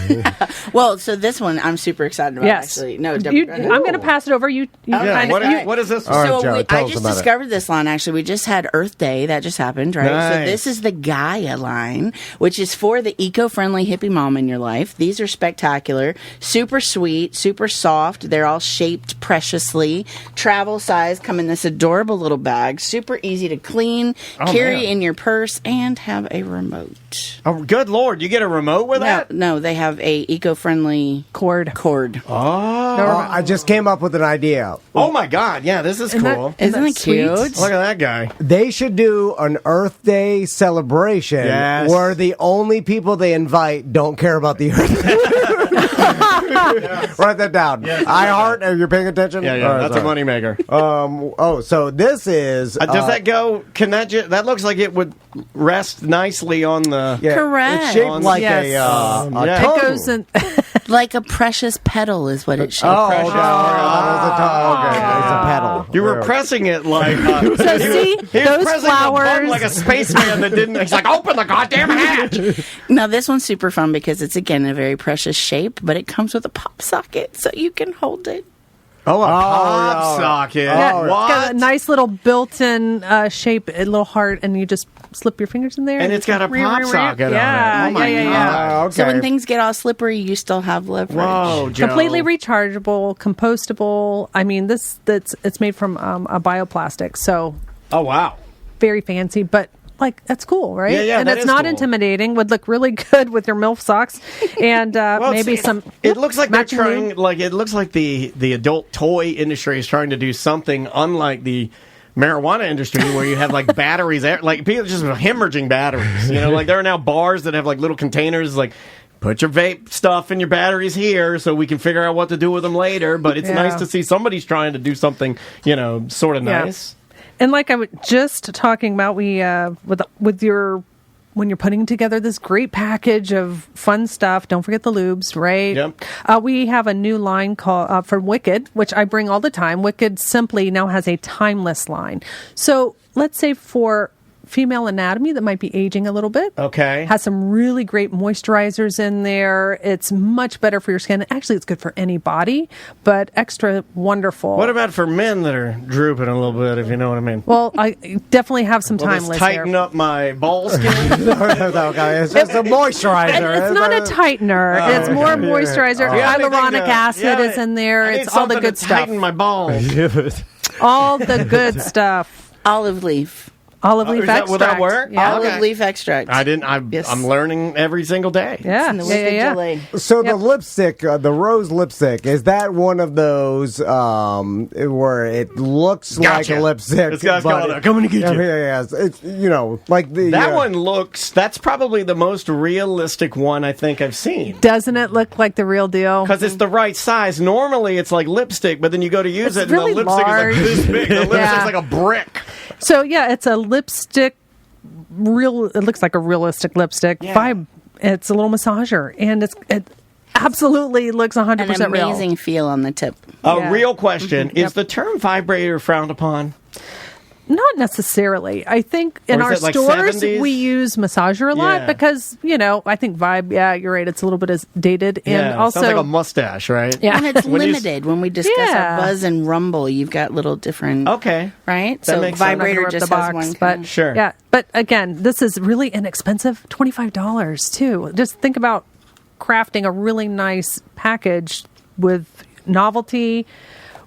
Well, so this one I'm super excited about. Yes. Actually, no, I'm going to pass it over. What is this? So I just discovered this line. Actually, we just had Earth Day that just happened, right? Nice. So this is the Gaia line, which is for the eco-friendly hippie mom in your life. These are spectacular, super sweet, super soft. They're all shaped preciously, travel size, come in this adorable little bag, super easy to clean, carry in your purse, and have a remote. Oh, good Lord! You get a remote with that? No, they have a eco-friendly cord. Oh, I just came up with an idea. Oh my God! Yeah, this is cool. Isn't it cute? Look at that guy. They should do an Earth Day celebration where the only people they invite don't care about the Earth. Write that down. Are you paying attention? Yeah, that's a moneymaker. So this is. Does that go? Can that? That looks like it would rest nicely on the. Yeah, correct. It's shaped like a tongue. It goes in. Like a precious petal is what it shaped. Okay. It's a petal. You were pressing it like. So see, he was those pressing flowers. the button like a spaceman that didn't. He's like, open the goddamn hatch. Now this one's super fun because it's again a very precious shape, but it comes with a pop socket so you can hold it. Oh, a pop socket. Yeah, What? it's got a nice little built-in shape, a little heart, and you just slip your fingers in there. And it's got a pop socket on it. Yeah, Oh my yeah. Okay. So when things get all slippery, you still have leverage. Whoa, Joe. Completely rechargeable, compostable. I mean, it's made from a bioplastic, so Oh, wow. very fancy, but like that's cool, right? Yeah, and that it's is not cool. intimidating. Would look really good with your MILF socks, and maybe some. It looks like they're matching trying. lube. Like it looks like the adult toy industry is trying to do something unlike the marijuana industry, where you have like batteries, like people just hemorrhaging batteries. You know, like there are now bars that have like little containers, like. Put your vape stuff in your batteries here so we can figure out what to do with them later. But it's nice to see somebody's trying to do something, sort of nice. And like I was just talking about, we with your when you're putting together this great package of fun stuff, don't forget the lubes, right? Yep. We have a new line called from Wicked, which I bring all the time. Wicked Simply now has a timeless line. So let's say for female anatomy that might be aging a little bit. Okay. Has some really great moisturizers in there. It's much better for your skin. Actually, it's good for any body, but extra wonderful. What about for men that are drooping a little bit, if you know what I mean? Well, I definitely have some Will timeless this tighten hair. up my ball skin? It's just a moisturizer. It's not a tightener. It's more moisturizer. Yeah, Hyaluronic acid is in there. I need It's all the something good to stuff. tighten my balls. All the good stuff. Olive leaf. Olive leaf Is that, extract. will that work? Yeah. Olive leaf extract. I'm learning every single day. Yeah. And the Yeah, wicked yeah. gelée. So the lipstick, the rose lipstick, is that one of those where it looks like a lipstick? This guy's coming to get you. Yeah. It's like the That one looks. That's probably the most realistic one I think I've seen. Doesn't it look like the real deal? Because it's the right size. Normally it's like lipstick, but then you go to use It's it, really and the lipstick large. is like this big. The lipstick's Yeah. like a brick. So yeah, it's a lipstick. It looks like a realistic lipstick. Yeah. Vibe. It's a little massager, and it absolutely looks 100% An real. amazing feel on the tip. Yeah. Real question: Yep. Is the term vibrator frowned upon? Not necessarily. I think in Or is our it like stores 70s? we use massager a lot Yeah. because I think Vibe. Yeah, you're right. It's a little bit as dated, and also sounds like a mustache, right? Yeah. And it's When you- limited. When we discuss Yeah. our buzz and rumble, you've got little different. Okay. Right? That So makes sense. vibrator I'm not gonna just rip has the box, one. but kind. Sure. yeah. But again, this is really inexpensive. $25 too. Just think about crafting a really nice package with novelty.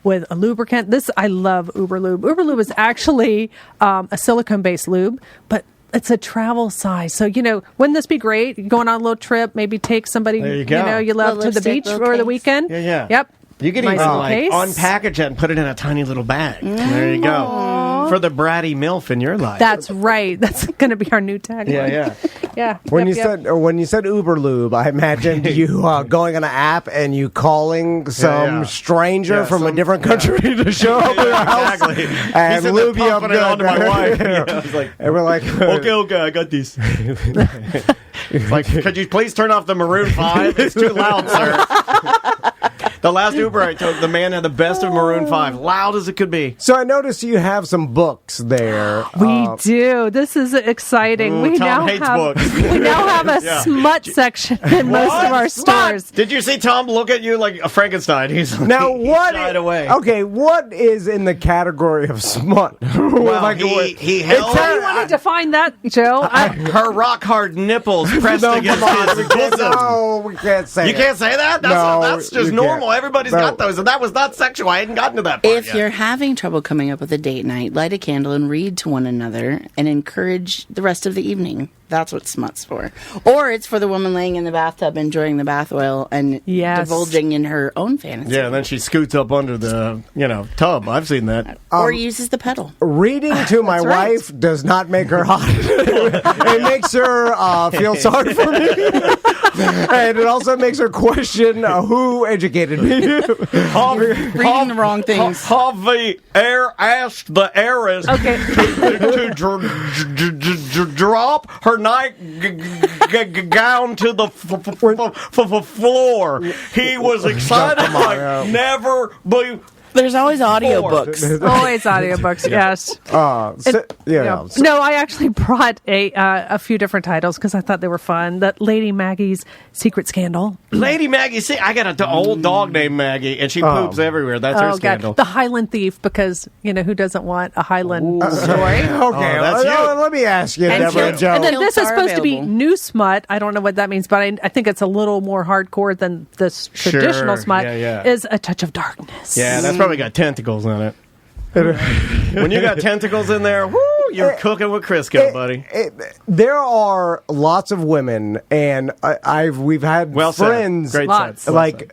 With a lubricant. I love Uberlube. Uberlube is actually a silicone-based lube, but it's a travel size. So, wouldn't this be great? You're going on a little trip, maybe take somebody, There you go. you love Little to the lipstick, beach little for the case. weekend. Yeah. Yep. You could Nice even little case. unpackage it and put it in a tiny little bag. There you go. for the bratty MILF in your life. That's right. That's going to be our new tagline. Yeah. When you said Uber Lube, I imagined you going on an app and you calling some stranger from a different country to show up at your house and lube you up onto my wife. And we're like, okay, I got this. Like, could you please turn off the Maroon 5? It's too loud, sir. The last Uber I took, the man had the best of Maroon 5, loud as it could be. So I noticed you have some books there. We do. This is exciting. We now have a smut section in most of our stores. Did you see Tom look at you like a Frankenstein? He's like, now what? Shied away. Okay, what is in the category of smut? Well, like, he held. How do you want to define that, Joe? Her rock hard nipples pressed against his bosom. No, we can't say. You can't say that. That's just normal. Everybody's got those, and that was not sexual. I hadn't gotten to that part If you're having trouble coming up with a date night, light a candle and read to one another and encourage the rest of the evening. That's what smut's for. Or it's for the woman laying in the bathtub enjoying the bath oil and divulging in her own fantasy. Yeah, and then she scoots up under the tub. I've seen that. Or uses the pedal. Reading to my wife does not make her hot. It makes her feel sorry for me. And it also makes her question who educated me. Reading the wrong things. Javier asked the heiress to drop her nightgown to the floor. He was excited like never before. There's always audiobooks. Always audiobooks, yes. No, I actually brought a few different titles because I thought they were fun. That Lady Maggie's Secret Scandal. Lady Maggie, see, I got an old dog named Maggie, and she poops everywhere. That's her scandal. God. The Highland Thief, because, who doesn't want a Highland story? Let me ask you, Deborah and Joe. And then this is supposed to be new smut. I don't know what that means, but I think it's a little more hardcore than this traditional smut. Is A Touch of Darkness. Yeah, that's probably got tentacles on it. When you got tentacles in there, whoo, you're cooking with Crisco, buddy. There are lots of women, and we've had friends. Great lots. Like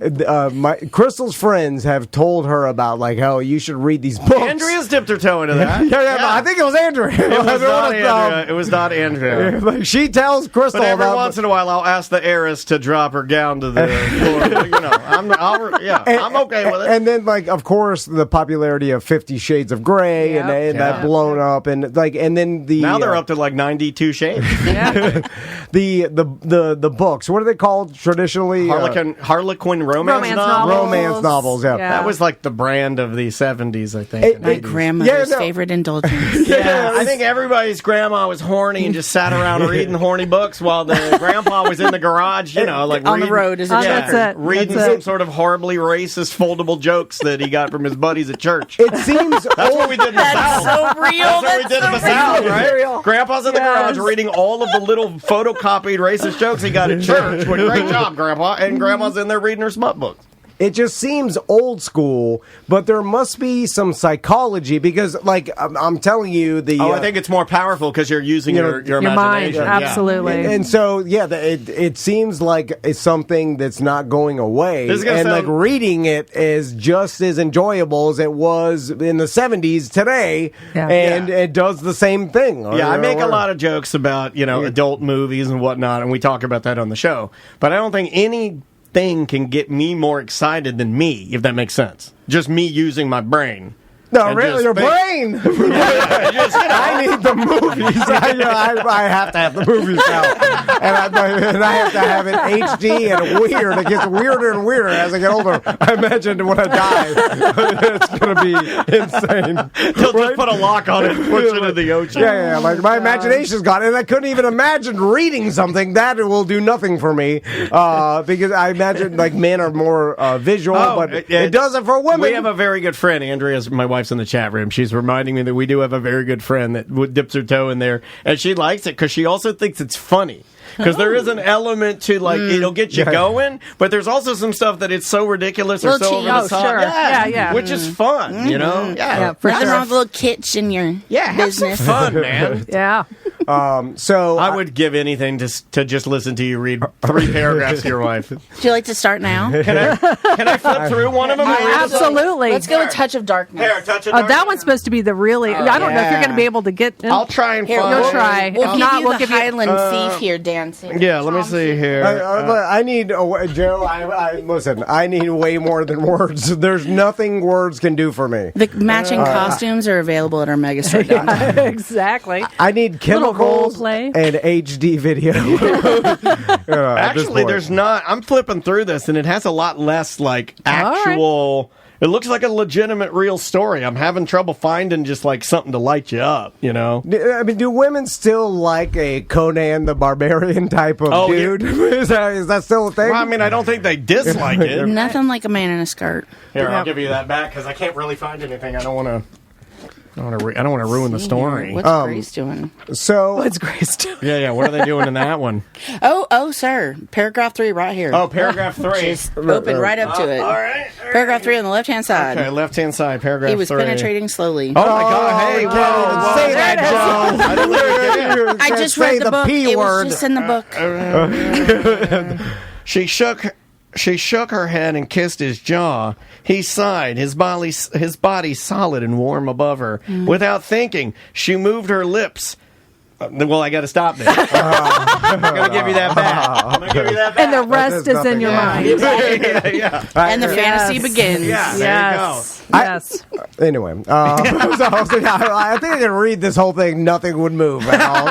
Crystal's friends have told her about how you should read these books. Andrea's dipped her toe into that. I think it was Andrea. It was not Andrea. Like she tells Crystal. But every once in a while, I'll ask the heiress to drop her gown to the floor. I'm okay with it. And then, of course, the popularity of 50 Shades of Grey and that blown up, and then now they're up to 92 shades. the books. What are they called traditionally? Harlequin romance novels. Romance novels. Yeah. That was the brand of the 70s, I think. My grandmother's favorite indulgence. I think everybody's grandma was horny and just sat around reading horny books while the grandpa was in the garage, on the road as a child. Reading some sort of horribly racist foldable jokes that he got from his buddies at church. It seems that's what we did in the South. So real. That's what we did in the South, right? Grandpa's in the garage reading all of the little photocopied racist jokes he got at church. Great job, Grandpa. And Grandma's in there reading her smut books. It just seems old school, but there must be some psychology because, I'm telling you, I think it's more powerful because you're using your imagination. Mind, absolutely. And so, it seems like it's something that's not going away. And reading it is just as enjoyable as it was in the 70s today, and it does the same thing. I make a lot of jokes about adult movies and whatnot, and we talk about that on the show. But I don't think any thing can get me more excited than me, if that makes sense. Just me using my brain. No, really, your brain. I need the movies. I have to have the movies now, and I have to have it HD and weird. It gets weirder and weirder as I get older. I imagine when I die, it's going to be insane. They'll just put a lock on it and push it into the ocean. Yeah. My imagination's gone, and I couldn't even imagine reading something that will do nothing for me because I imagine men are more visual, but it does it for women. We have a very good friend, Andrea's my wife's in the chat room. She's reminding me that we do have a very good friend that dips her toe in there, and she likes it because she also thinks it's funny. Because there is an element to it'll get you going, but there's also some stuff that it's so ridiculous or so over the top. Sure. Yeah. Which is fun, for sure. Nothing wrong with a little kitsch in your business. Have some fun, man. Yeah. So I would give anything to just listen to you read 3 paragraphs to your wife. Would you like to start now? Can I flip through one of them? Absolutely. Let's go with Touch of Darkness. Here, touch of Oh, that one's supposed to be the really. I don't know if you're going to be able to get. I'll try and Here, find. You'll try. We'll If give not, you we'll the give you. Highland Thief here dancing. Yeah, let me see here. I need Joe. Listen. I need way more than words. There's nothing words can do for me. The matching costumes are available at our megastore.com. Exactly. I need chemicals play. and HD video. Actually, there's not. I'm flipping through this, and it has a lot less like actual. It looks like a legitimate, real story. I'm having trouble finding just like something to light you up, you know? I mean, do women still like a Conan the Barbarian type of dude? Yeah. Is that still a thing? Well, I mean, I don't think they dislike it. Nothing like a man in a skirt. Here, I'll give you that back because I can't really find anything. I don't want to. I don't want to ruin the story. What's Grace doing? What's Grace doing? Yeah. What are they doing in that one? Oh, sir. Paragraph 3 right here. Oh, paragraph 3. Just open right up to it. All right. Paragraph 3 on the left-hand side. Okay, left-hand side, paragraph 3. He was penetrating slowly. Oh, my God. Hey, whoa. Say that, Joe. I didn't let you get it. I just read the book. P It word. was just in the book. She shook her head and kissed his jaw. He sighed, his body solid and warm above her. Without thinking, she moved her lips. Well, I got to stop there. I'm going to give you that back. And the rest is in your mind. Yeah. And the fantasy begins. Yeah, Yes. there you Yes. Anyway, I think I can read this whole thing. Nothing would move at all.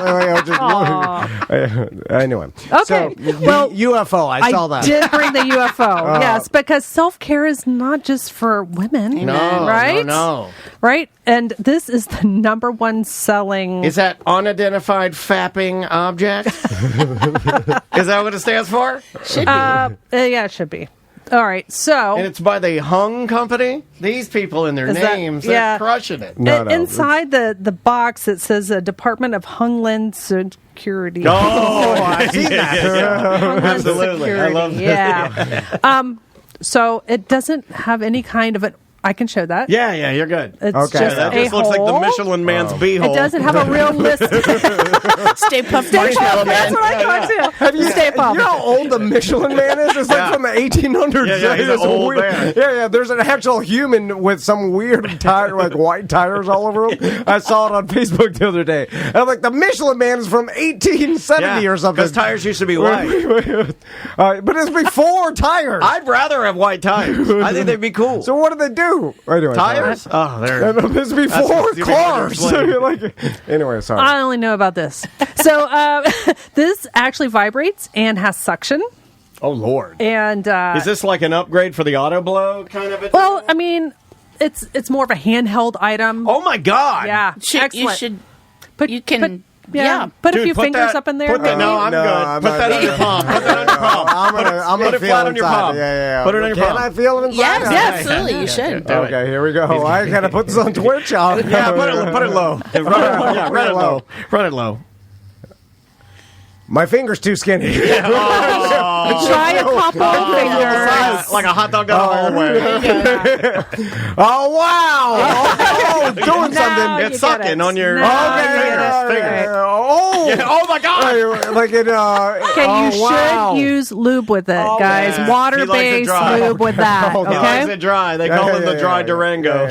Anyway, Okay. So, Well, UFO. I saw that. I did bring the UFO. Yes, because self-care is not just for women. No, right? No. Right? And this is the number 1 selling. Is that unidentified fapping object? Is that what it stands for? Should be. Yeah, it should be. All right, so And it's by the Hung Company? These people in their Is that- names, yeah. they're crushing it. inside the box it says Department of Homeland Security. Oh, I see that. Homeland Absolutely. I Security, love that. Yeah. So it doesn't have any kind of an. I can show that. Yeah, you're good. It's Okay. just That a just looks like the hole. Michelin Man's beehole. It doesn't have a real list. Stay Puft Marshmallow That's Man. what I thought too. Stay You know how old the Michelin Man is? It's like from the 1800s. Yeah, he's an It's old weird. man. Yeah. There's an actual human with some weird tire, like white tires all over him. I saw it on Facebook the other day. And I'm like, the Michelin Man is from 1870 or something. Because tires used to be white. But it's before tires. I'd rather have white tires. I think they'd be cool. So what do they do? Anyway, Tires? Oh, there. It's before That's cars. stupid. Anyway, sorry. I only know about this. So this actually vibrates and has suction. Oh, Lord. And Is this like an upgrade for the auto blow kind of a well, I mean, it's more of a handheld item. Oh, my God. Yeah, You excellent. should. Put, You can. yeah, put a Dude, few put fingers that- up in there. Put that, maybe. no, I'm No, good. I'm Put not that on good. your palm. Put that on your palm. I'm Put gonna it feel flat on your inside. palm. Yeah. Put it on your Can palm. I feel it inside? Yes, Okay. absolutely. You should. Do it. Okay, here we go. I gotta put this on Twitch. Yeah, put it low. Run it low. Run it low. My finger's too skinny. Try a couple of fingers. Like a hot dog down the hallway. Oh wow! Oh, doing Now something. you It's get sucking it. on your Now you fingers. get it. Fingers. Oh, Yeah, oh my God! like it. Okay, you wow. should use lube with it, guys. yeah. He likes it Water-based dry. lube with that. Okay. He likes Okay, it dry. They call it the dry Durango.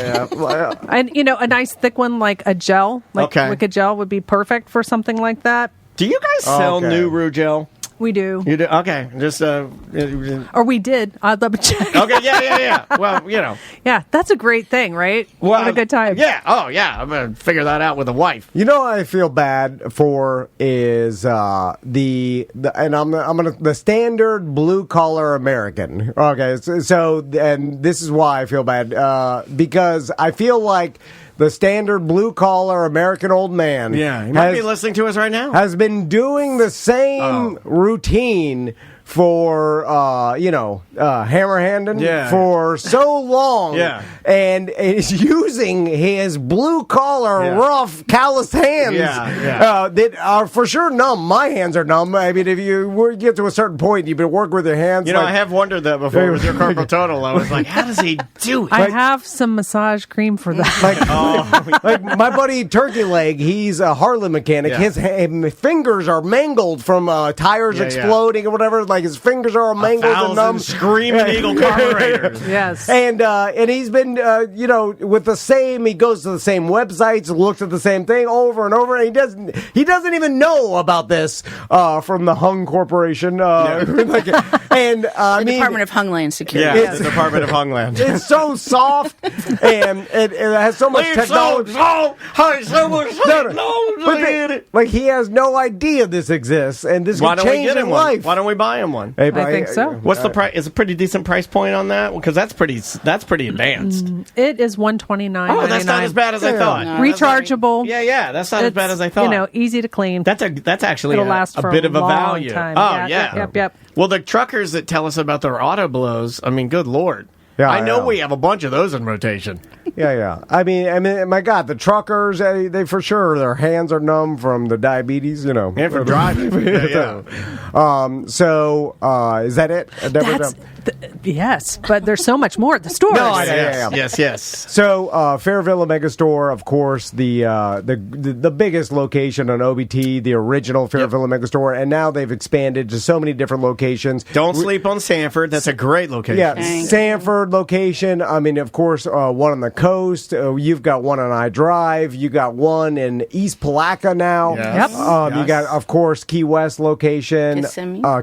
and a nice thick one like a gel, like Okay. liquid gel, would be perfect for something like that. Do you guys sell Okay. new Rugel? We do, You do? Okay. Just, or we did. I'd love to check. okay, yeah. Well, Yeah, that's a great thing, right? What a good time. Yeah. Oh, yeah. I'm going to figure that out with a wife. You know what I feel bad for is the standard blue collar American. Okay, so and this is why I feel bad because I feel like the standard blue collar American old man Yeah. He might be listening to us right now. has been doing the same routine for hammer-handing for so long, and is using his blue-collar, rough, calloused hands that are for sure numb. My hands are numb. I mean, if you get to a certain point, you've been working with your hands. I have wondered that before with your carpal tunnel. I was like, how does he do it? I have some massage cream for that. Like my buddy Turkey Leg, he's a Harley mechanic. His fingers are mangled from tires exploding or whatever. Like his fingers are all mangled and numb. Screaming eagle carburetors. Yes. And he's been with the same. He goes to the same websites, looks at the same thing over and over, and he doesn't even know about this from the Hung Corporation. Department of Hungland Security. Yeah, the Department of Hungland. It's so soft and it has so much technology. Like he has no idea this exists, and this could change his life. Why don't we buy him one? I think so. What's the price? Is a pretty decent price point on that? Because that's pretty advanced. It is $129. Oh, that's not as bad as I thought. No, rechargeable. That's not as bad as I thought. Easy to clean. That's actually a bit of a value. Time. Oh Yep. Well, the truckers that tell us about their auto blows, I mean, good Lord. Yeah, I know we have a bunch of those in rotation. Yeah. I mean, my God, the truckers, they for sure, their hands are numb from the diabetes, And from driving. So, is that it? Yes, but there's so much more at the store. Yes. So, Fairvilla Megastore, of course, the biggest location on OBT, the original Fairvilla Megastore, and now they've expanded to so many different locations. Don't sleep on Sanford. That's a great location. Yeah, Sanford location. I mean, of course, one on the coast. You've got one on iDrive. You got one in East Palatka now. Yes. You got, of course, Key West location,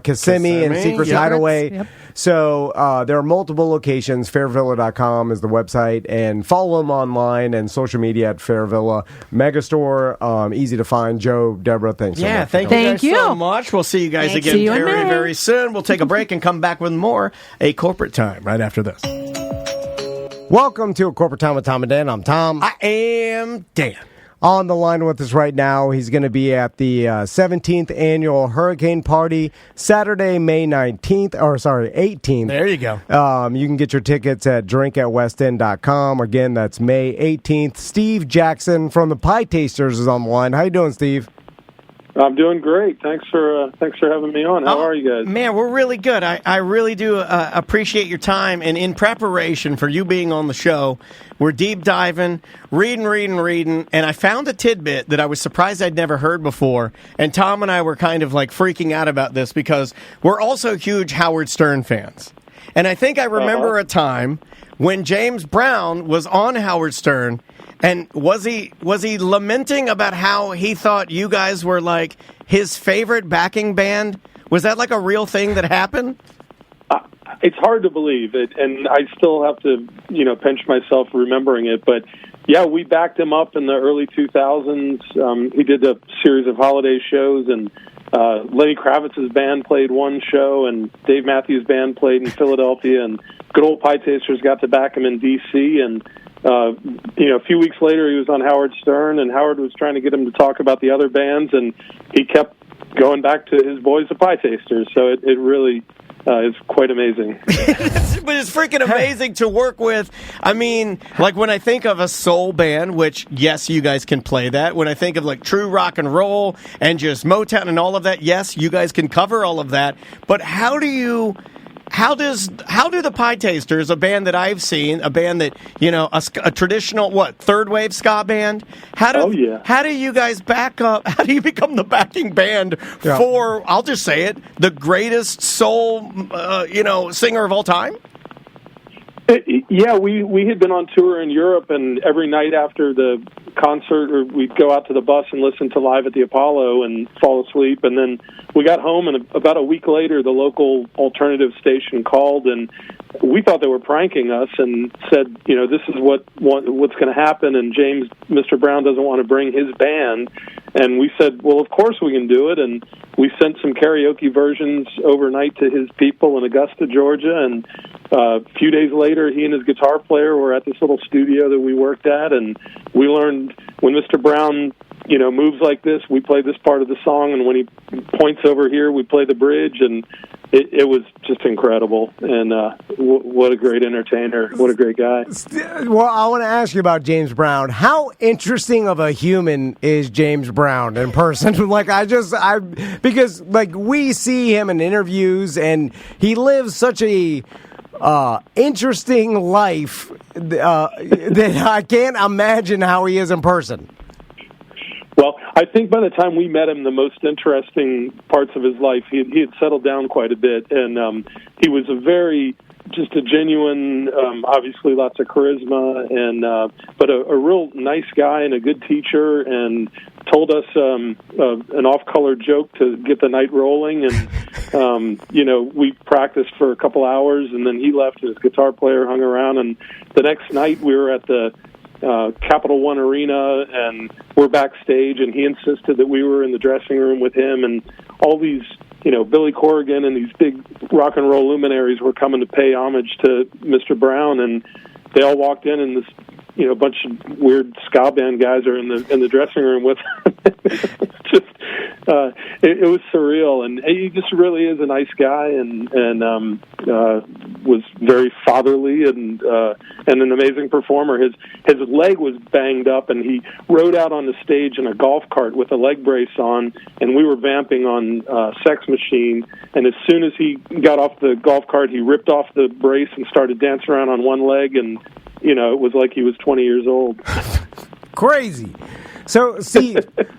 Kissimmee and Secrets Hideaway. Yep. So there are multiple locations. Fairvilla.com is the website, and follow them online and social media at Fairvilla Megastore. Easy to find. Joe, Deborah, thanks so much. Thank you so much. We'll see you guys again very, very soon. We'll take a break and come back with more A Corporate Time right after this. Welcome to A Corporate Time with Tom and Dan. I'm Tom. I am Dan. On the line with us right now, he's going to be at the 17th Annual Hurricane Party, Saturday, May 18th. There you go. You can get your tickets at drinkatwestend.com. Again, that's May 18th. Steve Jackson from the Pie Tasters is on the line. How you doing, Steve? I'm doing great. Thanks for having me on. How are you guys? Man, we're really good. I really do appreciate your time. And in preparation for you being on the show, we're deep diving, reading. And I found a tidbit that I was surprised I'd never heard before. And Tom and I were kind of like freaking out about this because we're also huge Howard Stern fans. And I think I remember a time when James Brown was on Howard Stern. And was he lamenting about how he thought you guys were like his favorite backing band? Was that like a real thing that happened? It's hard to believe it, and I still have to, pinch myself remembering it. But yeah, we backed him up in the early 2000s. He did a series of holiday shows, and Lenny Kravitz's band played one show, and Dave Matthews' band played in Philadelphia, and good old Pie Tasters got to back him in D.C., and a few weeks later, he was on Howard Stern, and Howard was trying to get him to talk about the other bands, and he kept going back to his boys, the Pie Tasters. So it really is quite amazing. But it's freaking amazing to work with. I mean, like when I think of a soul band, which, yes, you guys can play that. When I think of like true rock and roll and just Motown and all of that, yes, you guys can cover all of that. But how do the Pie Tasters, a band that I've seen, a band that, a traditional, third wave ska band, how do you guys back up, how do you become the backing band for, I'll just say it, the greatest soul, singer of all time? Yeah, we had been on tour in Europe, and every night after the concert, we'd go out to the bus and listen to Live at the Apollo and fall asleep. And then we got home, and about a week later, the local alternative station called, and we thought they were pranking us and said, this is what's going to happen, and Mr. Brown doesn't want to bring his band. And we said, well, of course we can do it. And we sent some karaoke versions overnight to his people in Augusta, Georgia. And a few days later, he and his guitar player were at this little studio that we worked at. And we learned when Mr. Brown, moves like this, we play this part of the song. And when he points over here, we play the bridge. And it was just incredible. And what a great entertainer! What a great guy. Well, I want to ask you about James Brown. How interesting of a human is James Brown in person? Because we see him in interviews, and he lives such a interesting life that I can't imagine how he is in person. Well, I think by the time we met him, the most interesting parts of his life, he had settled down quite a bit, and he was just a genuine, obviously lots of charisma, and but a real nice guy and a good teacher, and told us an off-color joke to get the night rolling, and we practiced for a couple hours, and then he left, and his guitar player hung around, and the next night we were at the Capital One Arena, and we're backstage, and he insisted that we were in the dressing room with him, and all these, Billy Corrigan and these big rock and roll luminaries were coming to pay homage to Mr. Brown, and they all walked in, and this, a bunch of weird ska band guys are in the dressing room with him. It was surreal, and he just really is a nice guy, and was very fatherly and an amazing performer. His leg was banged up, and he rode out on the stage in a golf cart with a leg brace on, and we were vamping on Sex Machine, and as soon as he got off the golf cart, he ripped off the brace and started dancing around on one leg, and it was like he was 20 years old. Crazy. So, see,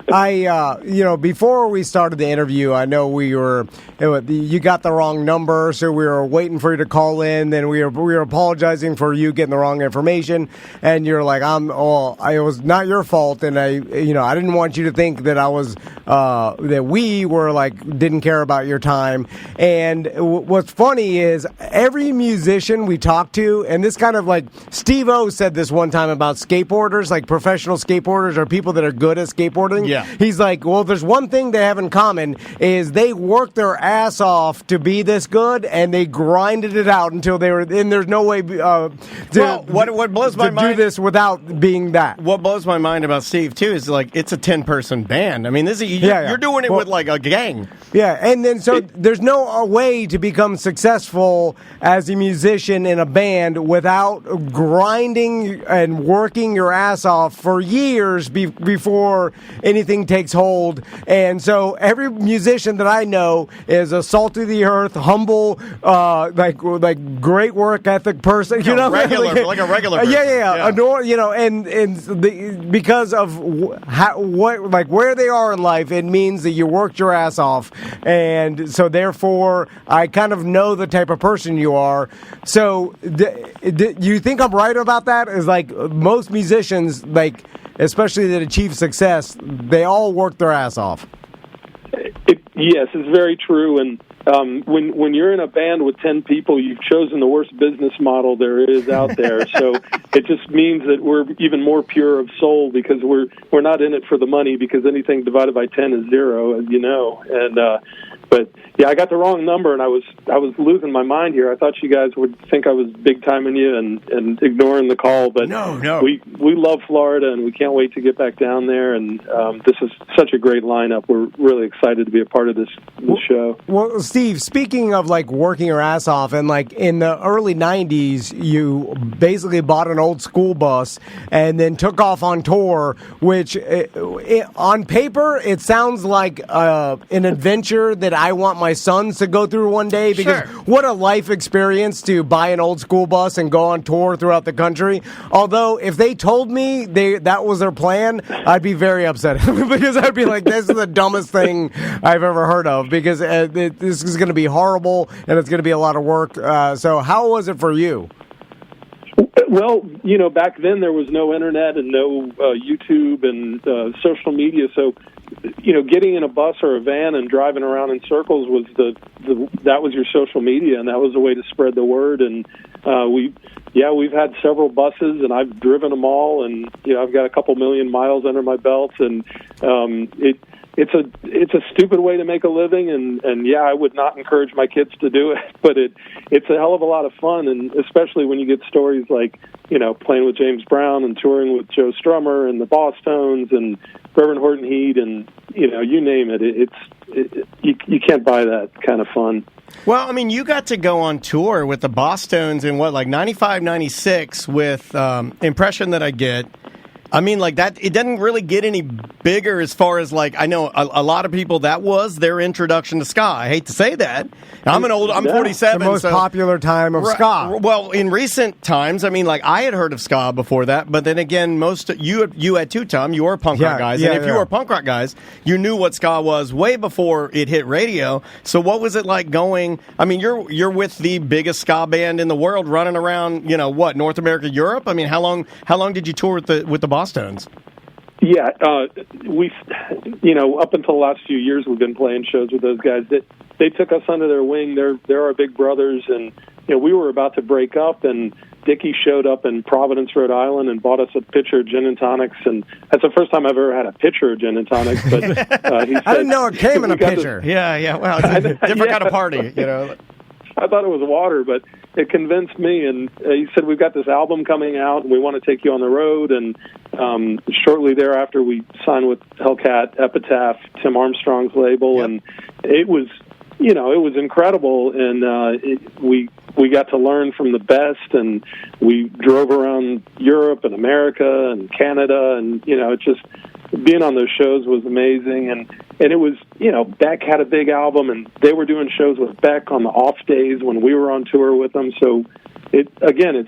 before we started the interview, I know you got the wrong number, so we were waiting for you to call in. Then we were apologizing for you getting the wrong information, and you're like, it was not your fault, and I didn't want you to think that I was that we were didn't care about your time. And what's funny is every musician we talk to, and this kind of Steve-O said this one time about skateboarders, professional skateboarders or people that are good at skateboarding. Yeah. He's like, well, there's one thing they have in common is they worked their ass off to be this good, and they grinded it out until they were. And there's no way what blows my mind do this without being that. What blows my mind about Steve too is it's a 10-person band. I mean, you're doing it with a gang. Yeah, and then so there's no way to become successful as a musician in a band without grinding and working your ass off for years before anything takes hold. And so every musician that I know is a salt of the earth, humble, great work ethic person. Regular, like a regular person. Yeah. Because of where they are in life, it means that you worked your ass off, and so therefore I kind of know the type of person you are. So you think I'm right about that? Is most musicians, especially that achieve success, they all work their ass off. Yes, it's very true. And when you're in a band with 10 people, you've chosen the worst business model there is out there. So it just means that we're even more pure of soul, because we're not in it for the money, because anything divided by 10 is 0, as you know. And but yeah, I got the wrong number, and I was losing my mind here. I thought you guys would think I was big timing you and ignoring the call, but no. We love Florida, and we can't wait to get back down there. And this is such a great lineup. We're really excited to be a part of this show. Well, Steve, speaking of working your ass off, and in the early 90s, you basically bought an old school bus and then took off on tour, which on paper it sounds like an adventure that I want my sons to go through one day, because what a life experience to buy an old school bus and go on tour throughout the country. Although if they told me that was their plan, I'd be very upset because I'd be like, this is the dumbest thing I've ever heard of, because this is going to be horrible and it's going to be a lot of work. So how was it for you? Well, back then there was no internet and no YouTube and social media, so getting in a bus or a van and driving around in circles was that was your social media, and that was the way to spread the word. And we've had several buses, and I've driven them all, and I've got a couple million miles under my belt, and it's a stupid way to make a living, and yeah, I would not encourage my kids to do it, but it's a hell of a lot of fun, and especially when you get stories like, playing with James Brown and touring with Joe Strummer and the Boss Tones and Reverend Horton Heat, and you name it. You can't buy that kind of fun. Well, I mean, you got to go on tour with the Boss Tones in 95, 96 with Impression That I Get. I mean, like that, it doesn't really get any bigger as far as I know a lot of people that was their introduction to ska. I hate to say that. I'm 47. The most popular time of ska. Well, in recent times, I mean, I had heard of ska before that, but then again, you had two, Tom. You were punk rock guys, and if you were punk rock guys, you knew what ska was way before it hit radio. So what was it like going? I mean, you're with the biggest ska band in the world, running around, North America, Europe. I mean, how long did you tour with the Boss Tones? Yeah, we, up until the last few years, we've been playing shows with those guys. They took us under their wing. They're our big brothers, and we were about to break up, and Dickie showed up in Providence, Rhode Island, and bought us a pitcher of gin and tonics, and that's the first time I've ever had a pitcher of gin and tonics. But he said, I didn't know it came in a pitcher. Yeah. Well, it's a different kind of party, I thought it was water, but it convinced me. And he said, we've got this album coming out, and we want to take you on the road. And shortly thereafter, we signed with Hellcat Epitaph, Tim Armstrong's label, and it was, it was incredible. And we got to learn from the best, and we drove around Europe and America and Canada, and it just being on those shows was amazing. And it was, Beck had a big album, and they were doing shows with Beck on the off days when we were on tour with them. So it's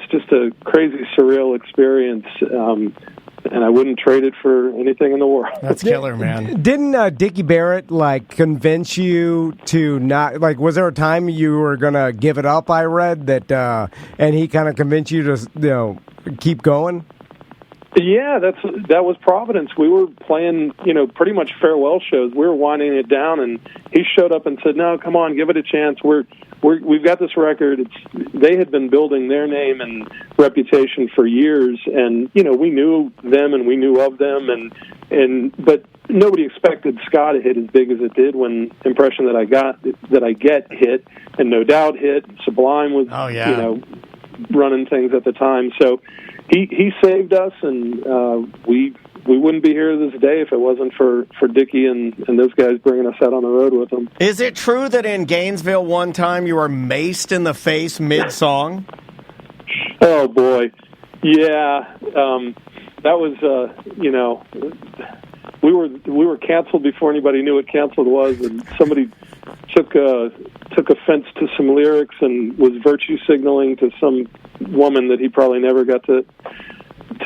just a crazy, surreal experience. And I wouldn't trade it for anything in the world. That's killer, man. Didn't Dickie Barrett convince you to not was there a time you were gonna give it up? I read that, and he kind of convinced you to keep going. Yeah, that was Providence. We were playing, pretty much farewell shows. We were winding it down, and he showed up and said, "No, come on, give it a chance. We've got this record." They had been building their name and reputation for years, and we knew them and we knew of them, but nobody expected ska to hit as big as it did when Impression That I Get hit, and No Doubt hit. Sublime was, running things at the time. So he saved us, and we wouldn't be here this day if it wasn't for Dickie and those guys bringing us out on the road with them. Is it true that in Gainesville one time you were maced in the face mid-song? Oh, boy. Yeah. That was, we were canceled before anybody knew what canceled was, and somebody took offense to some lyrics and was virtue signaling to some woman that he probably never got to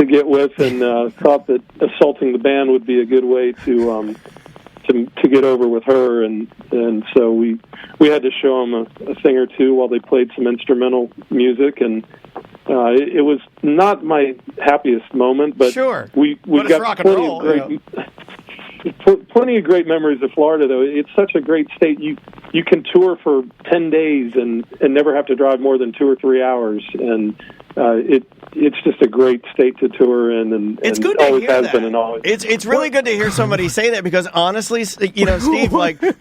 get with, and thought that assaulting the band would be a good way to get over with her, and so we had to show him a thing or two while they played some instrumental music, and it was not my happiest moment, but sure. We've got plenty of great memories of Florida, though. It's such a great state. You can tour for 10 days and never have to drive more than 2 or 3 hours, and it's just a great state to tour in, and it's good always to hear has that. been and always. It's really good to hear somebody say that, because honestly, Steve,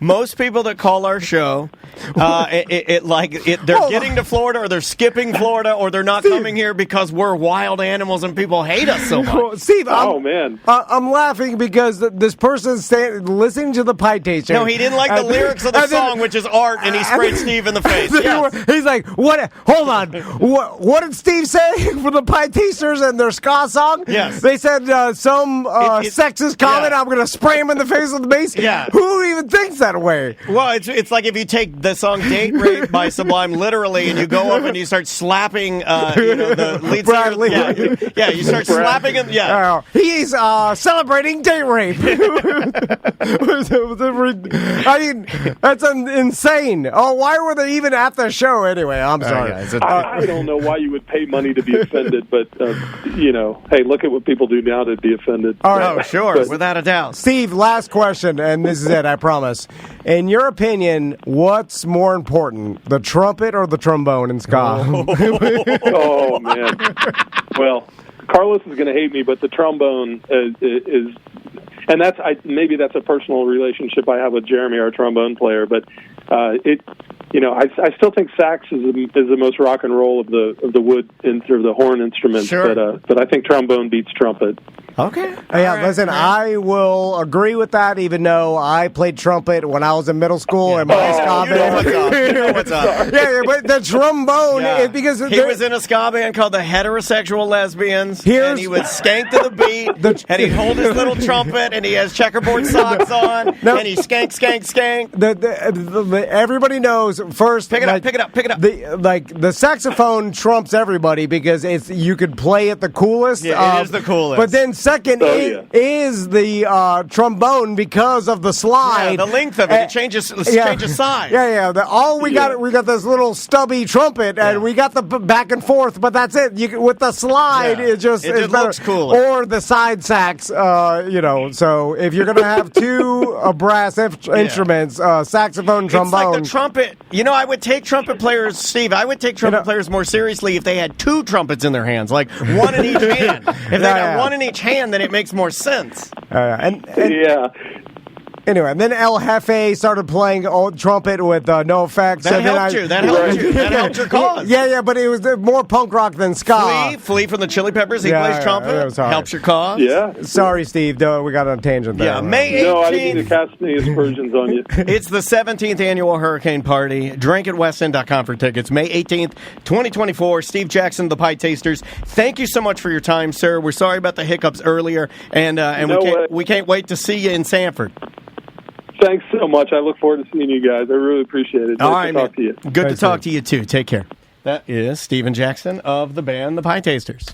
most people that call our show, they're getting to Florida, or they're skipping Florida, or they're not coming here because we're wild animals and people hate us so much. Steve, man, I'm laughing because this person's listening to the Pie Taster. No, he didn't like the lyrics of the song, which is art, and he sprayed Steve in the face. Yes. He's like, "What? Hold on. What did Steve say for the Pie Tasters and their ska song?" Yes. They said some sexist comment. I'm going to spray him in the face with the bass. Yeah. Who even thinks that way? Well, it's like if you take the song "Date Rape" by Sublime literally, and you go up and you start slapping the lead singer. Yeah, you start slapping him. Yeah, he's celebrating date rape. I mean, that's insane. Oh, why were they even at the show anyway? I'm sorry. I don't know why you would pay money to be offended, but hey, look at what people do now to be offended. All right. Oh, sure, without a doubt. Steve, last question, and this is it, I promise. In your opinion, what's more important, the trumpet or the trombone in ska? Oh man. Well, Carlos is going to hate me, but the trombone is and maybe that's a personal relationship I have with Jeremy, our trombone player, but I still think sax is the most rock and roll of the wood or the horn instruments. Sure. But I think trombone beats trumpet. Okay. Listen, I will agree with that, even though I played trumpet when I was in middle school in my ska band. You know what's up. Yeah, but the trombone is because he was in a ska band called the Heterosexual Lesbians, and he would skank to the beat, and he'd hold his little trumpet, and he has checkerboard socks on, and he skank. Everybody knows first. Pick it up. The saxophone trumps everybody because you could play it the coolest. Yeah, it is the coolest. But then second is the trombone because of the slide. Yeah, the length of it. It changes size. Yeah. We got this little stubby trumpet, and we got the back and forth, but that's it. With the slide, it looks cooler. Or the side sax, So if you're gonna have two brass instruments, saxophone, trombone. It's like the trumpet. I would take trumpet players, Steve. I would take trumpet players more seriously if they had two trumpets in their hands, like one in each hand. If they got one in each hand, then it makes more sense. Anyway, and then El Jefe started playing old trumpet with no effects. That helped you. That helped your cause. Yeah, but it was more punk rock than ska. Flea from the Chili Peppers. He plays trumpet. Helps your cause. Yeah. Sorry, Steve. We got on a tangent there. Yeah, May 18th. No, I didn't mean to cast any aspersions on you. It's the 17th annual Hurricane Party. Drink at westend.com for tickets. May 18th, 2024. Steve Jackson, the Pie Tasters. Thank you so much for your time, sir. We're sorry about the hiccups earlier, and we can't wait to see you in Sanford. Thanks so much. I look forward to seeing you guys. I really appreciate it. All right, to talk to you. Good to talk to you, too. Take care. That is Steven Jackson of the band The Pie Tasters.